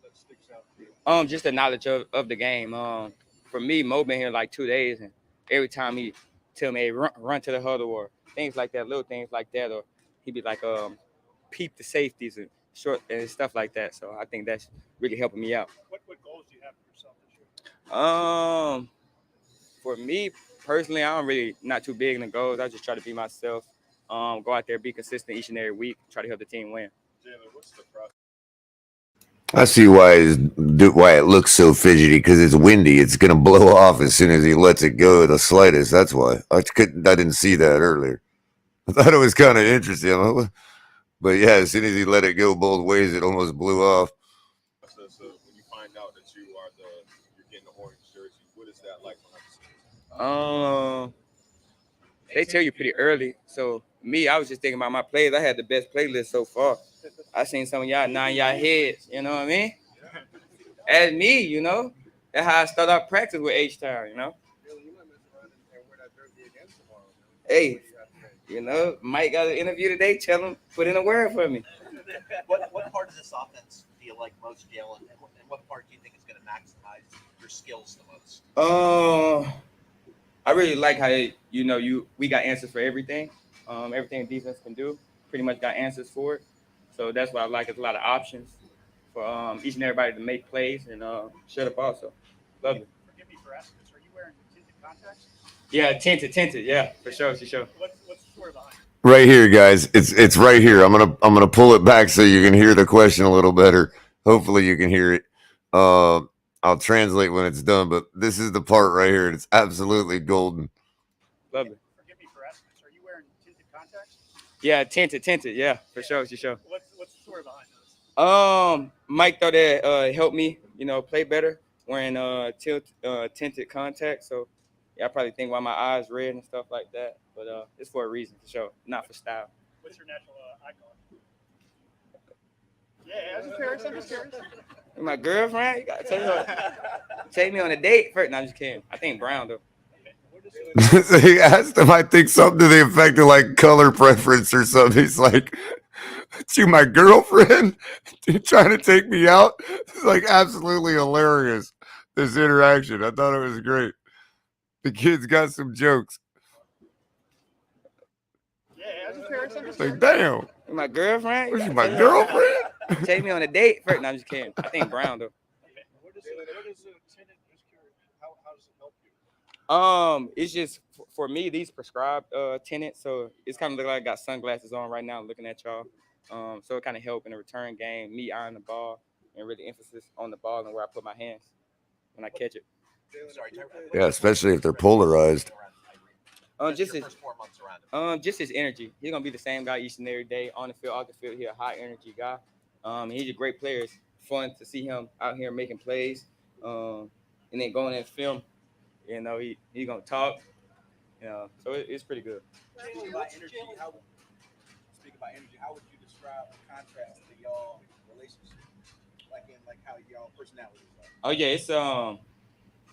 that sticks out to you? Just the knowledge of the game. For me, Mo been here like 2 days, and every time he tell me, hey, run to the huddle or things like that, little things like that, or he'd be like, peep the safeties and short and stuff like that. So I think that's really helping me out. What goals do you have for yourself this year? For me personally, I'm really not too big in the goals. I just try to be myself, go out there, be consistent each and every week, try to help the team win. Jalen, what's the process? I see why it looks so fidgety, because it's windy. It's gonna blow off as soon as he lets it go the slightest. That's why I didn't see that earlier. I thought it was kind of interesting, but yeah, as soon as he let it go both ways, it almost blew off. So when you find out that you're getting the orange jersey, what is that like behind the scenes? They tell you pretty early. So me, I was just thinking about my plays. I had the best playlist so far. I seen some of y'all nod y'all heads, you know what I mean? As me, That's how I start out practice with H-Town, you know. Hey, you know, Mike got an interview today. Tell him, put in a word for me. What part of this offense do you like most, Jalen? And what part do you think is going to maximize your skills the most? I really like how we got answers for everything. Everything defense can do, pretty much got answers for it. So that's what I like. It's a lot of options for each and everybody to make plays and shut up also. Love it. Forgive me for asking this. Are you wearing tinted contacts? Yeah, tinted. Yeah, for sure. What's the story behind it? Right here, guys. It's right here. I'm gonna pull it back so you can hear the question a little better. Hopefully you can hear it. I'll translate when it's done, but this is the part right here. It's absolutely golden. Love it. Forgive me for asking this. Are you wearing tinted contacts? Yeah, tinted. Yeah, for sure. What's the story behind those? Mike thought that helped me, play better wearing tinted contacts. So yeah, I probably think why my eyes red and stuff like that. But it's for a reason, for sure, not for style. What's your natural eye color? Yeah, I'm just curious. My girlfriend, you gotta take me on a date first. No, I'm just kidding. I think brown though. So he asked him, I think something to the effect of like color preference or something. He's like, "You my girlfriend? You trying to take me out?" It's like absolutely hilarious. This interaction, I thought it was great. The kid's got some jokes. Yeah, I'm just curious. Like, damn. My girlfriend? Was she my girlfriend? Take me on a date first. No, I'm just kidding. I think brown though. What is it tinted? Just curious. How does it help you? It's just for me, these prescribed tenants, so it's kind of look like I got sunglasses on right now looking at y'all. So it kind of help in the return game, me eyeing the ball and really emphasis on the ball and where I put my hands when I catch it. Yeah, especially if they're polarized. Just his energy. He's gonna be the same guy each and every day on the field, off the field. He's a high energy guy. He's a great player. It's fun to see him out here making plays, and then going in film. You know, he gonna talk. So it's pretty good. Speaking about energy, how would you describe the contrast to y'all relationship, like how y'all personalities are? Oh yeah,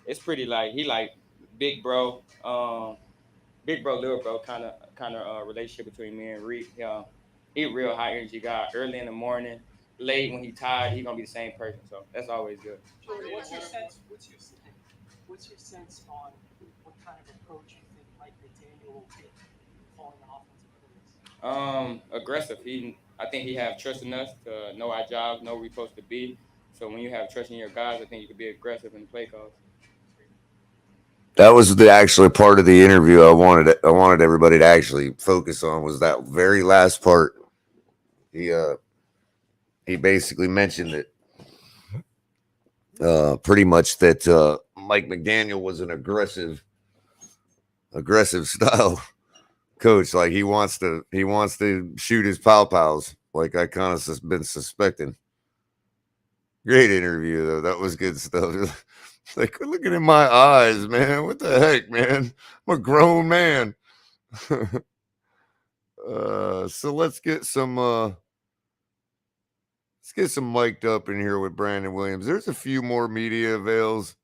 it's pretty like he like big bro, little bro kind of relationship between me and Reek. He a real high energy guy. Early in the morning, late when he tired, he gonna be the same person. So that's always good. What's your sense on what kind of approach you think Mike McDaniel will take calling the offensive plays? Aggressive. I think he have trust in us to know our jobs, know where we're supposed to be. So when you have trust in your guys, I think you can be aggressive in the play calls. That was the actually part of the interview I wanted everybody to actually focus on was that very last part. He basically mentioned it pretty much that Mike McDaniel was an aggressive style coach. Like he wants to shoot his pals, like I kind of been suspecting. Great interview though. That was good stuff. Like, looking in my eyes, man. What the heck, man? I'm a grown man. So let's get some mic'd up in here with Brandon Williams. There's a few more media avails.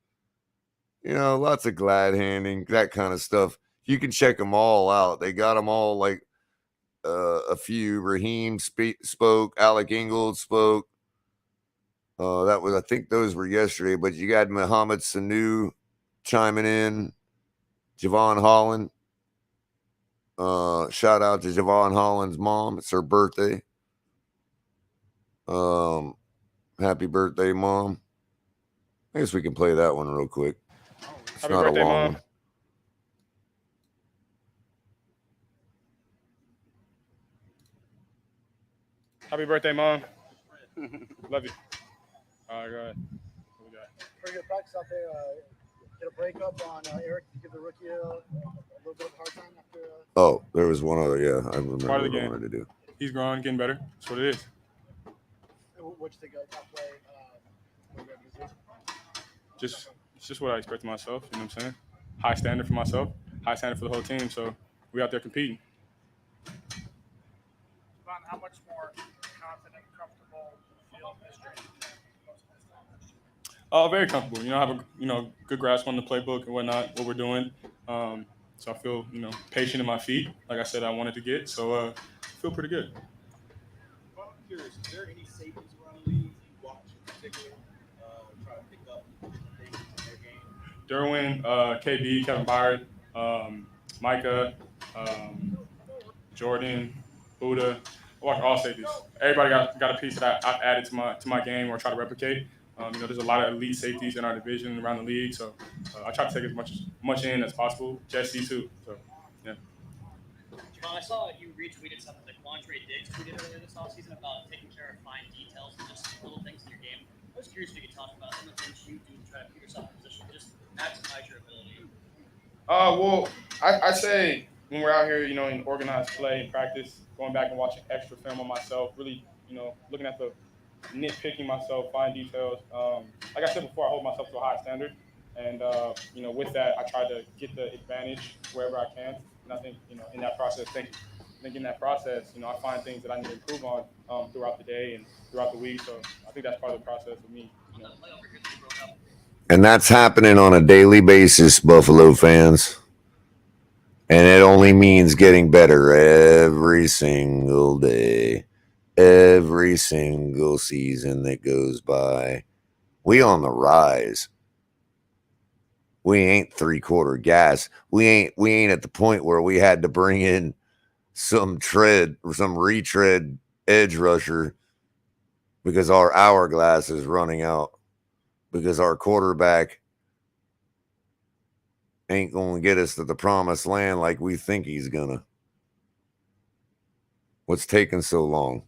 Lots of glad handing, that kind of stuff. You can check them all out. They got them all, like a few. Raheem spoke. Alec Ingold spoke. I think those were yesterday, but you got Muhammad Sanu chiming in, Javon Holland. Shout out to Javon Holland's mom. It's her birthday. Happy birthday, Mom. I guess we can play that one real quick. It's Happy not birthday, a long Mom. one. Happy birthday, Mom. Love you. All right, go ahead. What we got? Pretty good practice out there. Get a breakup on Eric to give the rookie a little bit of a hard time after. Oh, there was one other. Yeah, I remember Part what of the I game. wanted to do. He's growing, getting better. That's what it is. What you think of that play? It's just what I expect of myself. You know what I'm saying? High standard for myself. High standard for the whole team. So we out there competing. How much more confident, comfortable you feel in this training? Very comfortable. I have a good grasp on the playbook and whatnot, what we're doing. So I feel patient in my feet, like I said I wanted to get. So I feel pretty good. Well, I'm curious, is there any safeties around the league you watch in particular, try to pick up different things in their game? Derwin, KB, Kevin Byard, Micah, Jordan, Buddha. I watch all safeties. Everybody got a piece that I've added to my game or try to replicate. There's a lot of elite safeties in our division around the league, so I try to take as much in as possible. Jesse too. So yeah. Javon, I saw you retweeted something that Quandre Diggs tweeted earlier this offseason about taking care of fine details and just little things in your game. I was curious if you could talk about some of the things you do to try to put yourself in position to just maximize your ability. Well, I say when we're out here, in organized play and practice, going back and watching extra film on myself, really, looking at the nitpicking myself, fine details. Like I said before, I hold myself to a high standard. And, with that, I try to get the advantage wherever I can. And I think, in that process, in that process, I find things that I need to improve on throughout the day and throughout the week. So I think that's part of the process of me. And that's happening on a daily basis, Buffalo fans. And it only means getting better every single day, every single season that goes by. We on the rise. We ain't 3/4 gas. We ain't at the point where we had to bring in some retread edge rusher because our hourglass is running out, because our quarterback ain't going to get us to the promised land like we think he's gonna. What's taking so long?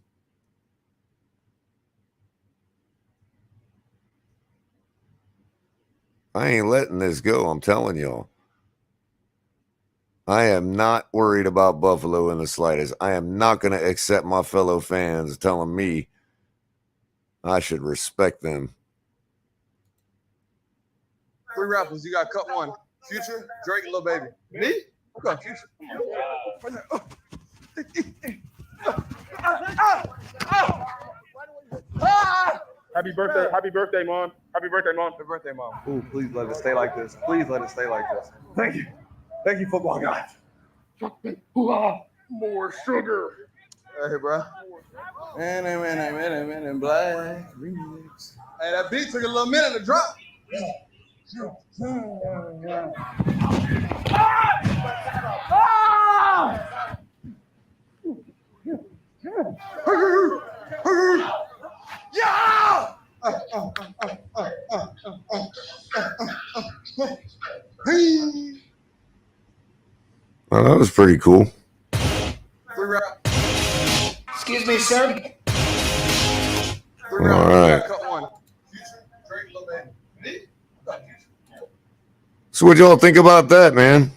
I ain't letting this go, I'm telling y'all. I am not worried about Buffalo in the slightest. I am not going to accept my fellow fans telling me I should respect them. 3 rappers, you got cut 1. Future, Drake, Lil Baby. Me? I got Future. Happy birthday, Mom. Happy birthday, Mom. Happy birthday, Mom. Ooh, please let it stay like this. Please let it stay like this. Thank you. Thank you, football guys. More sugar. Hey, bro. Man, black remix. Hey, that beat took a little minute to drop. Yeah! Well, that was pretty cool. Excuse me, sir. All right. So what y'all think about that, man?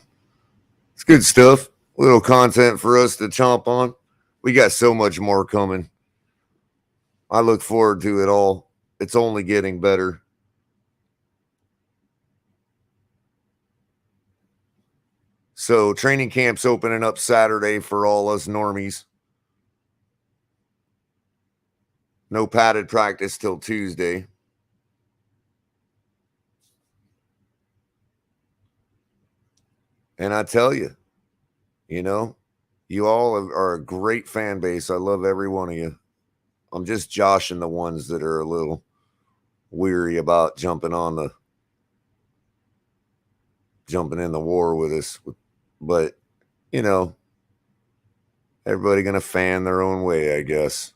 It's good stuff. Little content for us to chomp on. We got so much more coming. I look forward to it all. It's only getting better. So training camp's opening up Saturday for all us normies. No padded practice till Tuesday. And I tell you, you all are a great fan base. I love every one of you. I'm just joshing the ones that are a little weary about jumping in the war with us. But, everybody going to fan their own way, I guess.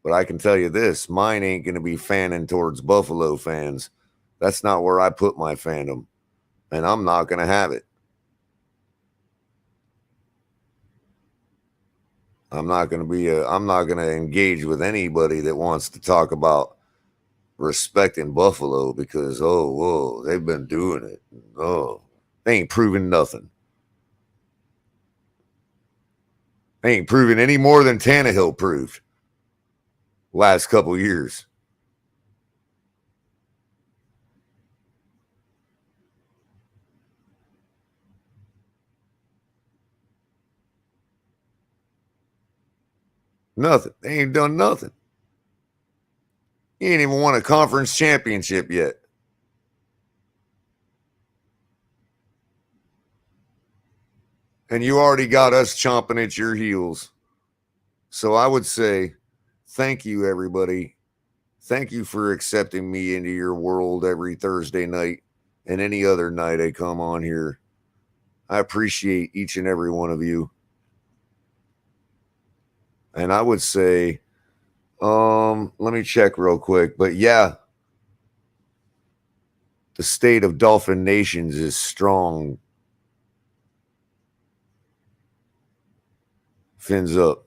But I can tell you this, mine ain't going to be fanning towards Buffalo fans. That's not where I put my fandom. And I'm not going to have it. I'm not going to engage with anybody that wants to talk about respecting Buffalo because, they've been doing it. They ain't proving nothing. They ain't proving any more than Tannehill proved last couple years. Nothing. They ain't done nothing. You ain't even won a conference championship yet. And you already got us chomping at your heels. So I would say thank you, everybody. Thank you for accepting me into your world every Thursday night and any other night I come on here. I appreciate each and every one of you. And I would say, let me check real quick. But yeah, the state of Dolphin Nations is strong. Fins up.